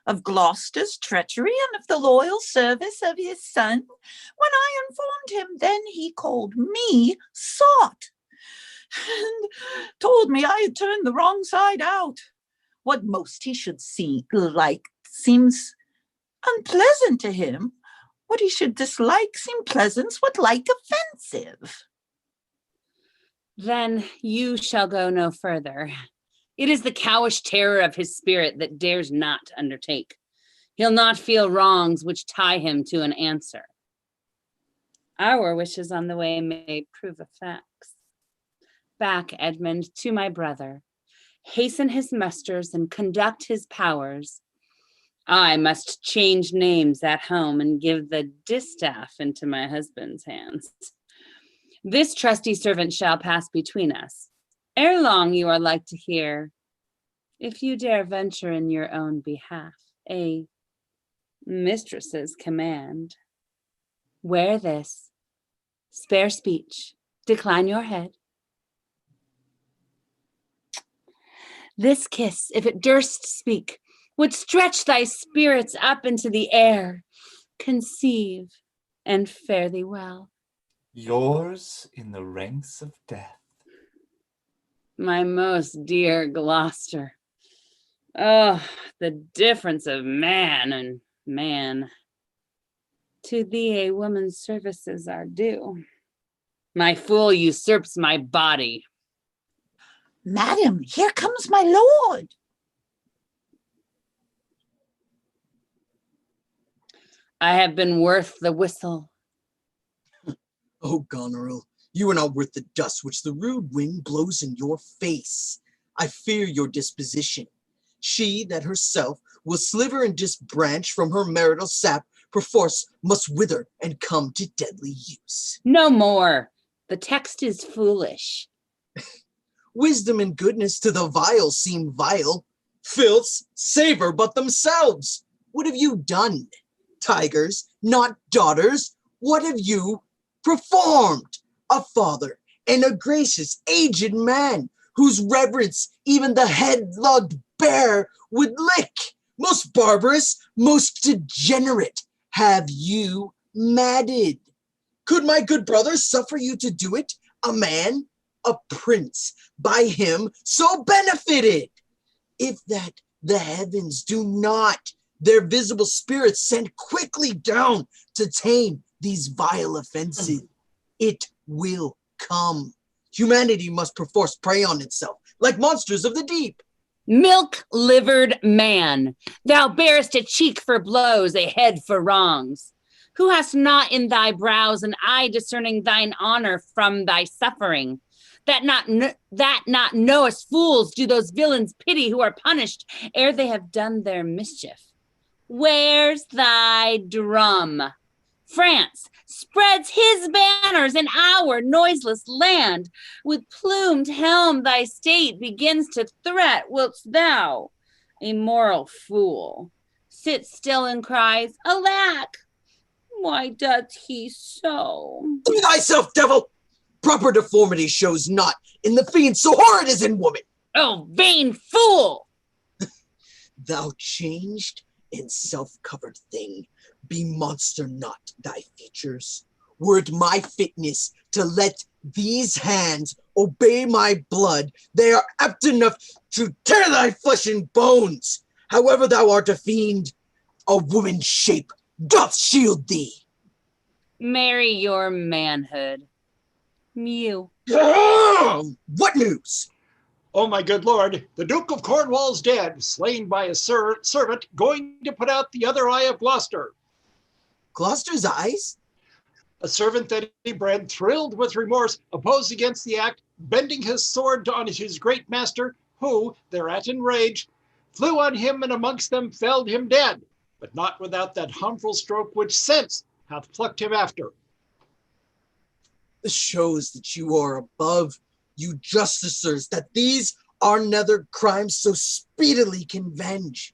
Of Gloucester's treachery and of the loyal service of his son. When I informed him, then he called me sot, and told me I had turned the wrong side out. What most he should seems unpleasant to him. What he should dislike seem pleasant, what like offensive. Then you shall go no further. It is the cowish terror of his spirit that dares not undertake. He'll not feel wrongs which tie him to an answer. Our wishes on the way may prove effects. Back, Edmund, to my brother. Hasten his musters and conduct his powers. I must change names at home and give the distaff into my husband's hands. This trusty servant shall pass between us. Ere long you are like to hear, if you dare venture in your own behalf, a mistress's command. Wear this, spare speech, decline your head. This kiss, if it durst speak, would stretch thy spirits up into the air. Conceive and fare thee well. Yours in the ranks of death. My most dear Gloucester. Oh, the difference of man and man. To thee a woman's services are due. My fool usurps my body. Madam, here comes my lord. I have been worth the whistle. Oh, Goneril, you are not worth the dust which the rude wind blows in your face. I fear your disposition. She that herself will sliver and disbranch from her marital sap, perforce must wither and come to deadly use. No more. The text is foolish. Wisdom and goodness to the vile seem vile. Filths savor but themselves. What have you done? Tigers, not daughters, what have you performed? A father and a gracious aged man, whose reverence even the head-lugged bear would lick. Most barbarous, most degenerate, have you madded. Could my good brother suffer you to do it? A man, a prince, by him so benefited. If that the heavens do not their visible spirits send quickly down to tame these vile offenses, it will come. Humanity must perforce prey on itself, like monsters of the deep. Milk-livered man, thou bearest a cheek for blows, a head for wrongs. Who hast not in thy brows an eye discerning thine honor from thy suffering? That not knowest fools do those villains pity who are punished ere they have done their mischief. Where's thy drum? France spreads his banners in our noiseless land. With plumed helm thy state begins to threat, whilst thou, a moral fool, sit still and cries, alack, why doth he so? To thyself, devil! Proper deformity shows not in the fiend so horrid as in woman. Oh, vain fool! Thou changed and self-covered thing, be monster not thy features. Were it my fitness to let these hands obey my blood, they are apt enough to tear thy flesh and bones. However thou art a fiend, a woman's shape doth shield thee. Marry your manhood. Mew. What news? Oh, my good lord, the Duke of Cornwall's dead, slain by a servant going to put out the other eye of Gloucester. Gloucester's eyes? A servant that he bred, thrilled with remorse, opposed against the act, bending his sword on his great master, who, thereat enraged, flew on him and amongst them felled him dead, but not without that harmful stroke which sense hath plucked him after. This shows that you are above, you justicers, that these are nether crimes so speedily can venge.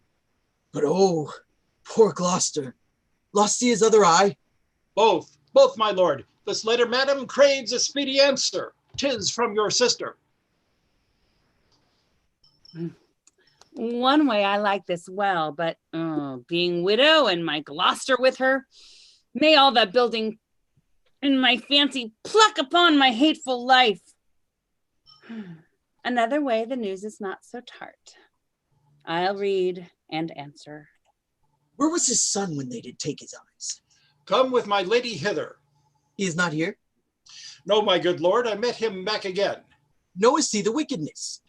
But oh, poor Gloucester, lost he his other eye? Both, my lord. This letter, madam, craves a speedy answer. 'Tis from your sister. One way I like this well, but being widow and my Gloucester with her, may all that building in my fancy pluck upon my hateful life. Another way the news is not so tart. I'll read and answer. Where was his son when they did take his eyes? Come with my lady hither. He is not here? No, my good lord, I met him back again. Knowest he the wickedness?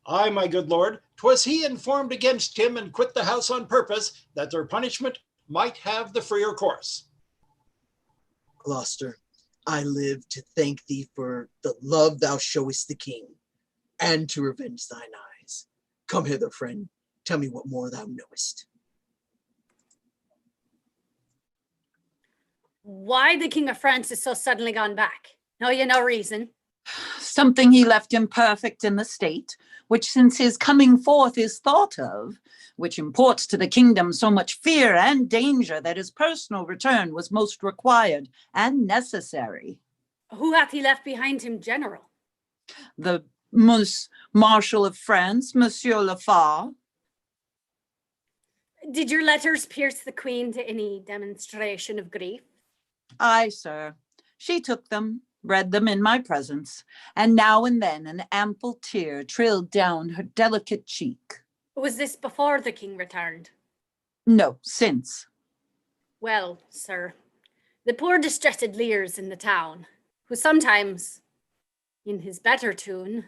Aye, my good lord, 'twas he informed against him and quit the house on purpose, that their punishment might have the freer course. Gloucester, I live to thank thee for the love thou showest the king, and to revenge thine eyes. Come hither, friend, tell me what more thou knowest. Why the King of France is so suddenly gone back? Know you no reason? Something he left imperfect in the state, which since his coming forth is thought of, which imports to the kingdom so much fear and danger that his personal return was most required and necessary. Who hath he left behind him, general? The Marshal of France, Monsieur Lafar. Did your letters pierce the queen to any demonstration of grief? Aye, sir. She took them, read them in my presence, and now and then an ample tear trilled down her delicate cheek. Was this before the king returned? No, since. Well, sir, the poor distressed Lears in the town, who sometimes, in his better tune,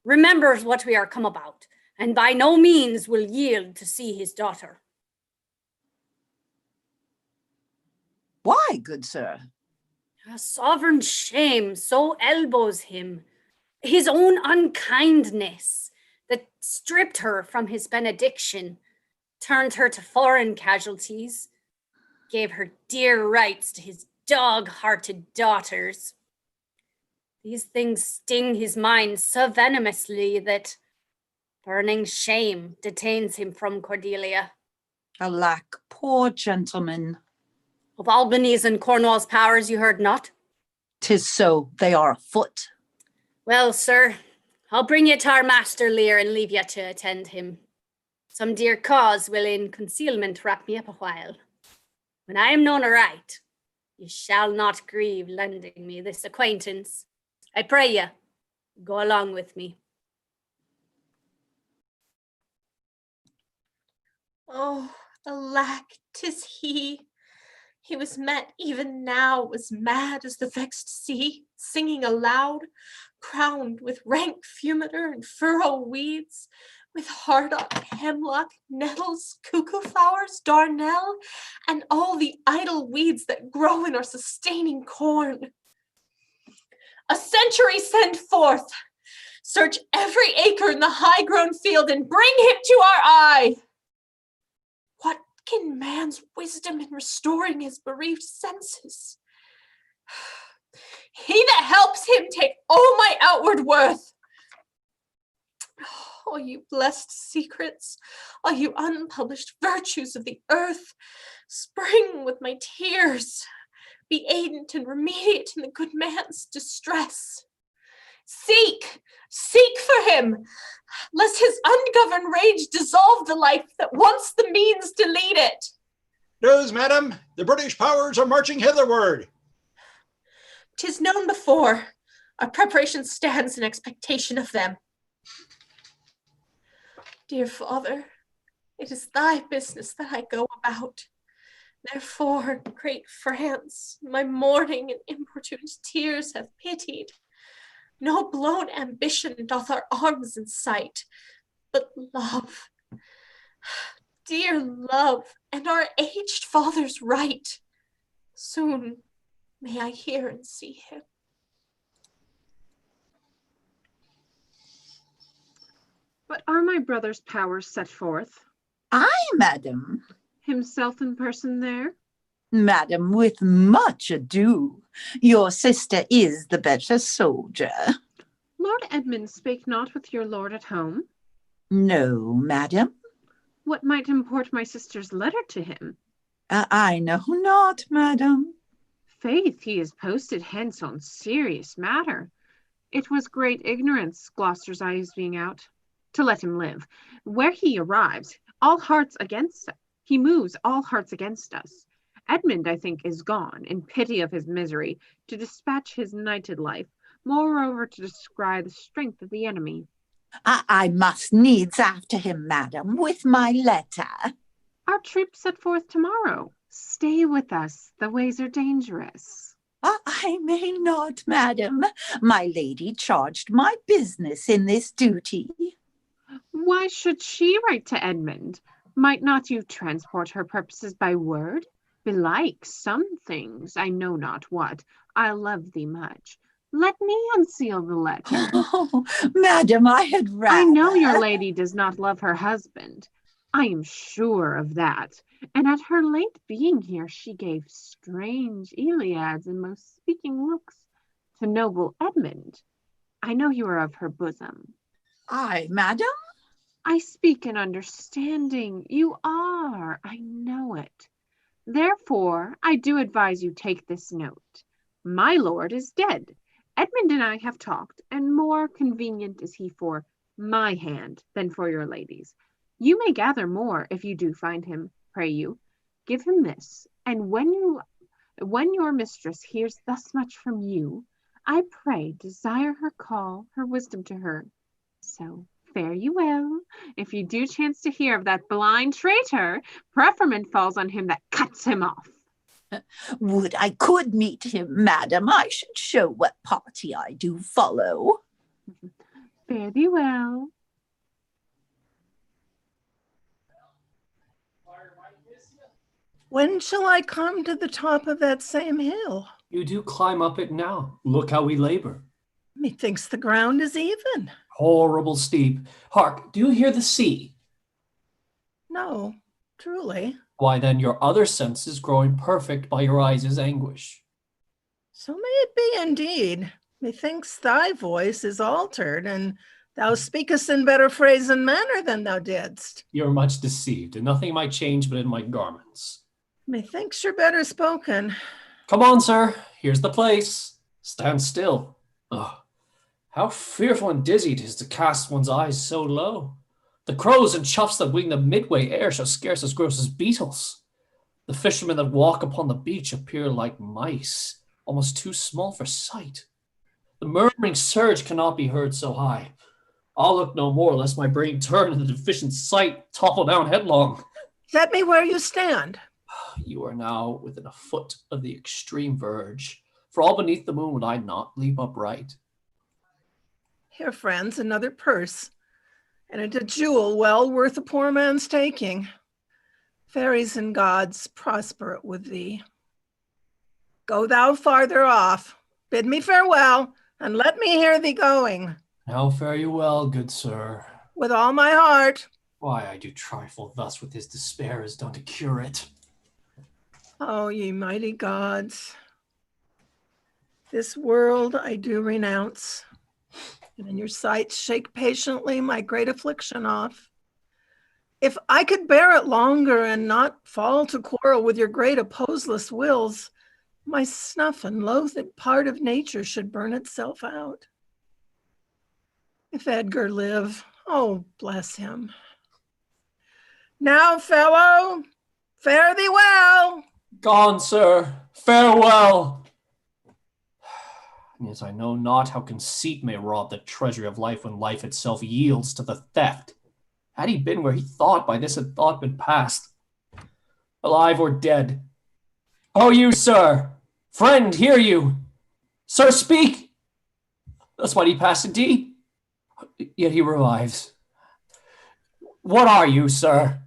remembers what we are come about, and by no means will yield to see his daughter. Why, good sir? A sovereign shame so elbows him, his own unkindness that stripped her from his benediction, turned her to foreign casualties, gave her dear rights to his dog-hearted daughters. These things sting his mind so venomously that burning shame detains him from Cordelia. Alack, poor gentleman. Of Albany's and Cornwall's powers you heard not? 'Tis so, they are afoot. Well, sir, I'll bring you to our master Lear and leave you to attend him. Some dear cause will in concealment wrap me up a while. When I am known aright, you shall not grieve lending me this acquaintance. I pray you, go along with me. Oh, alack, 'tis he. He was met even now, was mad as the vexed sea, singing aloud, crowned with rank fumiter and furrow weeds, with hardock, hemlock, nettles, cuckoo flowers, darnel, and all the idle weeds that grow in our sustaining corn. A century send forth, search every acre in the high-grown field and bring him to our eye. What can man's wisdom in restoring his bereaved senses? He that helps him take all my outward worth. Oh, you blessed secrets, all you unpublished virtues of the earth, spring with my tears, be aidant and remediate in the good man's distress. Seek for him, lest his ungoverned rage dissolve the life that wants the means to lead it. News, madam, the British powers are marching hitherward. 'Tis known before. Our preparation stands in expectation of them. Dear father, it is thy business that I go about. Therefore, great France, my mourning and importunate tears have pitied. No blown ambition doth our arms incite, but love, dear love, and our aged father's right. Soon may I hear and see him. But are my brother's powers set forth? Aye, madam. Himself in person there? Madam, with much ado. Your sister is the better soldier. Lord Edmund spake not with your lord at home? No, madam. What might import my sister's letter to him? I know not, madam. Faith, he is posted hence on serious matter. It was great ignorance, Gloucester's eyes being out, to let him live. Where he arrives, all hearts against us. He moves all hearts against us. Edmund, I think, is gone, in pity of his misery, to dispatch his nighted life, moreover to descry the strength of the enemy. I must needs after him, madam, with my letter. Our troops set forth tomorrow. Stay with us, the ways are dangerous. I may not, madam. My lady charged my business in this duty. Why should she write to Edmund? Might not you transport her purposes by word? Belike some things, I know not what, I love thee much. Let me unseal the letter. Oh, madam, I had rather. I know your lady does not love her husband. I am sure of that. And at her late being here, she gave strange Iliads and most speaking looks to noble Edmund. I know you are of her bosom. Aye, madam? I speak in understanding. You are. I know it. Therefore, I do advise you take this note. My lord is dead. Edmund and I have talked, and more convenient is he for my hand than for your lady's. You may gather more if you do find him, pray you. Give him this, and when your mistress hears thus much from you, I pray desire her call, her wisdom to her. So fare you well. If you do chance to hear of that blind traitor, preferment falls on him that cuts him off. Would I could meet him, madam, I should show what party I do follow. Fare thee well. When shall I come to the top of that same hill? You do climb up it now. Look how we labor. Methinks the ground is even. Horrible steep. Hark, do you hear the sea? No, truly. Why then your other senses growing perfect by your eyes' anguish. So may it be indeed. Methinks thy voice is altered, and thou speakest in better phrase and manner than thou didst. You are much deceived, and nothing might change but in my garments. Methinks you're better spoken. Come on, sir. Here's the place. Stand still. Ugh. How fearful and dizzy it is to cast one's eyes so low. The crows and choughs that wing the midway air shall scarce as gross as beetles. The fishermen that walk upon the beach appear like mice, almost too small for sight. The murmuring surge cannot be heard so high. I'll look no more, lest my brain turn and the deficient sight topple down headlong. Set me where you stand. You are now within a foot of the extreme verge. For all beneath the moon would I not leap upright. Here, friends, another purse, and a jewel well worth a poor man's taking. Fairies and gods prosper it with thee. Go thou farther off, bid me farewell, and let me hear thee going. Now fare you well, good sir. With all my heart. Why I do trifle thus with his despair is done to cure it. Oh, ye mighty gods, this world I do renounce, and in your sight shake patiently my great affliction off. If I could bear it longer and not fall to quarrel with your great opposeless wills, my snuff and loathed part of nature should burn itself out. If Edgar live, oh, bless him. Now, fellow, fare thee well. Gone, sir. Farewell. Yet I know not how conceit may rob the treasury of life when life itself yields to the theft. Had he been where he thought, by this had thought been past. Alive or dead, Oh, you, sir. Friend, hear you. Sir, speak. That's what he passed indeed. Yet he revives. What are you, sir?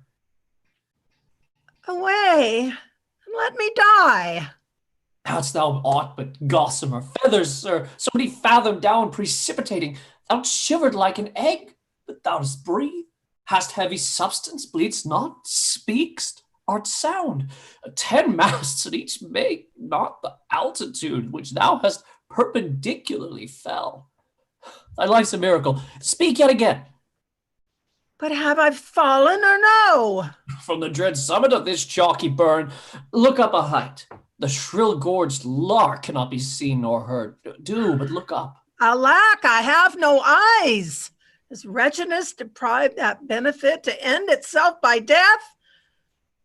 Away, and let me die. Hadst thou aught but gossamer feathers, sir, so many fathom down precipitating, thou'rt shivered like an egg, but thou dost breathe, hast heavy substance, bleedst not, speakst, art sound. 10 masts at each make not the altitude which thou hast perpendicularly fell. Thy life's a miracle. Speak yet again. But have I fallen or no? From the dread summit of this chalky burn, look up a height. The shrill-gorged lark cannot be seen nor heard. Do but look up. Alack, I have no eyes. Is wretchedness deprived that benefit to end itself by death?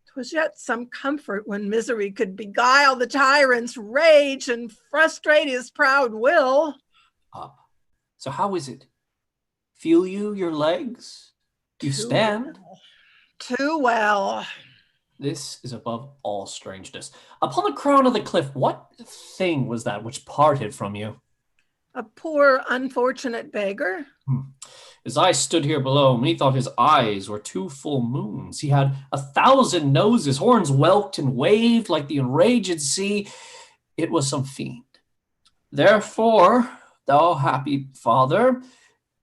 'Twas yet some comfort when misery could beguile the tyrant's rage and frustrate his proud will. Up. So how is it? Feel you your legs? You stand? Too well. This is above all strangeness. Upon the crown of the cliff, what thing was that which parted from you? A poor, unfortunate beggar. As I stood here below, methought his eyes were 2 full moons. He had 1,000 noses, horns whelked and waved like the enraged sea. It was some fiend. Therefore, thou happy father,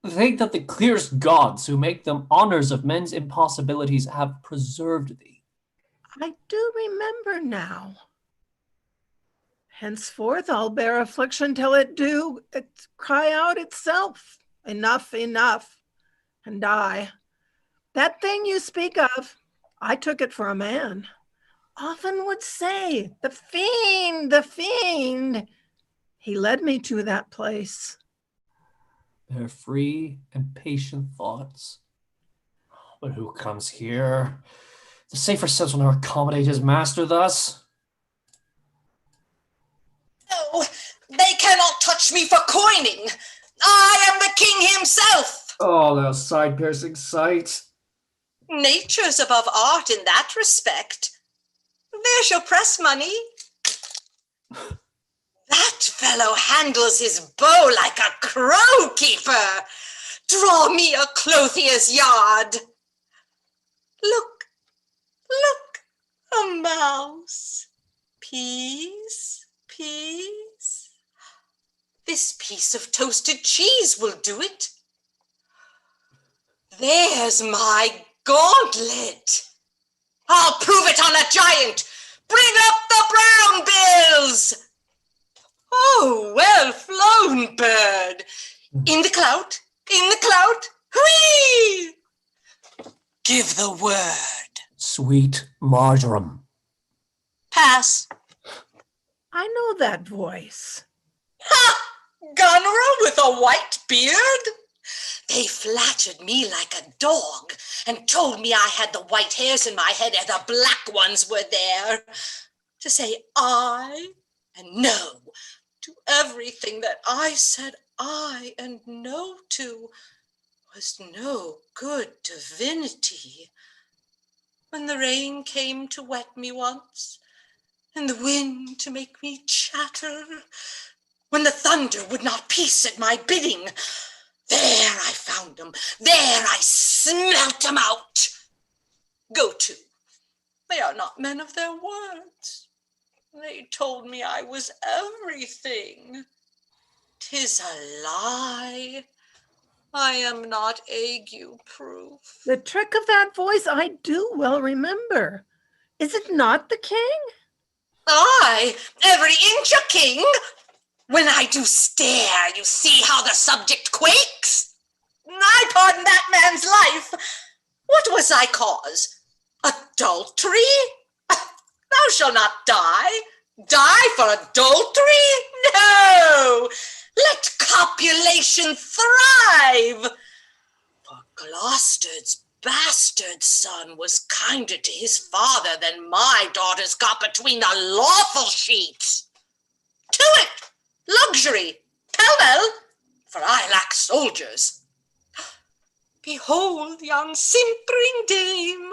think that the clearest gods who make them honors of men's impossibilities have preserved thee. I do remember now. Henceforth I'll bear affliction till it cry out itself, enough, enough, and die. That thing you speak of, I took it for a man. Often would say, the fiend, the fiend. He led me to that place. Their free and patient thoughts. But who comes here? The safer sense will never accommodate his master thus. No, they cannot touch me for coining. I am the king himself. Oh, thou side-piercing sight. Nature's above art in that respect. There's your press money. That fellow handles his bow like a crow keeper. Draw me a clothier's yard. Look, a mouse. Peas, peas. This piece of toasted cheese will do it. There's my gauntlet. I'll prove it on a giant. Bring up the brown bills. Oh, well flown, bird. In the clout, whee! Give the word. Sweet marjoram. Pass. I know that voice. Ha! Goneril with a white beard? They flattered me like a dog and told me I had the white hairs in my head and the black ones were there. To say aye and no to everything that I said aye and no to was no good divinity. When the rain came to wet me once, and the wind to make me chatter, when the thunder would not peace at my bidding, there I found them, there I smelt them out. Go to, they are not men of their words. They told me I was everything. 'Tis a lie. I am not ague-proof. The trick of that voice I do well remember. Is it not the king? Aye, every inch a king. When I do stare, you see how the subject quakes. I pardon that man's life. What was thy cause? Adultery? Thou shalt not die. Die for adultery? No! Let copulation thrive. For Gloucester's bastard son was kinder to his father than my daughters got between the lawful sheets. To it! Luxury! Pell-mell! For I lack soldiers. Behold yon simpering dame,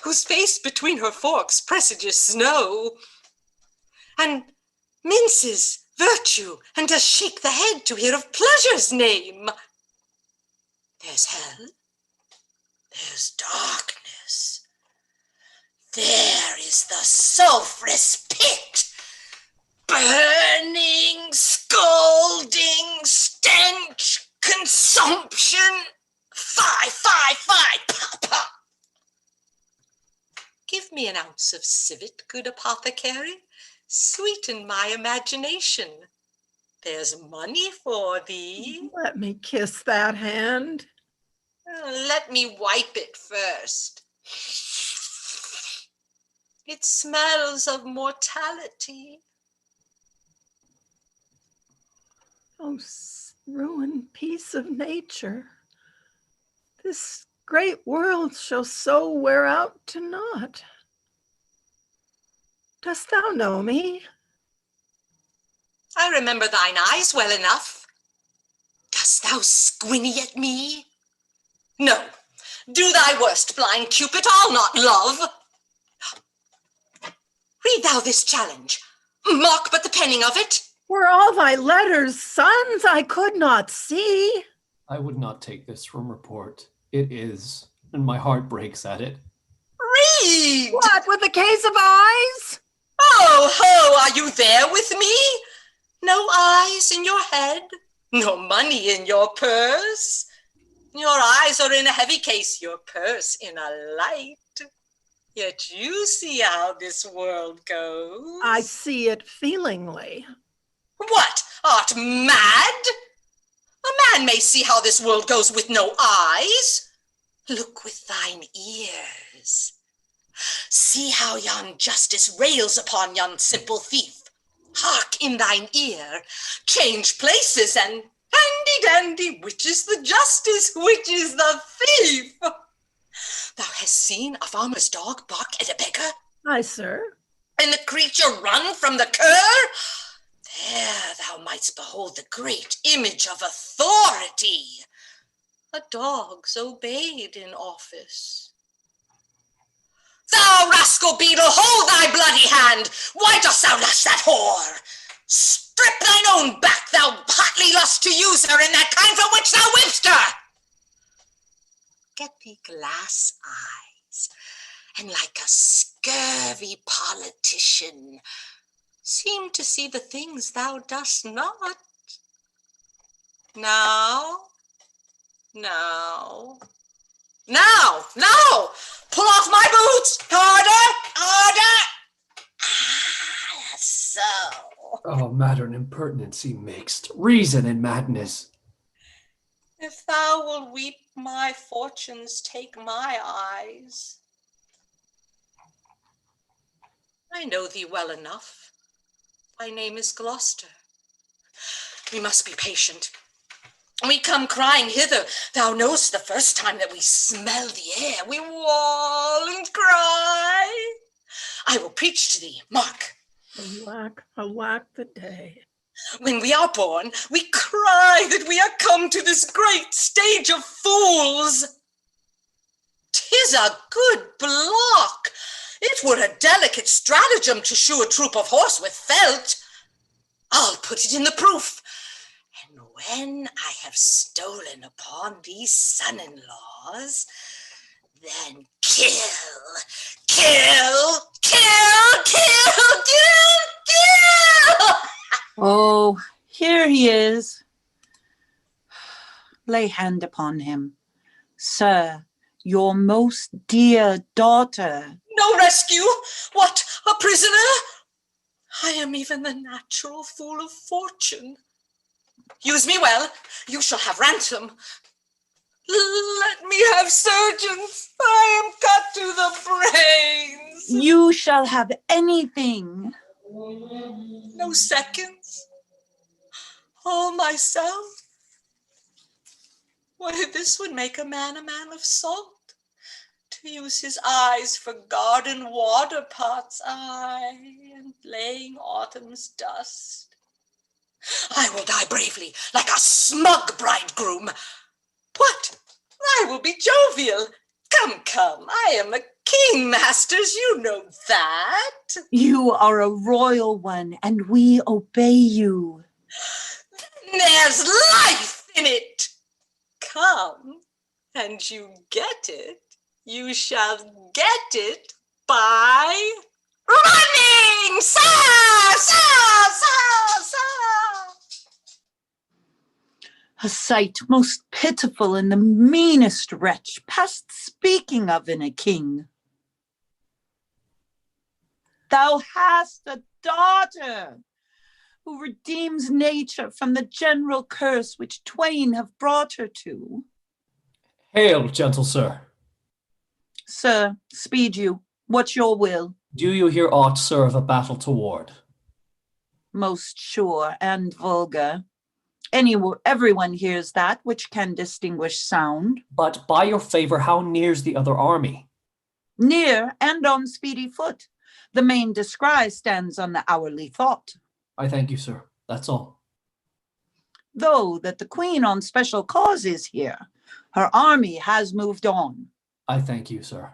whose face between her forks presages snow. and minces virtue, and does shake the head to hear of pleasure's name. There's hell, there's darkness, there is the sulphurous pit, burning, scalding, stench, consumption, fie, fie, fie, pah, pah. Give me an ounce of civet, good apothecary, sweeten my imagination. There's money for thee. Let me kiss that hand. Let me wipe it first. It smells of mortality. Oh, ruined piece of nature. This great world shall so wear out to naught. Dost thou know me? I remember thine eyes well enough. Dost thou squinny at me? No, do thy worst, blind Cupid, I'll not love. Read thou this challenge. Mark but the penning of it. Were all thy letters sons I could not see? I would not take this from report. It is, and my heart breaks at it. Read! What, with a case of eyes? Oh, ho, are you there with me? No eyes in your head, no money in your purse. Your eyes are in a heavy case, your purse in a light. Yet you see how this world goes. I see it feelingly. What, art mad? A man may see how this world goes with no eyes. Look with thine ears. See how yon justice rails upon yon simple thief. Hark in thine ear, change places, and handy-dandy, which is the justice, which is the thief? Thou hast seen a farmer's dog bark at a beggar? Aye, sir. And the creature run from the cur? There thou mightst behold the great image of authority. A dog's obeyed in office. Thou rascal beetle, hold thy bloody hand! Why dost thou lash that whore? Strip thine own back, thou hotly lust to use her in that kind for which thou whipp'st her! Get thee glass eyes, and like a scurvy politician, seem to see the things thou dost not. Now, pull off my boots, harder, harder. Ah, so. Oh, matter and impertinency mixed, reason and madness. If thou will weep my fortunes, take my eyes. I know thee well enough. Thy name is Gloucester. We must be patient. We come crying hither. Thou know'st the first time that we smell the air, we wail and cry. I will preach to thee, mark. Alack the day. When we are born, we cry that we are come to this great stage of fools. 'Tis a good block. It were a delicate stratagem to shoe a troop of horse with felt. I'll put it in the proof. And when I have stolen upon these son-in-laws, then kill. Oh, here he is. Lay hand upon him. Sir, your most dear daughter. No rescue? What, a prisoner? I am even the natural fool of fortune. Use me well, you shall have ransom. Let me have surgeons. I am cut to the brains. You shall have anything. No seconds. All myself. Why, this would make a man of salt. To use his eyes for garden water pots, aye, and laying autumn's dust. I will die bravely, like a smug bridegroom. What? I will be jovial. Come, I am a King Masters, you know that. You are a royal one, and we obey you. There's life in it. Come, and you get it. You shall get it by running! Sir, sir, sir, sir! A sight most pitiful in the meanest wretch, past speaking of in a king. Thou hast a daughter who redeems nature from the general curse which twain have brought her to. Hail, gentle sir. Sir, speed you. What's your will? Do you hear aught, sir, of a battle toward? Most sure and vulgar. Everyone hears that which can distinguish sound. But by your favor, how near's the other army? Near and on speedy foot. The main descry stands on the hourly thought. I thank you, sir. That's all. Though that the queen on special cause is here, her army has moved on. I thank you, sir.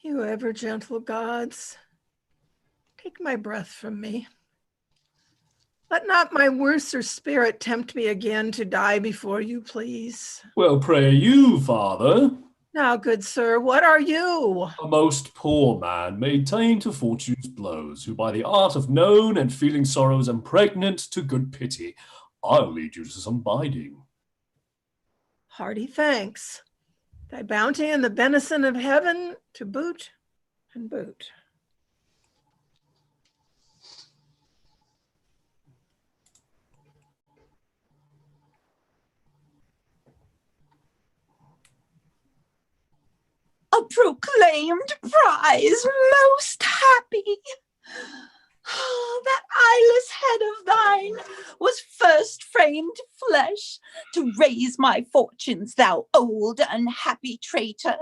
You ever gentle gods, take my breath from me. Let not my worser spirit tempt me again to die before you, please. Well, pray you, father. Now, good sir, what are you? A most poor man, made tame to fortune's blows, who by the art of known and feeling sorrows am pregnant to good pity. I'll lead you to some biding. Hearty thanks. Thy bounty and the benison of heaven to boot and boot. A proclaimed prize, most happy. That eyeless head of thine was first framed flesh to raise my fortunes, thou old unhappy traitor.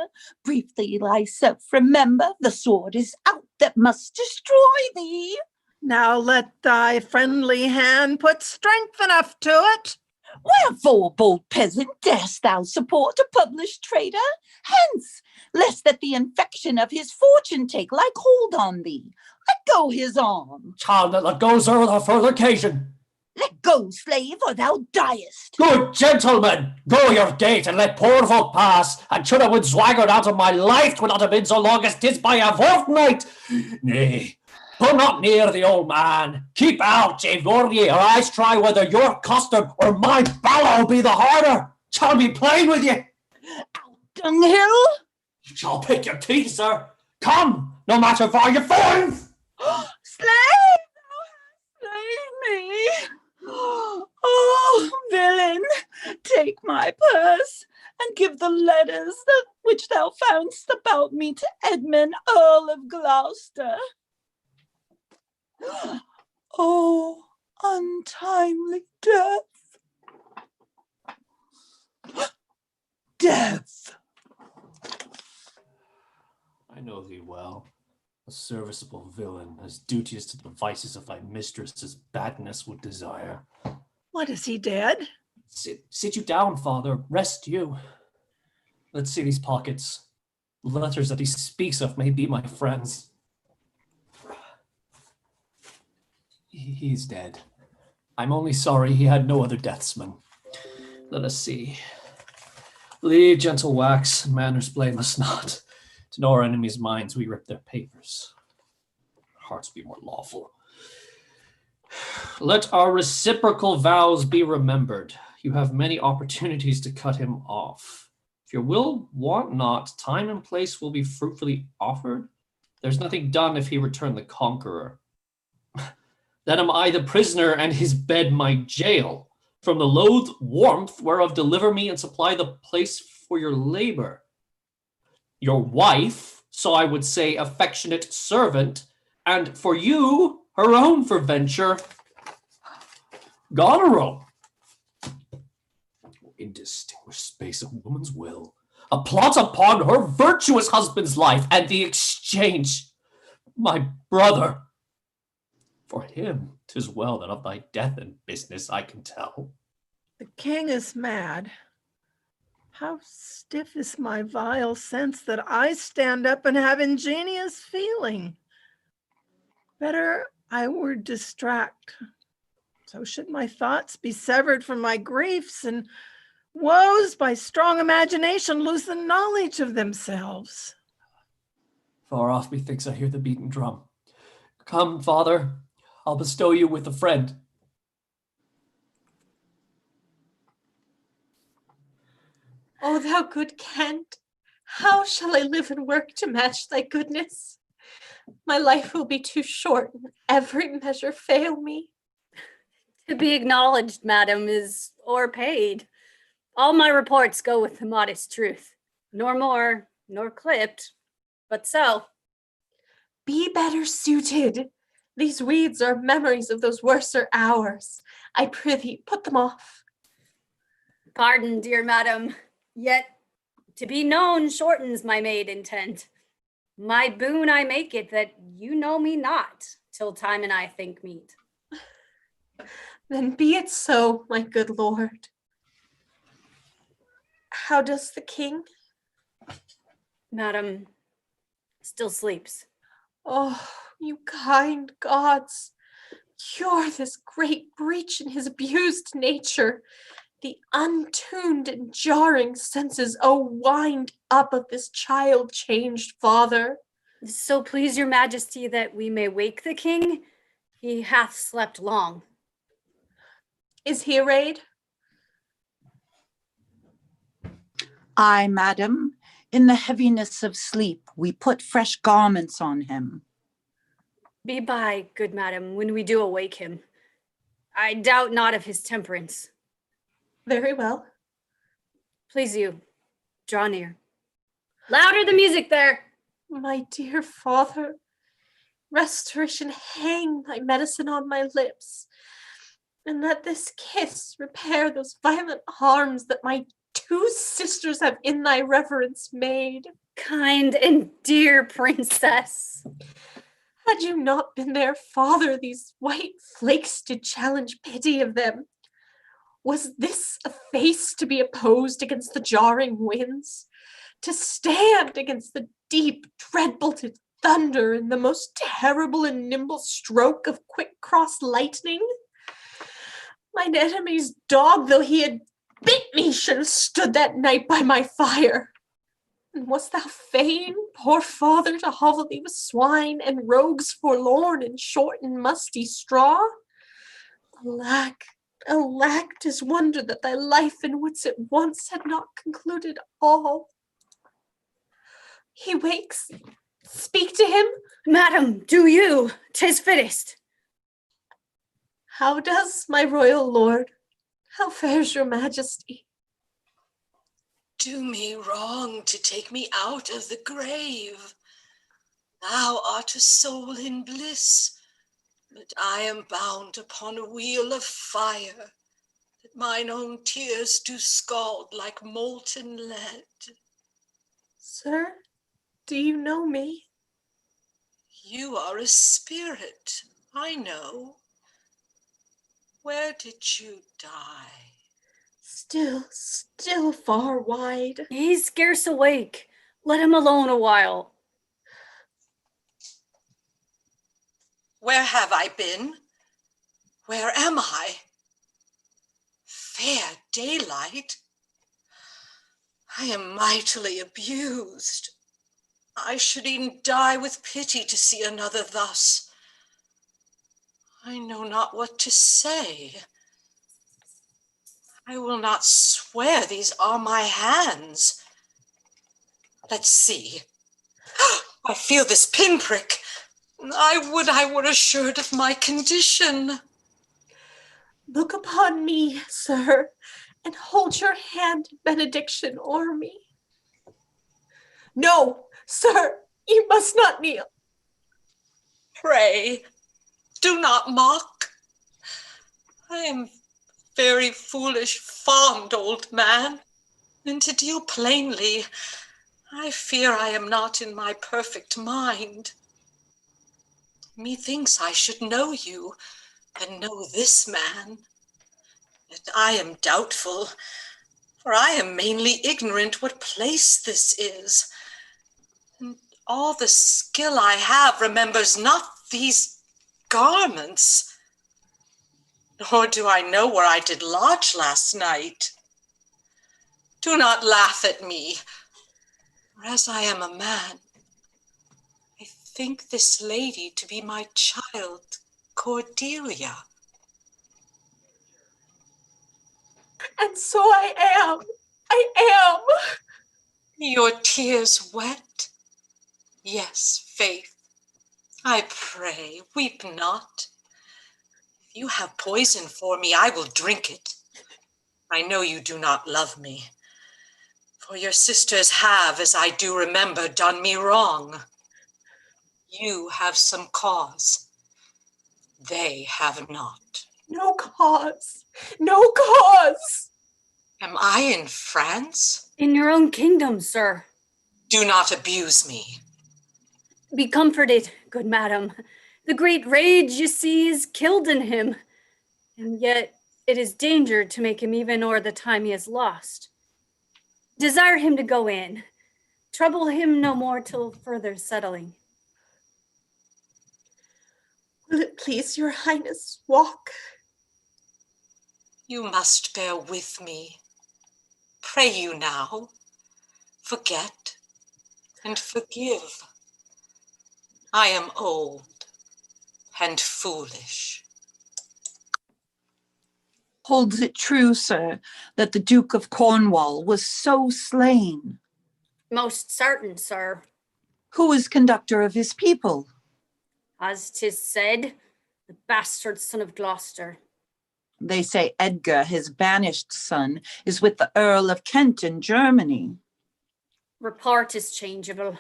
Briefly thyself remember, the sword is out that must destroy thee. Now let thy friendly hand put strength enough to it. Wherefore, bold peasant, darest thou support a published traitor? Hence, lest that the infection of his fortune take like hold on thee. Let go his arm. Child, let go, sir, without further occasion. Let go, slave, or thou diest. Good gentlemen, go your gait, and let poor folk pass, and should I would swaggered out of my life, 'twould not have been so long as 'tis by a fortnight. Nay, come not near the old man. Keep out, or I try whether your custard or my ballow be the harder. Shall be plain with you. Out, dunghill. You shall pick your teeth, sir. Come, no matter for your forms. Slave, thou hast slain me. Oh, villain, take my purse and give the letters which thou foundst about me to Edmund, Earl of Gloucester. Oh, untimely death. Death. I know thee well. A serviceable villain, as duteous to the vices of thy mistress as badness would desire. What, is he dead? Sit you down, father. Rest you. Let's see these pockets. Letters that he speaks of may be my friends. He's dead. I'm only sorry he had no other deathsman. Let us see. Leave gentle wax, manners blame us not. To know our enemies' minds, we rip their papers. Hearts be more lawful. Let our reciprocal vows be remembered. You have many opportunities to cut him off. If your will want not, time and place will be fruitfully offered. There's nothing done if he return the conqueror. Then am I the prisoner, and his bed my jail. From the loathed warmth whereof deliver me and supply the place for your labor. Your wife, so I would say affectionate servant, and for you, her own for venture, Goneril. Indistinguished space of woman's will, a plot upon her virtuous husband's life, and the exchange, my brother. For him, 'tis well that of thy death and business I can tell. The king is mad. How stiff is my vile sense that I stand up and have ingenious feeling. Better I were distract. So should my thoughts be severed from my griefs, and woes by strong imagination lose the knowledge of themselves. Far off methinks I hear the beaten drum. Come, father, I'll bestow you with a friend. O thou good Kent, how shall I live and work to match thy goodness? My life will be too short, and every measure fail me. To be acknowledged, madam, is o'erpaid. All my reports go with the modest truth, nor more, nor clipped, but so. Be better suited. These weeds are memories of those worser hours. I prithee, put them off. Pardon, dear madam, yet to be known shortens my made intent. My boon I make it that you know me not, till time and I think meet. Then be it so, my good lord. How does the king? Madam, still sleeps. Oh, you kind gods, cure this great breach in his abused nature. The untuned and jarring senses, oh, wind up of this child-changed father. So please your majesty that we may wake the king. He hath slept long. Is he arrayed? Aye, madam. In the heaviness of sleep, we put fresh garments on him. Be by, good madam, when we do awake him. I doubt not of his temperance. Very well. Please you, draw near. Louder the music there. My dear father, restoration, hang thy medicine on my lips, and let this kiss repair those violent harms that my 2 sisters have in thy reverence made. Kind and dear princess. Had you not been their father, these white flakes did challenge pity of them. Was this a face to be opposed against the jarring winds? To stand against the deep, dread-bolted thunder and the most terrible and nimble stroke of quick-cross lightning? Mine enemy's dog, though he had bit me, should have stood that night by my fire. And wast thou fain, poor father, to hovel thee with swine and rogues forlorn in short and musty straw? Alack, alack, 'tis wonder that thy life and wits at once had not concluded all. He wakes. Speak to him. Madam, do you. 'Tis fittest. How does my royal lord? How fares your majesty? Do me wrong to take me out of the grave. Thou art a soul in bliss, but I am bound upon a wheel of fire, that mine own tears do scald like molten lead. Sir, do you know me? You are a spirit, I know. Where did you die? Still far wide. He's scarce awake. Let him alone a while. Where have I been? Where am I? Fair daylight. I am mightily abused. I should e'en die with pity to see another thus. I know not what to say. I will not swear these are my hands. Let's see. I feel this pinprick. I would I were assured of my condition. Look upon me, sir, and hold your hand in benediction o'er me. No, sir, you must not kneel. Pray, do not mock. I am very foolish, fond old man, and to deal plainly, I fear I am not in my perfect mind. Methinks I should know you, and know this man, yet I am doubtful, for I am mainly ignorant what place this is. And all the skill I have remembers not these garments, nor do I know where I did lodge last night. Do not laugh at me, for as I am a man, I think this lady to be my child, Cordelia. And so I am. I am. Your tears wet? Yes, faith. I pray, weep not. If you have poison for me, I will drink it. I know you do not love me, for your sisters have, as I do remember, done me wrong. You have some cause. They have not. No cause. No cause. Am I in France? In your own kingdom, sir. Do not abuse me. Be comforted, good madam. The great rage you see is killed in him, and yet it is danger to make him even o'er the time he has lost. Desire him to go in. Trouble him no more till further settling. Will it please your highness walk? You must bear with me. Pray you now, forget and forgive. I am old and foolish. Holds it true, sir, that the Duke of Cornwall was so slain? Most certain, sir. Who is conductor of his people? As 'tis said, the bastard son of Gloucester. They say Edgar, his banished son, is with the Earl of Kent in Germany. Report is changeable.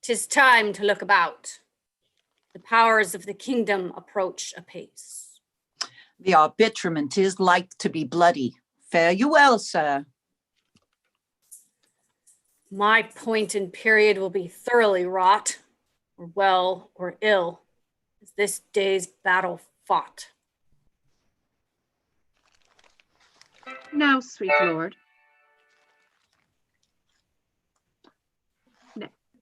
'Tis time to look about. The powers of the kingdom approach apace. The arbitrament is like to be bloody. Fare you well, sir. My point and period will be thoroughly wrought, or well or ill, as this day's battle fought. Now, sweet lord.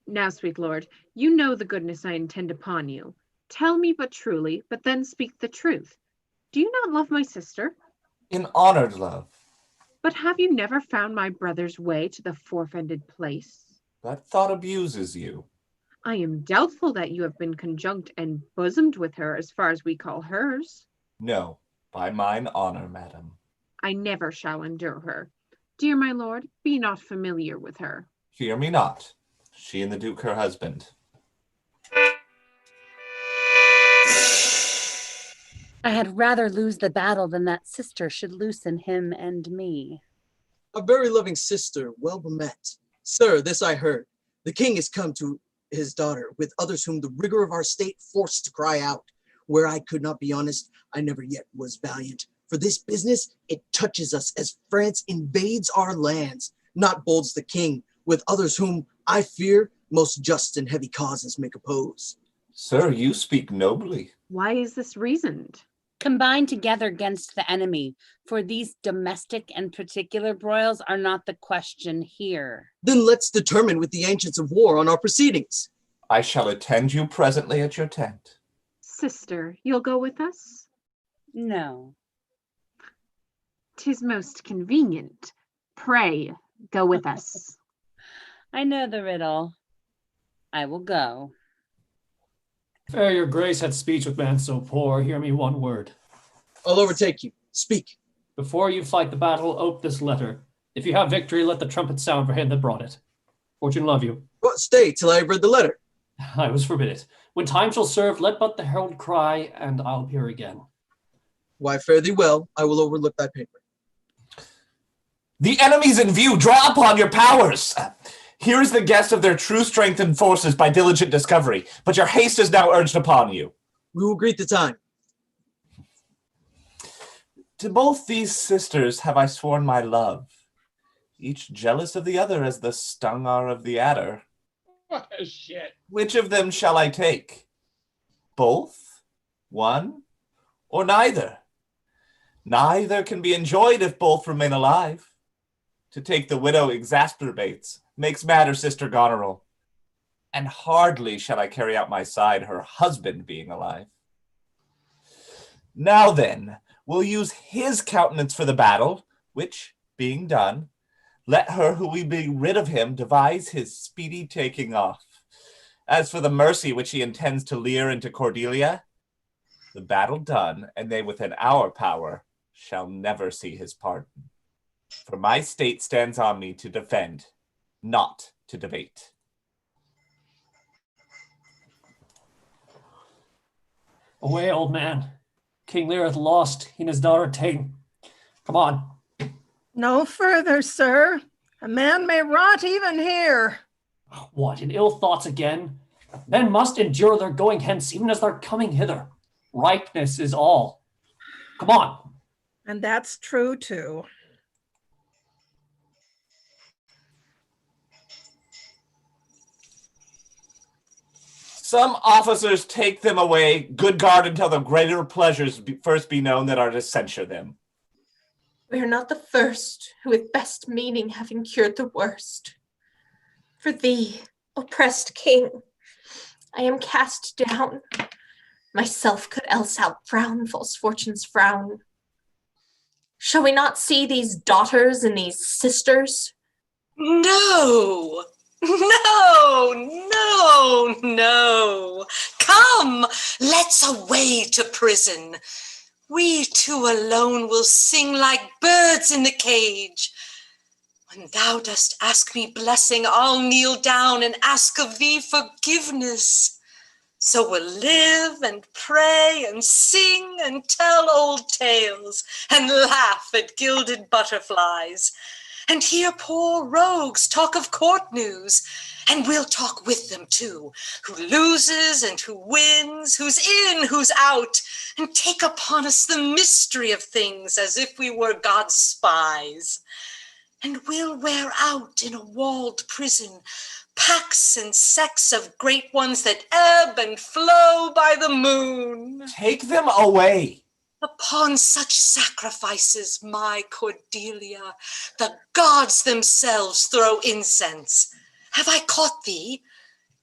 Now, sweet lord, you know the goodness I intend upon you. Tell me but truly, but then speak the truth. Do you not love my sister? In honored love. But have you never found my brother's way to the forfended place? That thought abuses you. I am doubtful that you have been conjunct and bosomed with her as far as we call hers. No, by mine honor, madam. I never shall endure her. Dear my lord, be not familiar with her. Fear me not. She and the Duke her husband. I had rather lose the battle than that sister should loosen him and me. A very loving sister, well bemet. Sir, this I heard. The king is come to his daughter, with others whom the rigor of our state forced to cry out. Where I could not be honest, I never yet was valiant. For this business, it touches us as France invades our lands. Not bolds the king, with others whom I fear most just and heavy causes make oppose. Sir, you speak nobly. Why is this reasoned? Combine together against the enemy, for these domestic and particular broils are not the question here. Then let's determine with the ancients of war on our proceedings. I shall attend you presently at your tent. Sister, you'll go with us? No. 'Tis most convenient. Pray, go with us. I know the riddle. I will go. Ere your grace had speech with man so poor, hear me one word. I'll overtake you. Speak. Before you fight the battle, ope this letter. If you have victory, let the trumpet sound for him that brought it. Fortune love you. But stay till I have read the letter. I was forbid it. When time shall serve, let but the herald cry, and I'll appear again. Why, fare thee well. I will overlook thy paper. The enemy's in view. Draw upon your powers. Here is the guest of their true strength and forces by diligent discovery, but your haste is now urged upon you. We will greet the time. To both these sisters have I sworn my love, each jealous of the other as the stung are of the adder. What a shit. Which of them shall I take? Both? One? Or neither? Neither can be enjoyed if both remain alive. To take the widow exacerbates, makes mad her sister Goneril. And hardly shall I carry out my side, her husband being alive. Now then, we'll use his countenance for the battle, which, being done, let her who will be rid of him devise his speedy taking off. As for the mercy which he intends to Lear and to Cordelia, the battle done, and they within our power, shall never see his pardon. For my state stands on me to defend, not to debate. Away, old man. King Lear hath lost, he and his daughter ta'en. Come on. No further, sir. A man may rot even here. What, in ill thoughts again? Men must endure their going hence, even as their coming hither. Ripeness is all. Come on. And that's true, too. Some officers take them away, good guard until the greater pleasures first be known that are to censure them. We are not the first who with best meaning have incurred the worst. For thee, oppressed king, I am cast down. Myself could else outfrown false fortune's frown. Shall we not see these daughters and these sisters? No, no, no, no. Come, let's away to prison. We two alone will sing like birds in the cage. When thou dost ask me blessing, I'll kneel down and ask of thee forgiveness. So we'll live and pray and sing and tell old tales and laugh at gilded butterflies and hear poor rogues talk of court news. And we'll talk with them too, who loses and who wins, who's in, who's out, and take upon us the mystery of things as if we were God's spies. And we'll wear out in a walled prison packs and sects of great ones that ebb and flow by the moon. Take them away. Upon such sacrifices, my Cordelia, the gods themselves throw incense. Have I caught thee?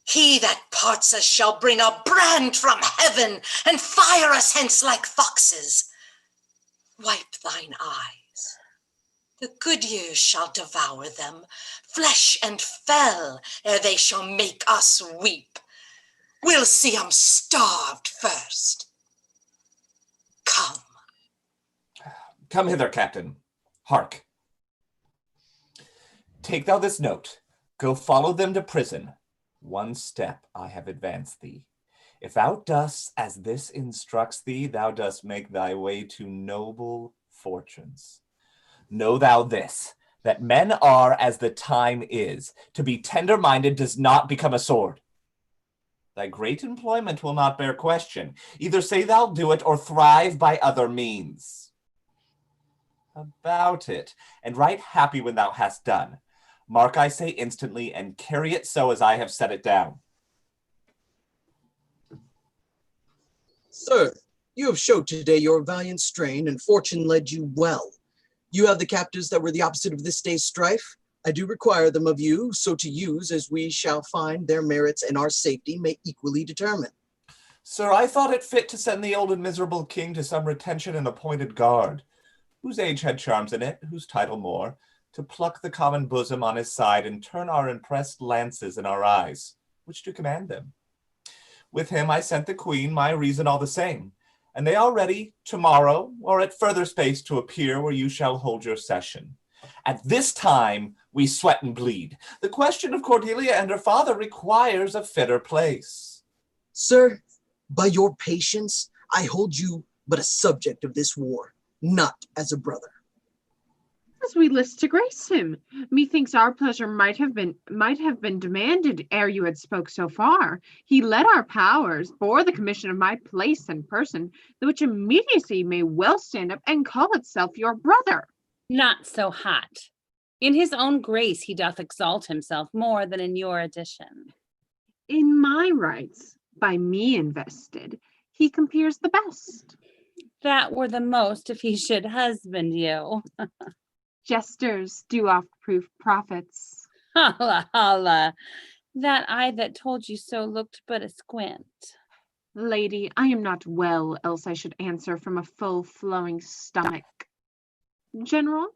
He that parts us shall bring a brand from heaven and fire us hence like foxes. Wipe thine eyes. The good years shall devour them, flesh and fell, ere they shall make us weep. We'll see 'em starved first. Come. Come hither, Captain. Hark. Take thou this note. Go follow them to prison. One step I have advanced thee. If thou dost as this instructs thee, thou dost make thy way to noble fortunes. Know thou this, that men are as the time is. To be tender-minded does not become a sword. Thy great employment will not bear question. Either say thou do it, or thrive by other means. About it, and right happy when thou hast done. Mark, I say instantly, and carry it so as I have set it down. Sir, you have showed today your valiant strain, and fortune led you well. You have the captives that were the opposite of this day's strife. I do require them of you, so to use as we shall find their merits and our safety may equally determine. Sir, I thought it fit to send the old and miserable king to some retention and appointed guard, whose age had charms in it, whose title more, to pluck the common bosom on his side and turn our impressed lances in our eyes, which do command them. With him I sent the queen, my reason all the same, and they are ready tomorrow or at further space to appear where you shall hold your session. At this time we sweat and bleed. The question of Cordelia and her father requires a fitter place. Sir, by your patience, I hold you but a subject of this war, not as a brother. As we list to grace him, methinks our pleasure might have been demanded ere you had spoke so far. He led our powers, bore the commission of my place and person, the which immediacy may well stand up and call itself your brother. Not so hot. In his own grace he doth exalt himself more than in your addition. In my rights, by me invested, he compares the best. That were the most if he should husband you. Jesters do oft prove prophets. Holla, holla. That eye that told you so looked but asquint. Lady, I am not well, else I should answer from a full flowing stomach. General,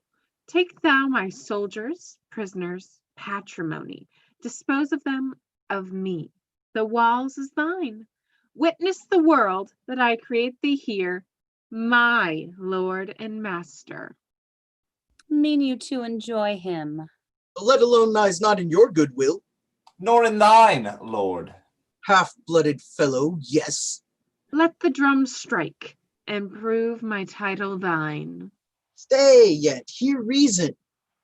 take thou my soldiers, prisoners, patrimony, dispose of them of me. The walls is thine. Witness the world that I create thee here, my lord and master. Mean you to enjoy him? Let alone lies not in your goodwill. Nor in thine, lord. Half-blooded fellow, yes. Let the drums strike, and prove my title thine. Stay yet, hear reason.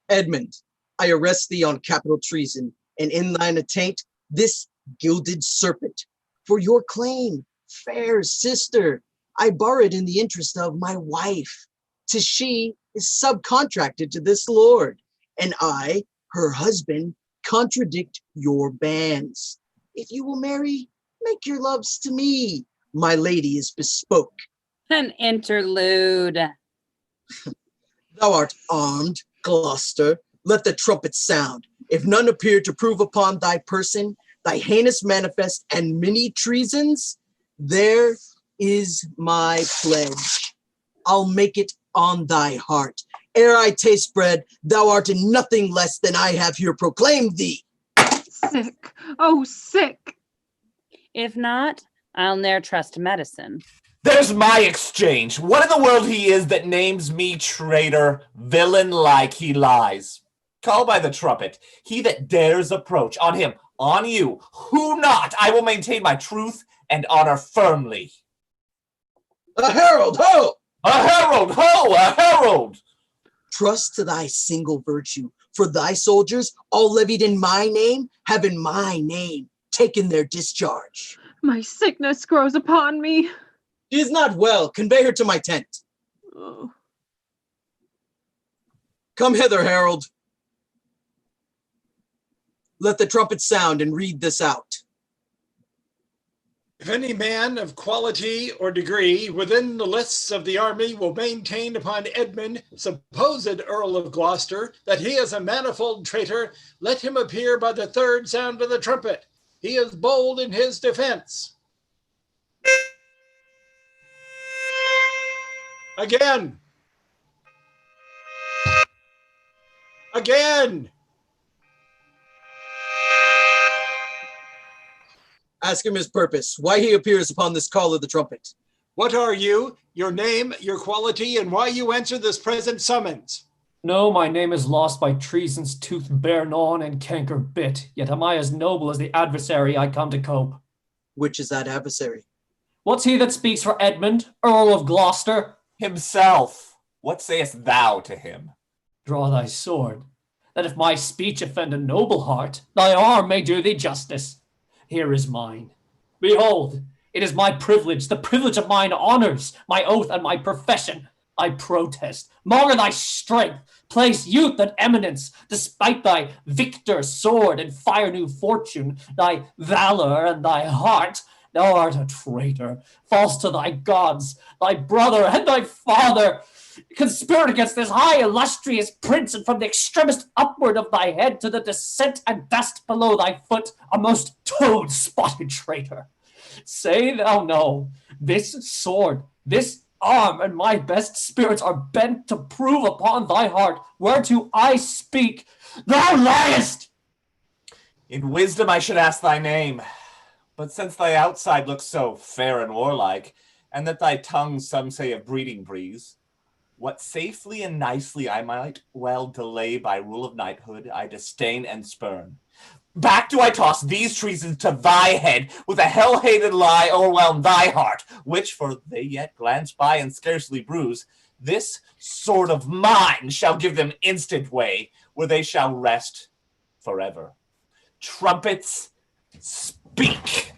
Edmund, I arrest thee on capital treason, and in thine attaint this gilded serpent. For your claim, fair sister, I bar it in the interest of my wife. 'Tis she is subcontracted to this lord, and I, her husband, contradict your bans. If you will marry, make your loves to me. My lady is bespoke. An interlude. Thou art armed, Gloucester. Let the trumpet sound. If none appear to prove upon thy person thy heinous manifest and many treasons, there is my pledge. I'll make it on thy heart. Ere I taste bread, thou art in nothing less than I have here proclaimed thee. Sick, oh sick. If not, I'll ne'er trust medicine. There's my exchange. What in the world he is that names me traitor, villain like he lies. Call by the trumpet, he that dares approach, on him, on you, who not, I will maintain my truth and honor firmly. A herald, ho! A herald, ho! A herald! Trust to thy single virtue, for thy soldiers, all levied in my name, have in my name taken their discharge. My sickness grows upon me. She is not well. Convey her to my tent. Oh. Come hither, herald. Let the trumpet sound and read this out. If any man of quality or degree within the lists of the army will maintain upon Edmund, supposed Earl of Gloucester, that he is a manifold traitor, let him appear by the third sound of the trumpet. He is bold in his defense. Again. Again. Ask him his purpose, why he appears upon this call of the trumpet. What are you, your name, your quality, and why you answer this present summons? No, my name is lost by treason's tooth bare gnawn and canker bit, yet am I as noble as the adversary I come to cope. Which is that adversary? What's he that speaks for Edmund, Earl of Gloucester? Himself. What sayest thou to him? Draw thy sword, that if my speech offend a noble heart, thy arm may do thee justice. Here is mine. Behold, it is my privilege, the privilege of mine honors, my oath and my profession. I protest, maugre thy strength, place youth and eminence, despite thy victor sword and fire new fortune, thy valor and thy heart. Thou art a traitor, false to thy gods, thy brother and thy father. Conspired against this high illustrious prince, and from the extremest upward of thy head to the descent and dust below thy foot, a most toad-spotted traitor. Say thou no, this sword, this arm, and my best spirits are bent to prove upon thy heart, whereto I speak. Thou liest! In wisdom I should ask thy name, but since thy outside looks so fair and warlike, and that thy tongue some say a breeding breeze, what safely and nicely I might well delay by rule of knighthood, I disdain and spurn. Back do I toss these treasons to thy head, with a hell-hated lie o'erwhelm thy heart, which, for they yet glance by and scarcely bruise, this sword of mine shall give them instant way, where they shall rest forever. Trumpets, speak!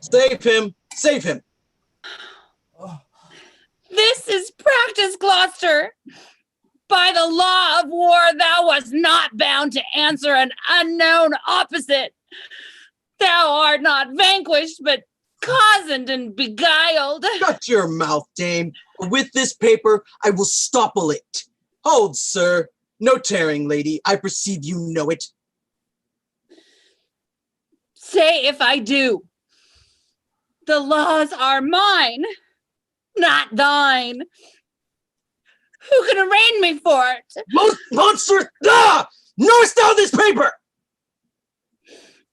Save him! Save him! This is practice, Gloucester. By the law of war, thou wast not bound to answer an unknown opposite. Thou art not vanquished, but cozened and beguiled. Shut your mouth, dame. With this paper, I will stopple it. Hold, sir. No tearing, lady. I perceive you know it. Say if I do. The laws are mine, not thine. Who can arraign me for it? Monster! Ah! Knowest thou this paper?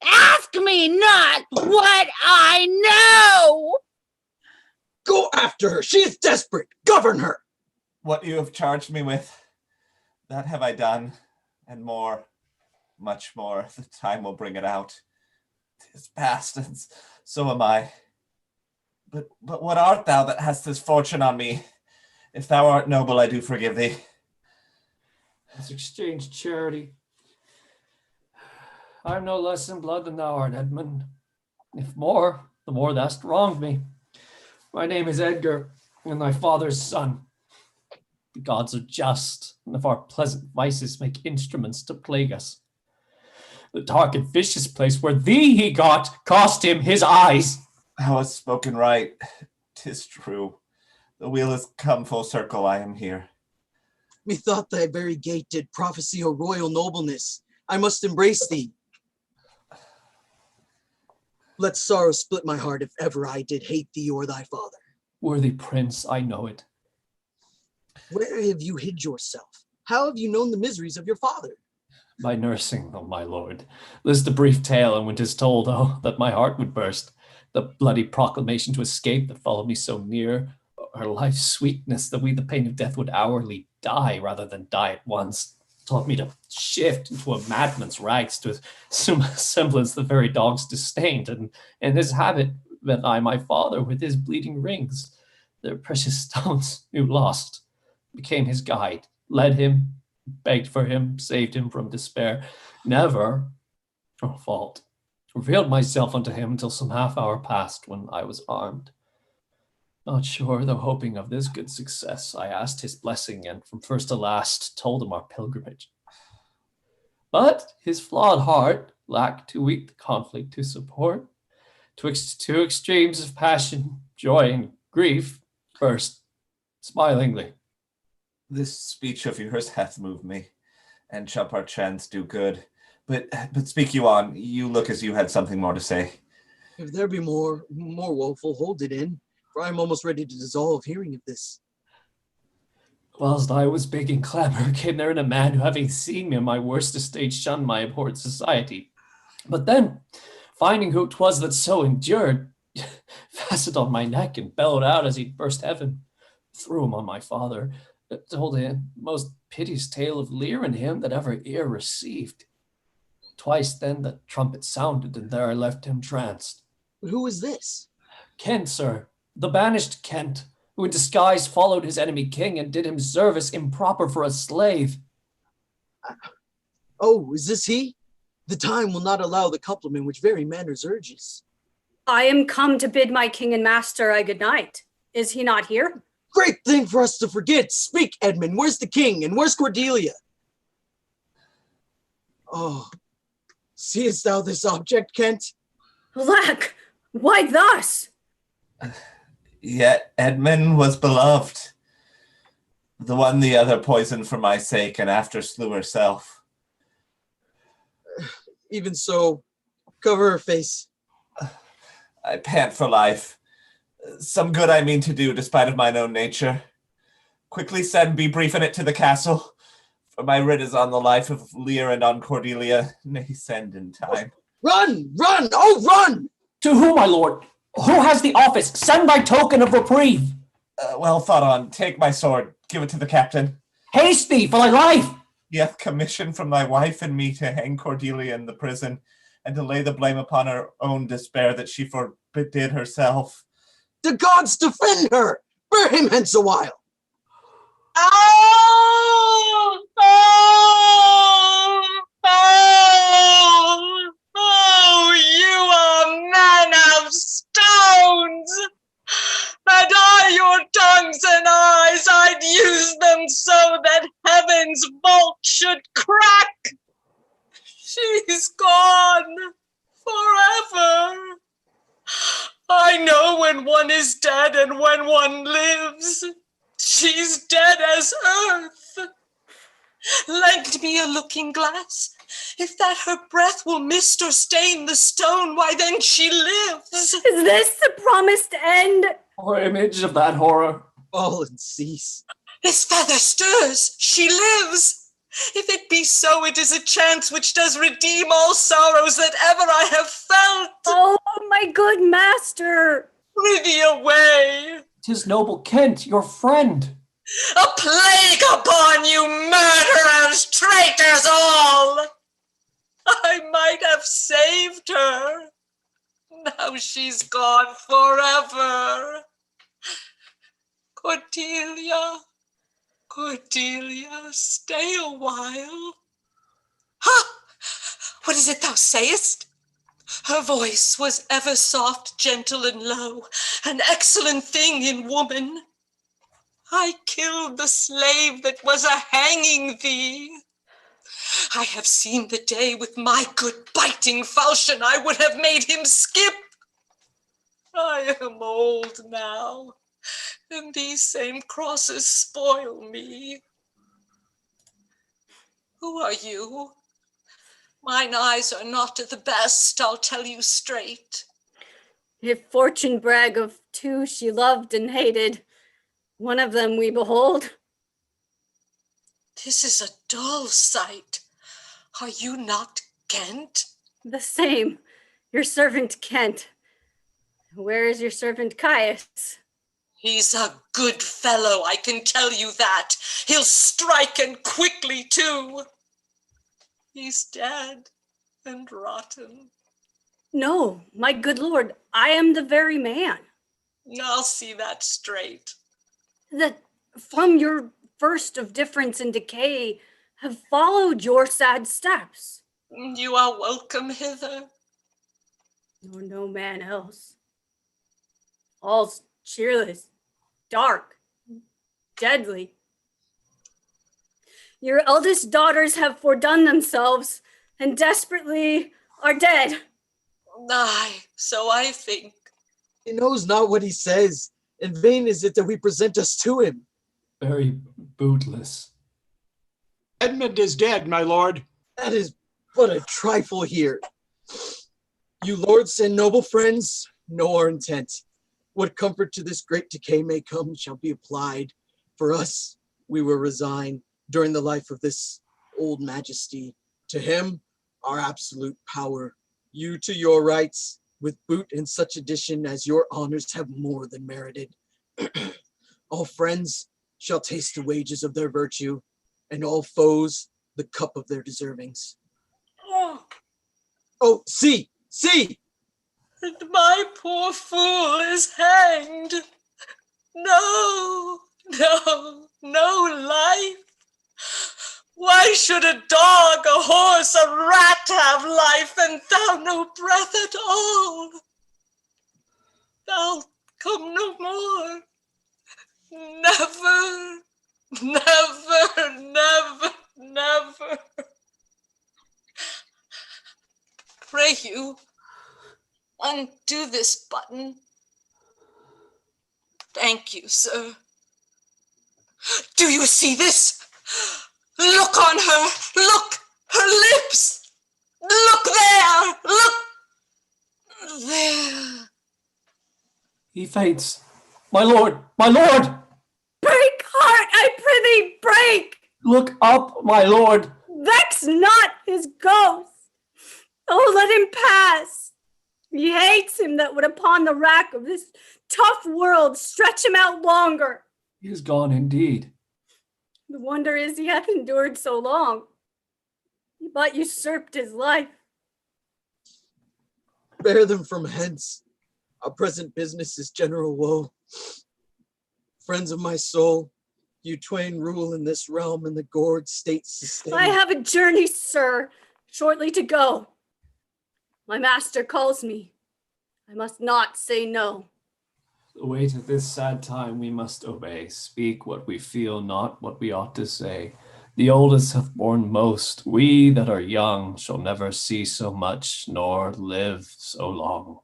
Ask me not what I know! Go after her. She is desperate. Govern her. What you have charged me with, that have I done, and more, much more. The time will bring it out. 'Tis past, and so am I. But what art thou that hast this fortune on me? If thou art noble, I do forgive thee. Let's exchange charity. I'm no less in blood than thou art, Edmund. If more, the more thou'st wronged me. My name is Edgar, and thy father's son. The gods are just, and if our pleasant vices make instruments to plague us. The dark and vicious place where thee he got cost him his eyes. Thou hast spoken right. 'Tis true. The wheel has come full circle. I am here. Methought thy very gait did prophesy a royal nobleness. I must embrace thee. Let sorrow split my heart if ever I did hate thee or thy father. Worthy prince, I know it. Where have you hid yourself? How have you known the miseries of your father? By nursing them, my lord. List a brief tale, and when 'tis told, oh, that my heart would burst. The bloody proclamation to escape that followed me so near, her life's sweetness, that we the pain of death would hourly die rather than die at once, taught me to shift into a madman's rags to assume a semblance the very dogs disdained, and this habit met I my father with his bleeding rings, their precious stones new lost, became his guide, led him, begged for him, saved him from despair, never, or fault, revealed myself unto him until some half hour passed when I was armed. Not sure, though hoping of this good success, I asked his blessing, and from first to last told him our pilgrimage. But his flawed heart lacked too weak the conflict to support. Twixt two extremes of passion, joy and grief, burst smilingly. This speech of yours hath moved me, and shall perchance do good. But speak you on. You look as you had something more to say. If there be more woeful, hold it in, for I am almost ready to dissolve hearing of this. Whilst I was big in clamor, came there in a man who, having seen me in my worst estate, shunned my abhorred society. But then, finding who 'twas that so endured, fastened on my neck and bellowed out as he'd burst heaven, threw him on my father, told him most piteous tale of Lear and him that ever ear received. Twice then the trumpet sounded, and there I left him tranced. But who is this? Kent, sir, the banished Kent, who in disguise followed his enemy king and did him service improper for a slave. Oh, is this he? The time will not allow the compliment which very manners urges. I am come to bid my king and master a good night. Is he not here? Great thing for us to forget. Speak, Edmund. Where's the king, and where's Cordelia? Oh, seest thou this object, Kent? Alack, why thus? Yet Edmund was beloved. The one the other poisoned for my sake, and after slew herself. Even so, cover her face. I pant for life. Some good I mean to do, despite of mine own nature. Quickly send, be brief in it to the castle, for my writ is on the life of Lear and on Cordelia. Nay, send in time. Run, run, oh, run! To whom, my lord? Who has the office? Send thy token of reprieve. Well thought on. Take my sword. Give it to the captain. Haste thee for thy life. He hath commission from thy wife and me to hang Cordelia in the prison, and to lay the blame upon her own despair that she forbid herself. The gods defend her! Bear him hence a while. Oh! Oh! Oh! Oh! You are men of stones! Had I your tongues and eyes, I'd use them so that heaven's vault should crack. She's gone forever. I know when one is dead and when one lives. She's dead as earth. Lend me a looking glass. If that her breath will mist or stain the stone, why then she lives. Is this the promised end? Or image of that horror? Fall and cease. His feather stirs. She lives. If it be so, it is a chance which does redeem all sorrows that ever I have felt. Oh, my good master. Prithee away. 'Tis noble Kent, your friend. A plague upon you, murderers, traitors all! I might have saved her. Now she's gone forever. Cordelia, Cordelia, stay a while. Ha! What is it thou sayest? Her voice was ever soft, gentle, and low, an excellent thing in woman. I killed the slave that was a-hanging thee. I have seen the day with my good biting falchion. I would have made him skip. I am old now, and these same crosses spoil me. Who are you? Mine eyes are not the best, I'll tell you straight. If fortune brag of two she loved and hated, one of them we behold. This is a dull sight. Are you not Kent? The same, your servant Kent. Where is your servant Caius? He's a good fellow, I can tell you that. He'll strike, and quickly too. He's dead and rotten. No, my good lord, I am the very man. I'll see that straight. That from your first of difference and decay have followed your sad steps. You are welcome hither. Nor no man else. All's cheerless, dark, deadly. Your eldest daughters have fordone themselves and desperately are dead. Aye, so I think. He knows not what he says. In vain is it that we present us to him. Very bootless. Edmund is dead, my lord. That is but a trifle here. You lords and noble friends know our intent. What comfort to this great decay may come shall be applied. For us, we will resign during the life of this old majesty. To him, our absolute power. You to your rights, with boot in such addition as your honors have more than merited. All friends shall taste the wages of their virtue, and all foes the cup of their deservings. Oh, see! And my poor fool is hanged. No life. Why should a dog, a horse, a rat have life, and thou no breath at all? Thou'lt come no more. Never. Pray you, undo this button. Thank you, sir. Do you see this? Look on her. Look, her lips. Look there. Look there. He faints. My lord! My lord! Break, heart, I prithee, break! Look up, my lord! Vex not his ghost! Oh, let him pass! He hates him that would upon the rack of this tough world stretch him out longer. He is gone indeed. The wonder is he hath endured so long. He but usurped his life. Bear them from hence. Our present business is general woe. Friends of my soul, you twain rule in this realm and the gourd state sustain. I have a journey, sir, shortly to go. My master calls me. I must not say no. The weight of this sad time we must obey. Speak what we feel, not what we ought to say. The oldest have borne most. We that are young shall never see so much, nor live so long.